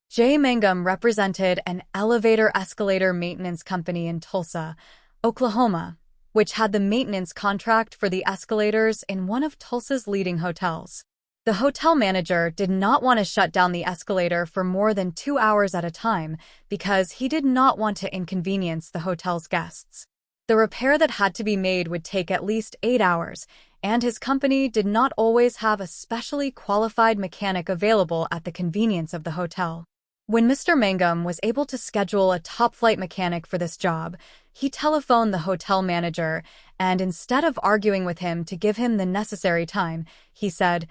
J. Mangum represented an elevator-escalator maintenance company in Tulsa, Oklahoma, which had the maintenance contract for the escalators in one of Tulsa's leading hotels. The hotel manager did not want to shut down the escalator for more than 2 hours at a time because he did not want to inconvenience the hotel's guests. The repair that had to be made would take at least 8 hours, and his company did not always have a specially qualified mechanic available at the convenience of the hotel. When Mr. Mangum was able to schedule a top-flight mechanic for this job, he telephoned the hotel manager, and instead of arguing with him to give him the necessary time, he said,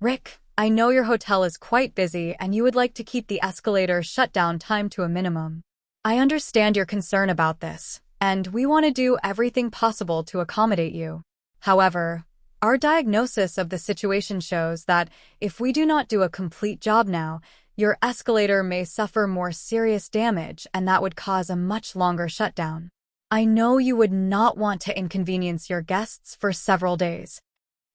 "Rick, I know your hotel is quite busy and you would like to keep the escalator shutdown time to a minimum. I understand your concern about this, and we want to do everything possible to accommodate you. However, our diagnosis of the situation shows that if we do not do a complete job now, your escalator may suffer more serious damage and that would cause a much longer shutdown. I know you would not want to inconvenience your guests for several days."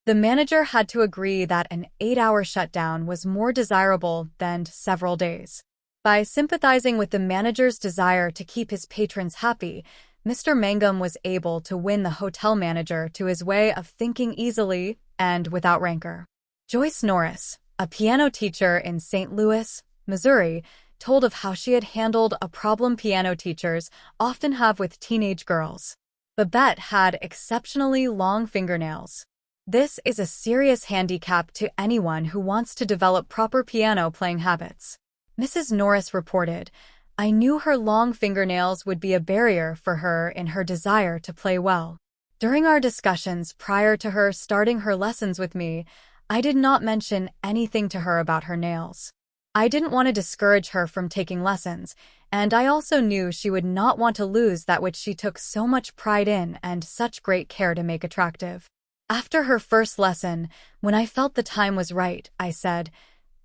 The manager had to agree that an 8-hour shutdown was more desirable than several days. By sympathizing with the manager's desire to keep his patrons happy, Mr. Mangum was able to win the hotel manager to his way of thinking easily and without rancor. Joyce Norris, a piano teacher in St. Louis, Missouri, told of how she had handled a problem piano teachers often have with teenage girls. Babette had exceptionally long fingernails. This is a serious handicap to anyone who wants to develop proper piano playing habits. Mrs. Norris reported, "I knew her long fingernails would be a barrier for her in her desire to play well. During our discussions prior to her starting her lessons with me, I did not mention anything to her about her nails. I didn't want to discourage her from taking lessons, and I also knew she would not want to lose that which she took so much pride in and such great care to make attractive. After her first lesson, when I felt the time was right, I said,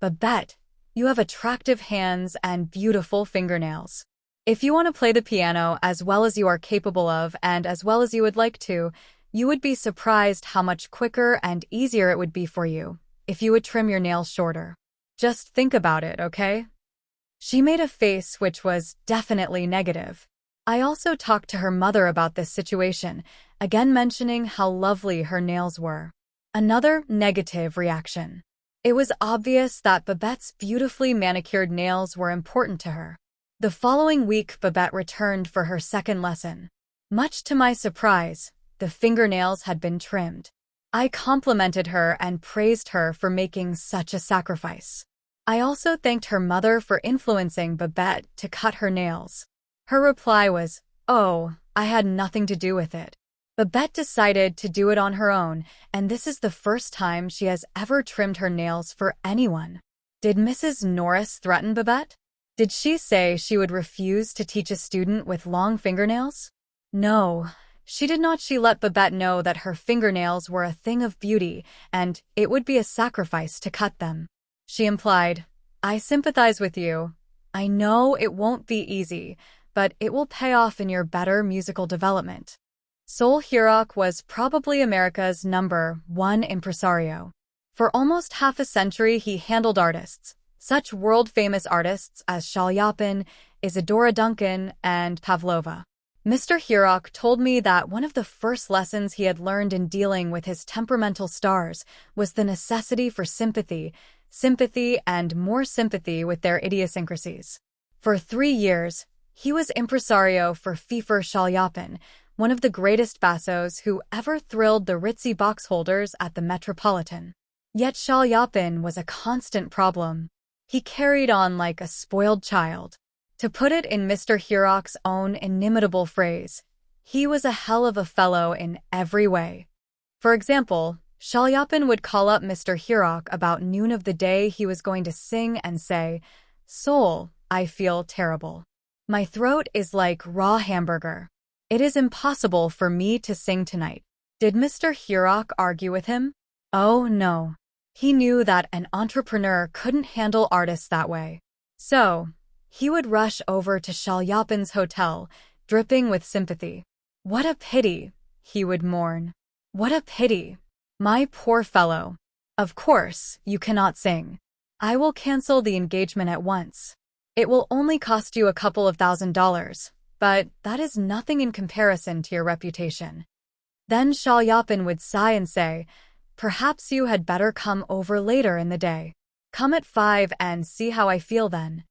'Babette, you have attractive hands and beautiful fingernails. If you want to play the piano as well as you are capable of and as well as you would like to, you would be surprised how much quicker and easier it would be for you if you would trim your nails shorter. Just think about it, okay?' She made a face which was definitely negative. I also talked to her mother about this situation, again mentioning how lovely her nails were. Another negative reaction. It was obvious that Babette's beautifully manicured nails were important to her. The following week, Babette returned for her second lesson. Much to my surprise, the fingernails had been trimmed. I complimented her and praised her for making such a sacrifice. I also thanked her mother for influencing Babette to cut her nails. Her reply was, "Oh, I had nothing to do with it." Babette decided to do it on her own, and this is the first time she has ever trimmed her nails for anyone. Did Mrs. Norris threaten Babette? Did she say she would refuse to teach a student with long fingernails? No, she did not. She let Babette know that her fingernails were a thing of beauty, and it would be a sacrifice to cut them. She implied, "I sympathize with you. I know it won't be easy, but it will pay off in your better musical development." Sol Hurok was probably America's #1 impresario. For almost half a century he handled artists, such world-famous artists as Shalyapin, Isadora Duncan, and Pavlova. Mr. Hurok told me that one of the first lessons he had learned in dealing with his temperamental stars was the necessity for sympathy and more sympathy with their idiosyncrasies. For 3 years, he was impresario for Fifer Shalyapin, one of the greatest bassos who ever thrilled the ritzy box holders at the Metropolitan. Yet Shalyapin was a constant problem. He carried on like a spoiled child. To put it in Mr. Hurok's own inimitable phrase, he was a hell of a fellow in every way. For example, Shalyapin would call up Mr. Hurok about noon of the day he was going to sing and say, "Soul, I feel terrible. My throat is like raw hamburger. It is impossible for me to sing tonight." Did Mr. Hurok argue with him? Oh no. He knew that an entrepreneur couldn't handle artists that way. So, he would rush over to Shalyapin's hotel, dripping with sympathy. "What a pity," he would mourn. "What a pity. My poor fellow. Of course, you cannot sing. I will cancel the engagement at once. It will only cost you a couple of $1,000s, but that is nothing in comparison to your reputation." Then Shalyapin would sigh and say, "Perhaps you had better come over later in the day. Come at 5 and see how I feel then."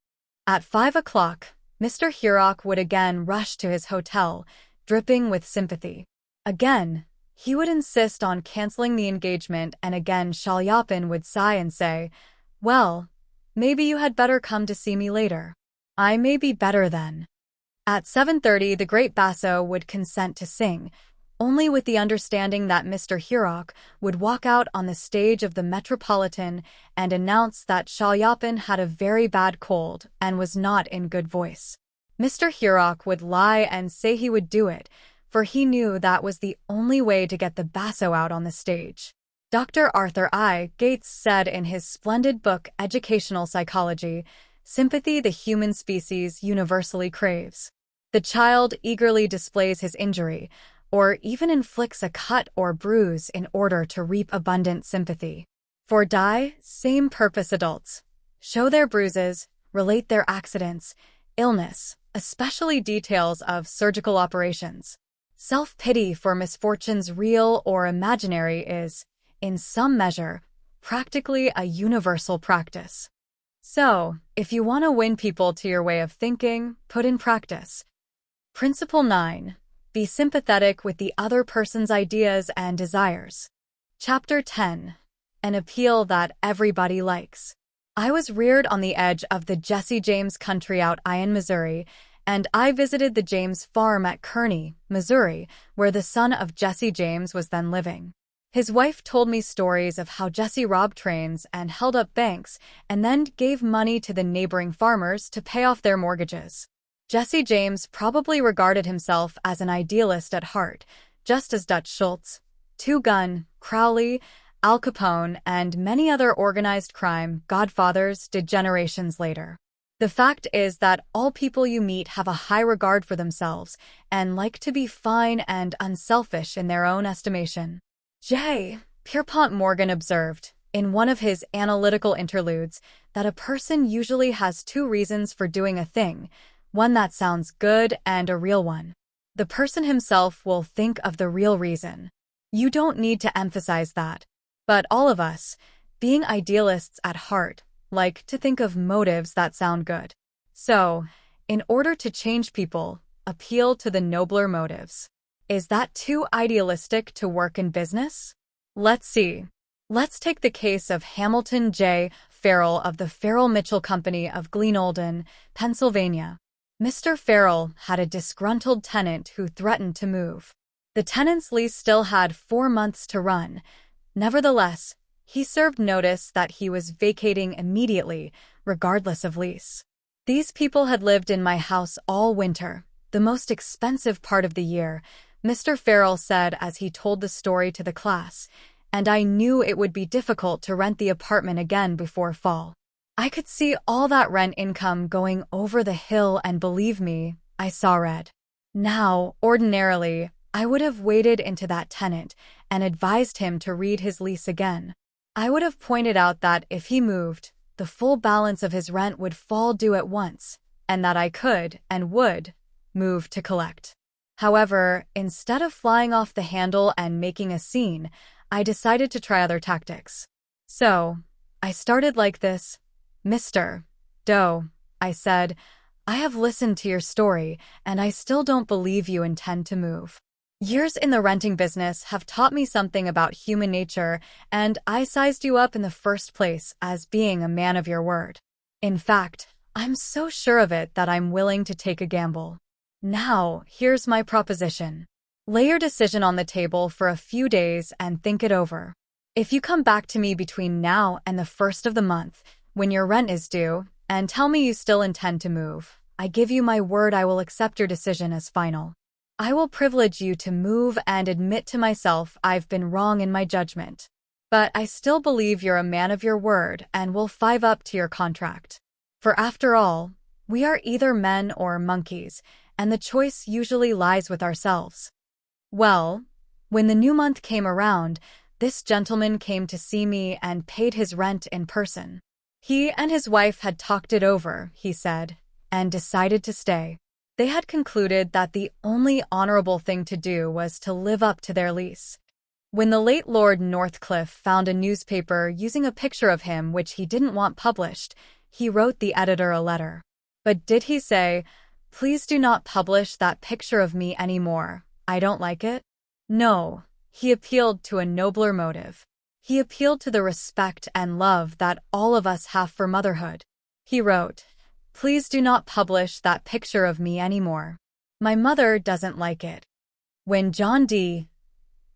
At 5 o'clock, Mr. Hurok would again rush to his hotel, dripping with sympathy. Again, he would insist on canceling the engagement, and again Shalyapin would sigh and say, "Well, maybe you had better come to see me later. I may be better then." At 7:30, the great basso would consent to sing, only with the understanding that Mr. Hurok would walk out on the stage of the Metropolitan and announce that Shalyapin had a very bad cold and was not in good voice. Mr. Hurok would lie and say he would do it, for he knew that was the only way to get the basso out on the stage. Dr. Arthur I. Gates said in his splendid book Educational Psychology, "Sympathy the human species universally craves. The child eagerly displays his injury, or even inflicts a cut or bruise in order to reap abundant sympathy. For same purpose adults show their bruises, relate their accidents, illness, especially details of surgical operations. Self-pity for misfortunes real or imaginary is, in some measure, practically a universal practice." So, if you want to win people to your way of thinking, put in practice. Principle 9. Be sympathetic with the other person's ideas and desires. Chapter 10. An appeal that everybody likes. I was reared on the edge of the Jesse James country out in Missouri, and I visited the James farm at Kearney, Missouri, where the son of Jesse James was then living. His wife told me stories of how Jesse robbed trains and held up banks and then gave money to the neighboring farmers to pay off their mortgages. Jesse James probably regarded himself as an idealist at heart, just as Dutch Schultz, Two Gun, Crowley, Al Capone, and many other organized crime godfathers did generations later. The fact is that all people you meet have a high regard for themselves and like to be fine and unselfish in their own estimation. J. Pierpont Morgan observed, in one of his analytical interludes, that a person usually has two reasons for doing a thing, one that sounds good and a real one. The person himself will think of the real reason. You don't need to emphasize that. But all of us, being idealists at heart, like to think of motives that sound good. So, in order to change people, appeal to the nobler motives. Is that too idealistic to work in business? Let's see. Let's take the case of Hamilton J. Farrell of the Farrell-Mitchell Company of Glenolden, Pennsylvania. Mr. Farrell had a disgruntled tenant who threatened to move. The tenant's lease still had 4 months to run. Nevertheless, he served notice that he was vacating immediately, regardless of lease. "These people had lived in my house all winter, the most expensive part of the year," Mr. Farrell said as he told the story to the class, "and I knew it would be difficult to rent the apartment again before fall. I could see all that rent income going over the hill, and believe me, I saw red. Now, ordinarily, I would have waded into that tenant and advised him to read his lease again. I would have pointed out that if he moved, the full balance of his rent would fall due at once, and that I could and would move to collect. However, instead of flying off the handle and making a scene, I decided to try other tactics. So, I started like this. Mr. Doe, I said, I have listened to your story, and I still don't believe you intend to move. Years in the renting business have taught me something about human nature, and I sized you up in the first place as being a man of your word. In fact, I'm so sure of it that I'm willing to take a gamble. Now, here's my proposition. Lay your decision on the table for a few days and think it over. If you come back to me between now and the first of the month, when your rent is due, and tell me you still intend to move, I give you my word I will accept your decision as final. I will privilege you to move and admit to myself I've been wrong in my judgment. But I still believe you're a man of your word and will 5 up to your contract. For after all, we are either men or monkeys, and the choice usually lies with ourselves. Well, when the new month came around, this gentleman came to see me and paid his rent in person. He and his wife had talked it over, he said, and decided to stay. They had concluded that the only honorable thing to do was to live up to their lease. When the late Lord Northcliffe found a newspaper using a picture of him which he didn't want published, he wrote the editor a letter. But did he say, "Please do not publish that picture of me anymore, I don't like it"? No, he appealed to a nobler motive. He appealed to the respect and love that all of us have for motherhood. He wrote, "Please do not publish that picture of me anymore. My mother doesn't like it." When John D.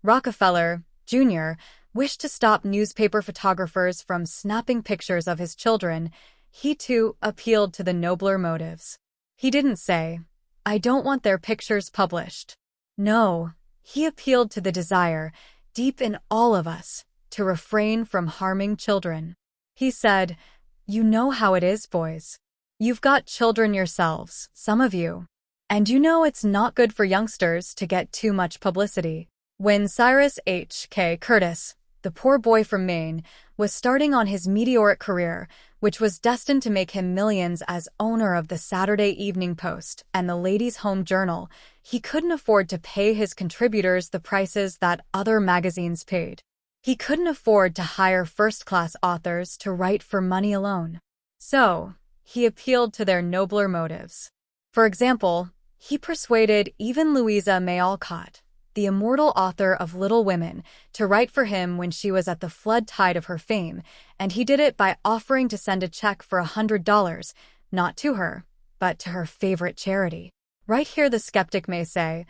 Rockefeller, Jr., wished to stop newspaper photographers from snapping pictures of his children, he too appealed to the nobler motives. He didn't say, "I don't want their pictures published." No, he appealed to the desire, deep in all of us, to refrain from harming children. He said, "You know how it is, boys. You've got children yourselves, some of you. And you know it's not good for youngsters to get too much publicity." When Cyrus H.K. Curtis, the poor boy from Maine, was starting on his meteoric career, which was destined to make him millions as owner of the Saturday Evening Post and the Ladies' Home Journal, he couldn't afford to pay his contributors the prices that other magazines paid. He couldn't afford to hire first-class authors to write for money alone. So, he appealed to their nobler motives. For example, he persuaded even Louisa May Alcott, the immortal author of Little Women, to write for him when she was at the flood tide of her fame, and he did it by offering to send a check for $100, not to her, but to her favorite charity. Right here the skeptic may say,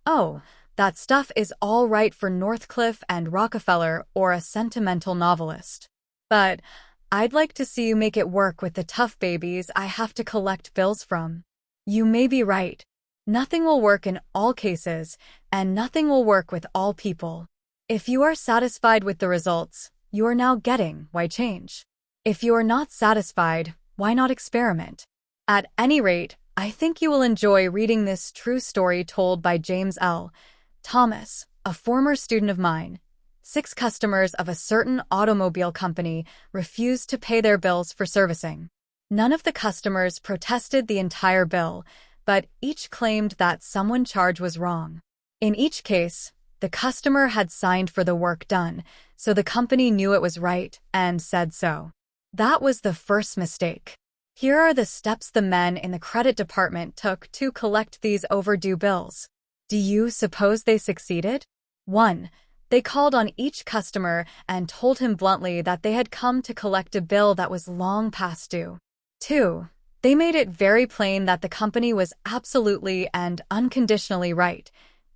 "Oh, that stuff is all right for Northcliffe and Rockefeller or a sentimental novelist. But I'd like to see you make it work with the tough babies I have to collect bills from." You may be right. Nothing will work in all cases, and nothing will work with all people. If you are satisfied with the results you are now getting, why change? If you are not satisfied, why not experiment? At any rate, I think you will enjoy reading this true story told by James L. Thomas, a former student of mine. 6 customers of a certain automobile company refused to pay their bills for servicing. None of the customers protested the entire bill, but each claimed that someone's charge was wrong. In each case, the customer had signed for the work done, so the company knew it was right and said so. That was the first mistake. Here are the steps the men in the credit department took to collect these overdue bills. Do you suppose they succeeded? 1. They called on each customer and told him bluntly that they had come to collect a bill that was long past due. 2. They made it very plain that the company was absolutely and unconditionally right.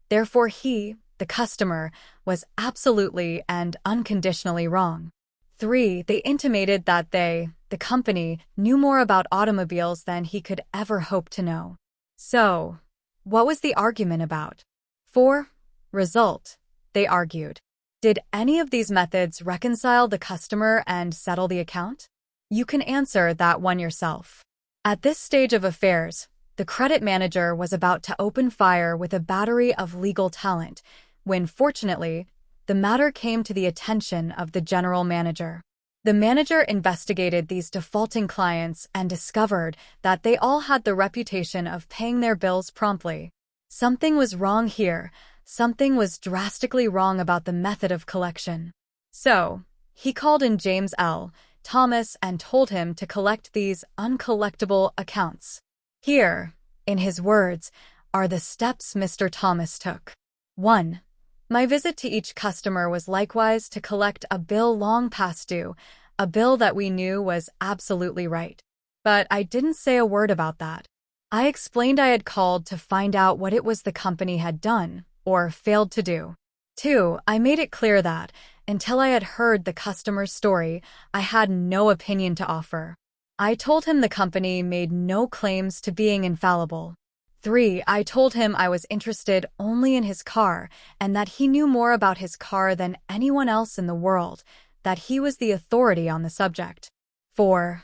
Therefore he, the customer, was absolutely and unconditionally wrong. 3. They intimated that they, the company, knew more about automobiles than he could ever hope to know. So, what was the argument about? 4. Result. They argued. Did any of these methods reconcile the customer and settle the account? You can answer that one yourself. At this stage of affairs, the credit manager was about to open fire with a battery of legal talent, when fortunately, the matter came to the attention of the general manager. The manager investigated these defaulting clients and discovered that they all had the reputation of paying their bills promptly. Something was wrong here. Something was drastically wrong about the method of collection. So, he called in James L. Thomas and told him to collect these uncollectible accounts. Here, in his words, are the steps Mr. Thomas took. 1. My visit to each customer was likewise to collect a bill long past due, a bill that we knew was absolutely right. But I didn't say a word about that. I explained I had called to find out what it was the company had done, or failed to do. 2. I made it clear that, until I had heard the customer's story, I had no opinion to offer. I told him the company made no claims to being infallible. 3. I told him I was interested only in his car, and that he knew more about his car than anyone else in the world, that he was the authority on the subject. 4.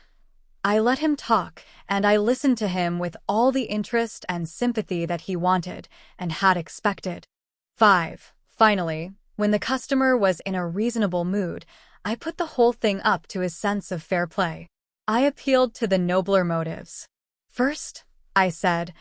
I let him talk, and I listened to him with all the interest and sympathy that he wanted and had expected. 5. Finally, when the customer was in a reasonable mood, I put the whole thing up to his sense of fair play. I appealed to the nobler motives. First, I said,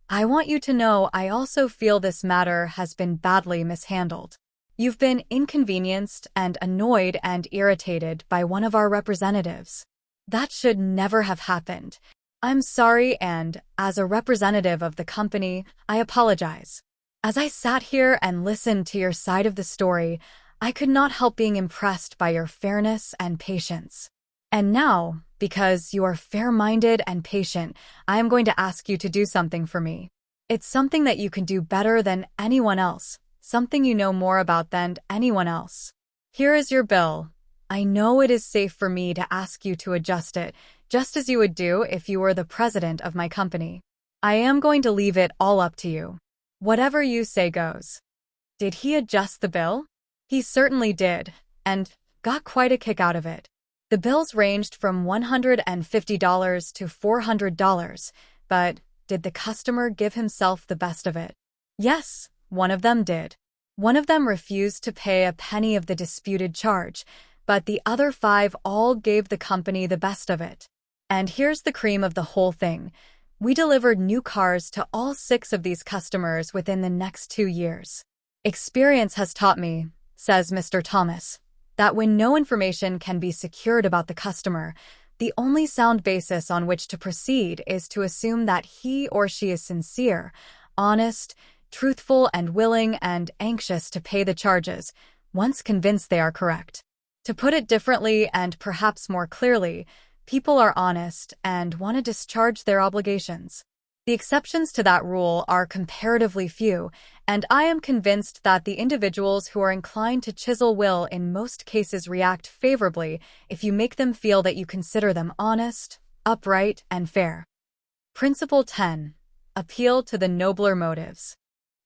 I want you to know I also feel this matter has been badly mishandled. You've been inconvenienced and annoyed and irritated by one of our representatives. That should never have happened. I'm sorry, and, as a representative of the company, I apologize. As I sat here and listened to your side of the story, I could not help being impressed by your fairness and patience. And now, because you are fair-minded and patient, I am going to ask you to do something for me. It's something that you can do better than anyone else, something you know more about than anyone else. Here is your bill. I know it is safe for me to ask you to adjust it, just as you would do if you were the president of my company. I am going to leave it all up to you. Whatever you say goes. Did he adjust the bill? He certainly did, and got quite a kick out of it. The bills ranged from $150 to $400, but did the customer give himself the best of it? Yes, one of them did. One of them refused to pay a penny of the disputed charge, but the other 5 all gave the company the best of it. And here's the cream of the whole thing. We delivered new cars to all 6 of these customers within the next 2 years. Experience has taught me, says Mr. Thomas, that when no information can be secured about the customer, the only sound basis on which to proceed is to assume that he or she is sincere, honest, truthful, and willing and anxious to pay the charges, once convinced they are correct. To put it differently and perhaps more clearly, people are honest and want to discharge their obligations. The exceptions to that rule are comparatively few, and I am convinced that the individuals who are inclined to chisel will in most cases react favorably if you make them feel that you consider them honest, upright, and fair. Principle 10. Appeal to the nobler motives.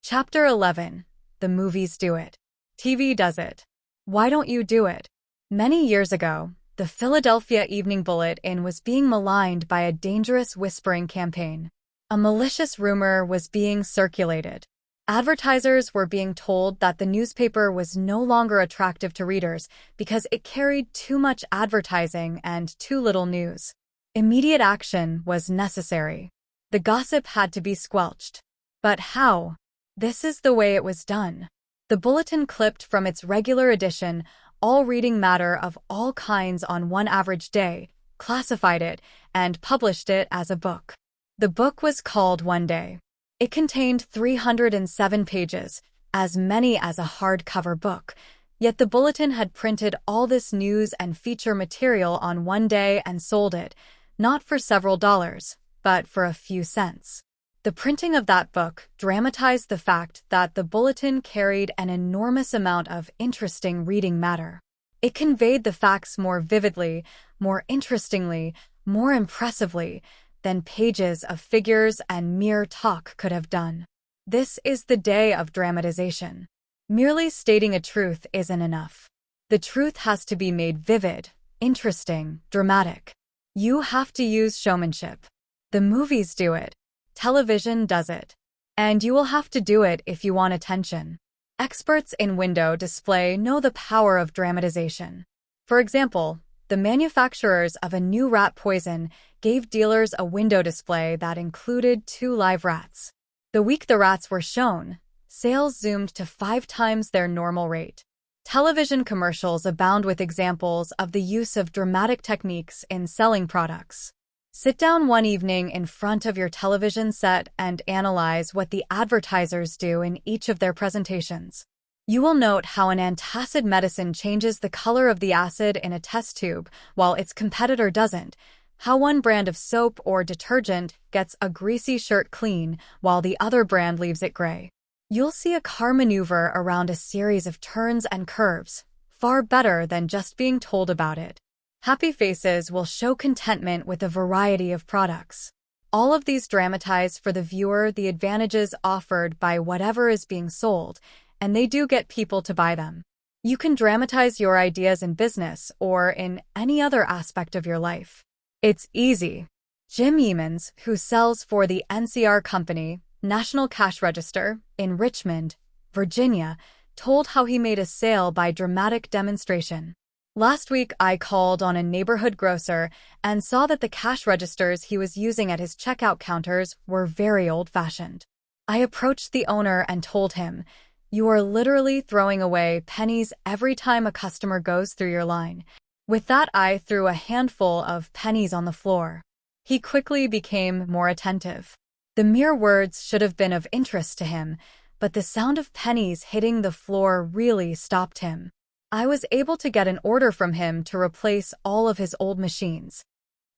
Chapter 11. The movies do it. TV does it. Why don't you do it? Many years ago, the Philadelphia Evening Bulletin was being maligned by a dangerous whispering campaign. A malicious rumor was being circulated. Advertisers were being told that the newspaper was no longer attractive to readers because it carried too much advertising and too little news. Immediate action was necessary. The gossip had to be squelched. But how? This is the way it was done. The bulletin clipped from its regular edition all reading matter of all kinds on one average day, classified it, and published it as a book. The book was called One Day. It contained 307 pages, as many as a hardcover book, yet the bulletin had printed all this news and feature material on one day and sold it, not for several dollars, but for a few cents. The printing of that book dramatized the fact that the bulletin carried an enormous amount of interesting reading matter. It conveyed the facts more vividly, more interestingly, more impressively, than pages of figures and mere talk could have done. This is the day of dramatization. Merely stating a truth isn't enough. The truth has to be made vivid, interesting, dramatic. You have to use showmanship. The movies do it. Television does it. And you will have to do it if you want attention. Experts in window display know the power of dramatization. For example, the manufacturers of a new rat poison gave dealers a window display that included 2 live rats. The week the rats were shown, sales zoomed to 5 times their normal rate. Television commercials abound with examples of the use of dramatic techniques in selling products. Sit down one evening in front of your television set and analyze what the advertisers do in each of their presentations. You will note how an antacid medicine changes the color of the acid in a test tube while its competitor doesn't, how one brand of soap or detergent gets a greasy shirt clean while the other brand leaves it gray. You'll see a car maneuver around a series of turns and curves, far better than just being told about it. Happy faces will show contentment with a variety of products. All of these dramatize for the viewer the advantages offered by whatever is being sold, and they do get people to buy them. You can dramatize your ideas in business or in any other aspect of your life. It's easy. Jim Yeamans, who sells for the NCR Company, National Cash Register, in Richmond, Virginia, told how he made a sale by dramatic demonstration. Last week, I called on a neighborhood grocer and saw that the cash registers he was using at his checkout counters were very old-fashioned. I approached the owner and told him, "You are literally throwing away pennies every time a customer goes through your line." With that, I threw a handful of pennies on the floor. He quickly became more attentive. The mere words should have been of interest to him, but the sound of pennies hitting the floor really stopped him. I was able to get an order from him to replace all of his old machines.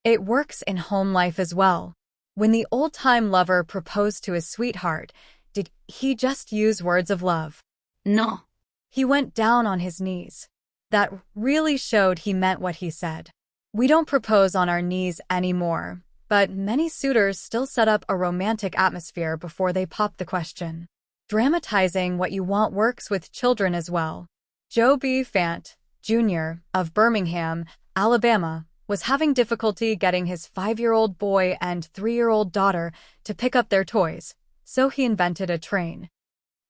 It works in home life as well. When the old-time lover proposed to his sweetheart, did he just use words of love? No. He went down on his knees. That really showed he meant what he said. We don't propose on our knees anymore, but many suitors still set up a romantic atmosphere before they pop the question. Dramatizing what you want works with children as well. Joe B. Fant, Jr., of Birmingham, Alabama, was having difficulty getting his 5-year-old boy and 3-year-old daughter to pick up their toys, so he invented a train.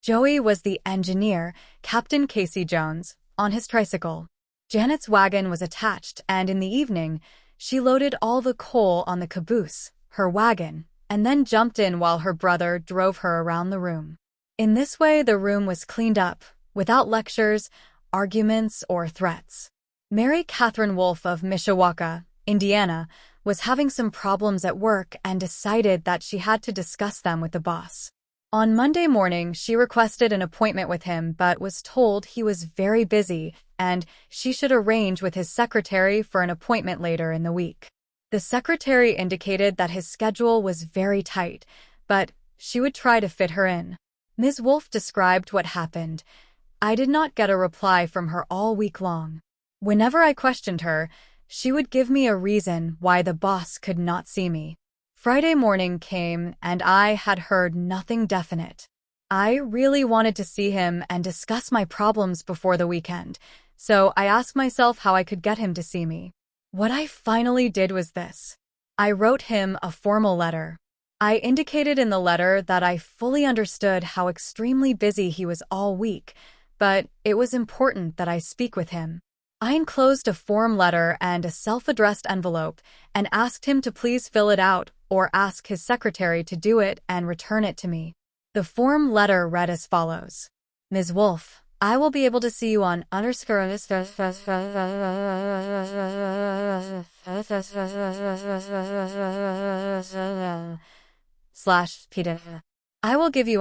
Joey was the engineer, Captain Casey Jones, on his tricycle. Janet's wagon was attached, and in the evening, she loaded all the coal on the caboose, her wagon, and then jumped in while her brother drove her around the room. In this way, the room was cleaned up, without lectures, arguments, or threats. Mary Catherine Wolfe of Mishawaka, Indiana, was having some problems at work and decided that she had to discuss them with the boss. On Monday morning, she requested an appointment with him but was told he was very busy and she should arrange with his secretary for an appointment later in the week. The secretary indicated that his schedule was very tight, but she would try to fit her in. Ms. Wolfe described what happened. I did not get a reply from her all week long. Whenever I questioned her, she would give me a reason why the boss could not see me. Friday morning came and I had heard nothing definite. I really wanted to see him and discuss my problems before the weekend, so I asked myself how I could get him to see me. What I finally did was this. I wrote him a formal letter. I indicated in the letter that I fully understood how extremely busy he was all week, but it was important that I speak with him. I enclosed a form letter and a self-addressed envelope and asked him to please fill it out or ask his secretary to do it and return it to me. The form letter read as follows. Ms. Wolfe, I will be able to see you on /PDF. I will give you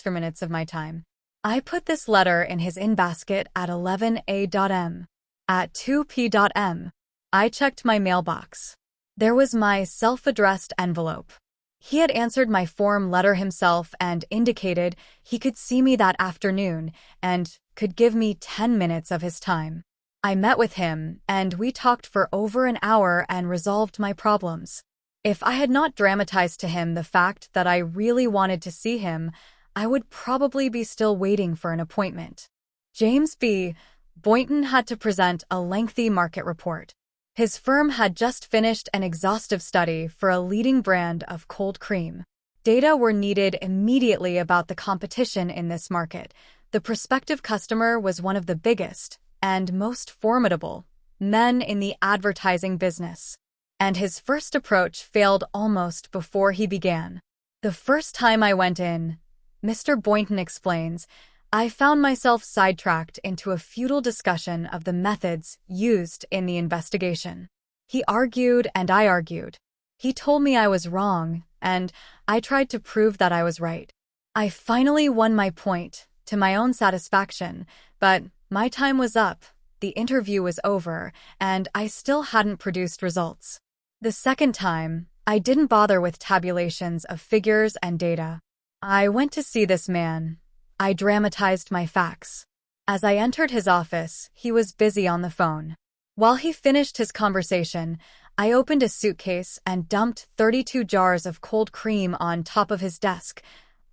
for minutes of my time. I put this letter in his in-basket at 11 a.m. At 2 p.m., I checked my mailbox. There was my self-addressed envelope. He had answered my form letter himself and indicated he could see me that afternoon and could give me 10 minutes of his time. I met with him, and we talked for over an hour and resolved my problems. If I had not dramatized to him the fact that I really wanted to see him, I would probably be still waiting for an appointment. James B. Boynton had to present a lengthy market report. His firm had just finished an exhaustive study for a leading brand of cold cream. Data were needed immediately about the competition in this market. The prospective customer was one of the biggest and most formidable men in the advertising business. and his first approach failed almost before he began. The first time I went in, Mr. Boynton explains, I found myself sidetracked into a futile discussion of the methods used in the investigation. He argued and I argued. He told me I was wrong, and I tried to prove that I was right. I finally won my point, to my own satisfaction, but my time was up, the interview was over, and I still hadn't produced results. The second time, I didn't bother with tabulations of figures and data. I went to see this man. I dramatized my facts. As I entered his office, he was busy on the phone. While he finished his conversation, I opened a suitcase and dumped 32 jars of cold cream on top of his desk,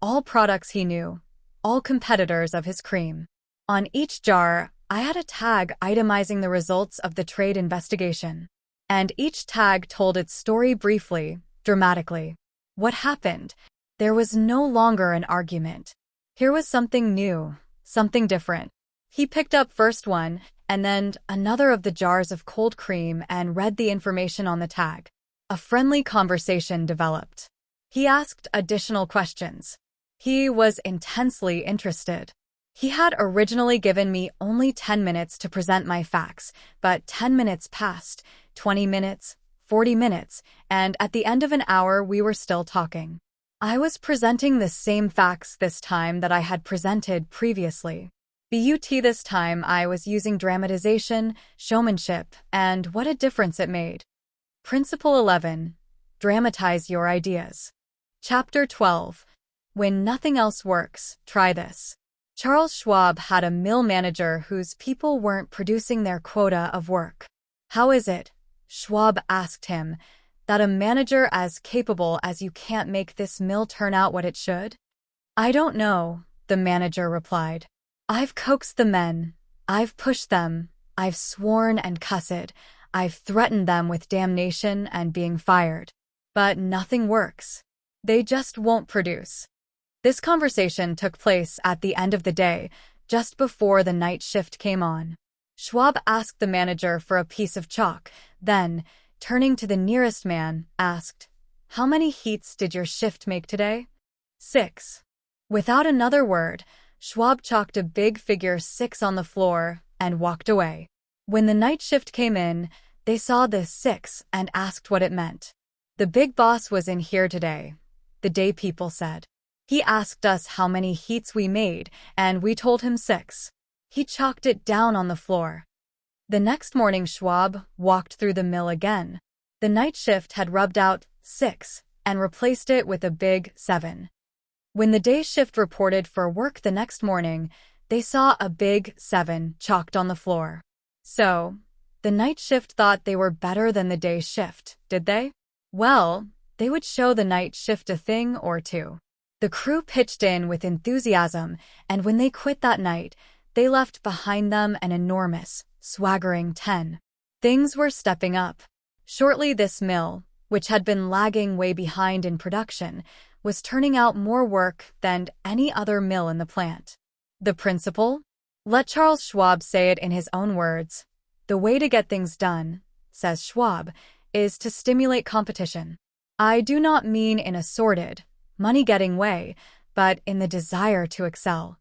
all products he knew, all competitors of his cream. On each jar, I had a tag itemizing the results of the trade investigation. And each tag told its story briefly, dramatically. What happened? There was no longer an argument. Here was something new, something different. He picked up first one, and then another of the jars of cold cream and read the information on the tag. A friendly conversation developed. He asked additional questions. He was intensely interested. He had originally given me only 10 minutes to present my facts, but 10 minutes passed, 20 minutes, 40 minutes, and at the end of an hour we were still talking. I was presenting the same facts this time that I had presented previously. But this time I was using dramatization, showmanship, and what a difference it made. Principle 11. Dramatize your ideas. Chapter 12. When nothing else works, try this. Charles Schwab had a mill manager whose people weren't producing their quota of work. How is it, Schwab asked him, that a manager as capable as you can't make this mill turn out what it should? I don't know, the manager replied. I've coaxed the men, I've pushed them, I've sworn and cussed, I've threatened them with damnation and being fired. But nothing works. They just won't produce. This conversation took place at the end of the day, just before the night shift came on. Schwab asked the manager for a piece of chalk, then, turning to the nearest man, asked, How many heats did your shift make today? 6. Without another word, Schwab chalked a big figure 6 on the floor and walked away. When the night shift came in, they saw the 6 and asked what it meant. The big boss was in here today, the day people said. He asked us how many heats we made, and we told him 6. He chalked it down on the floor. The next morning Schwab walked through the mill again. The night shift had rubbed out 6 and replaced it with a big 7. When the day shift reported for work the next morning, they saw a big 7 chalked on the floor. So, the night shift thought they were better than the day shift, did they? Well, they would show the night shift a thing or two. The crew pitched in with enthusiasm, and when they quit that night, they left behind them an enormous, swaggering 10. Things were stepping up. Shortly this mill, which had been lagging way behind in production, was turning out more work than any other mill in the plant. The principle? Let Charles Schwab say it in his own words. The way to get things done, says Schwab, is to stimulate competition. I do not mean in a sordid, money-getting way, but in the desire to excel.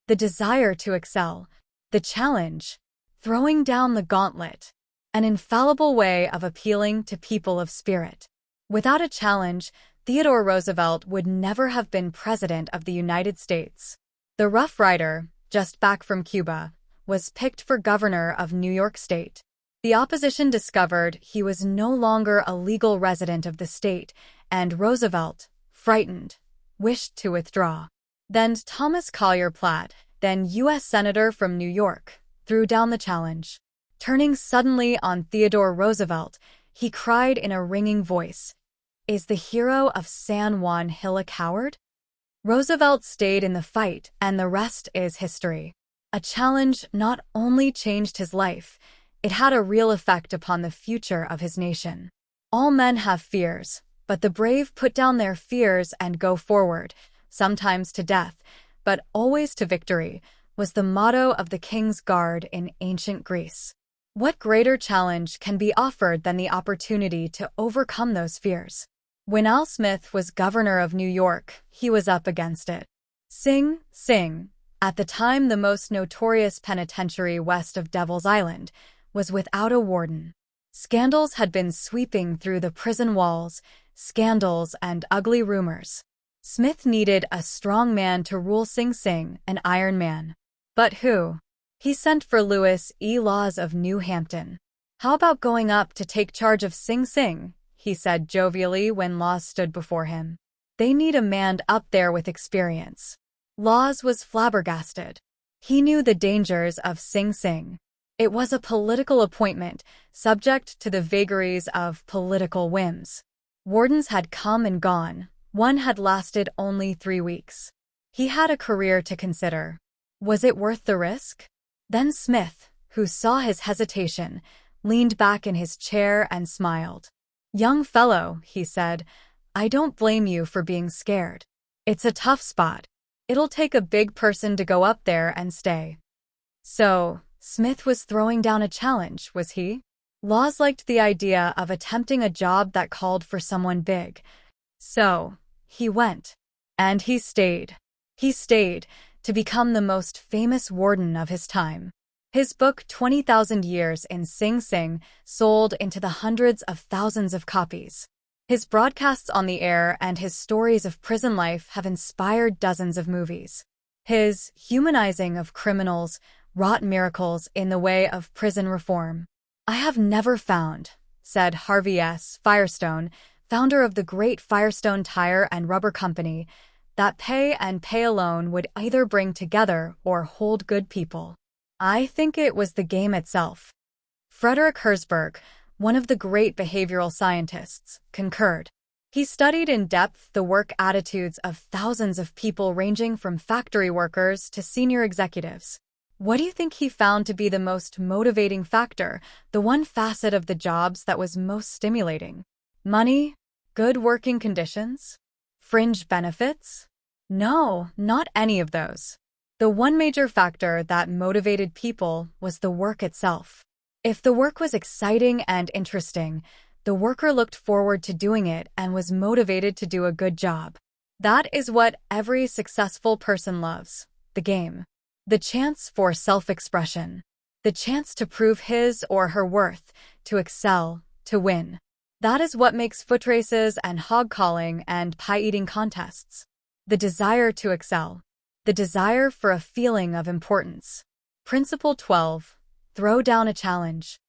The desire to excel, the challenge, throwing down the gauntlet, an infallible way of appealing to people of spirit. Without a challenge, Theodore Roosevelt would never have been President of the United States. The Rough Rider, just back from Cuba, was picked for governor of New York State. The opposition discovered he was no longer a legal resident of the state, and Roosevelt, frightened, wished to withdraw. Then Thomas Collier Platt, then U.S. Senator from New York, threw down the challenge. Turning suddenly on Theodore Roosevelt, he cried in a ringing voice, Is the hero of San Juan Hill a coward? Roosevelt stayed in the fight, and the rest is history. A challenge not only changed his life, it had a real effect upon the future of his nation. All men have fears, but the brave put down their fears and go forward, sometimes to death, but always to victory, was the motto of the King's Guard in ancient Greece. What greater challenge can be offered than the opportunity to overcome those fears? When Al Smith was governor of New York, he was up against it. Sing Sing, at the time the most notorious penitentiary west of Devil's Island, was without a warden. Scandals had been sweeping through the prison walls, scandals and ugly rumors. Smith needed a strong man to rule Sing Sing, an Iron Man. But who? He sent for Lewis E. Laws of New Hampton. "How about going up to take charge of Sing Sing?" he said jovially when Laws stood before him. "They need a man up there with experience." Laws was flabbergasted. He knew the dangers of Sing Sing. It was a political appointment, subject to the vagaries of political whims. Wardens had come and gone. One had lasted only 3 weeks. He had a career to consider. Was it worth the risk? Then Smith, who saw his hesitation, leaned back in his chair and smiled. "Young fellow," he said, "I don't blame you for being scared. It's a tough spot. It'll take a big person to go up there and stay." So, Smith was throwing down a challenge, was he? Laws liked the idea of attempting a job that called for someone big. So, he went. And he stayed. He stayed to become the most famous warden of his time. His book 20,000 Years in Sing Sing sold into the hundreds of thousands of copies. His broadcasts on the air and his stories of prison life have inspired dozens of movies. His humanizing of criminals wrought miracles in the way of prison reform. "I have never found," said Harvey S. Firestone, founder of the great Firestone Tire and Rubber Company, "that pay and pay alone would either bring together or hold good people. I think it was the game itself." Frederick Herzberg, one of the great behavioral scientists, concurred. He studied in depth the work attitudes of thousands of people ranging from factory workers to senior executives. What do you think he found to be the most motivating factor, the one facet of the jobs that was most stimulating? Money? Good working conditions? Fringe benefits? No, not any of those. The one major factor that motivated people was the work itself. If the work was exciting and interesting, the worker looked forward to doing it and was motivated to do a good job. That is what every successful person loves: the game. The chance for self-expression. The chance to prove his or her worth, to excel, to win. That is what makes foot races and hog calling and pie-eating contests. The desire to excel. The desire for a feeling of importance. Principle 12. Throw down a challenge.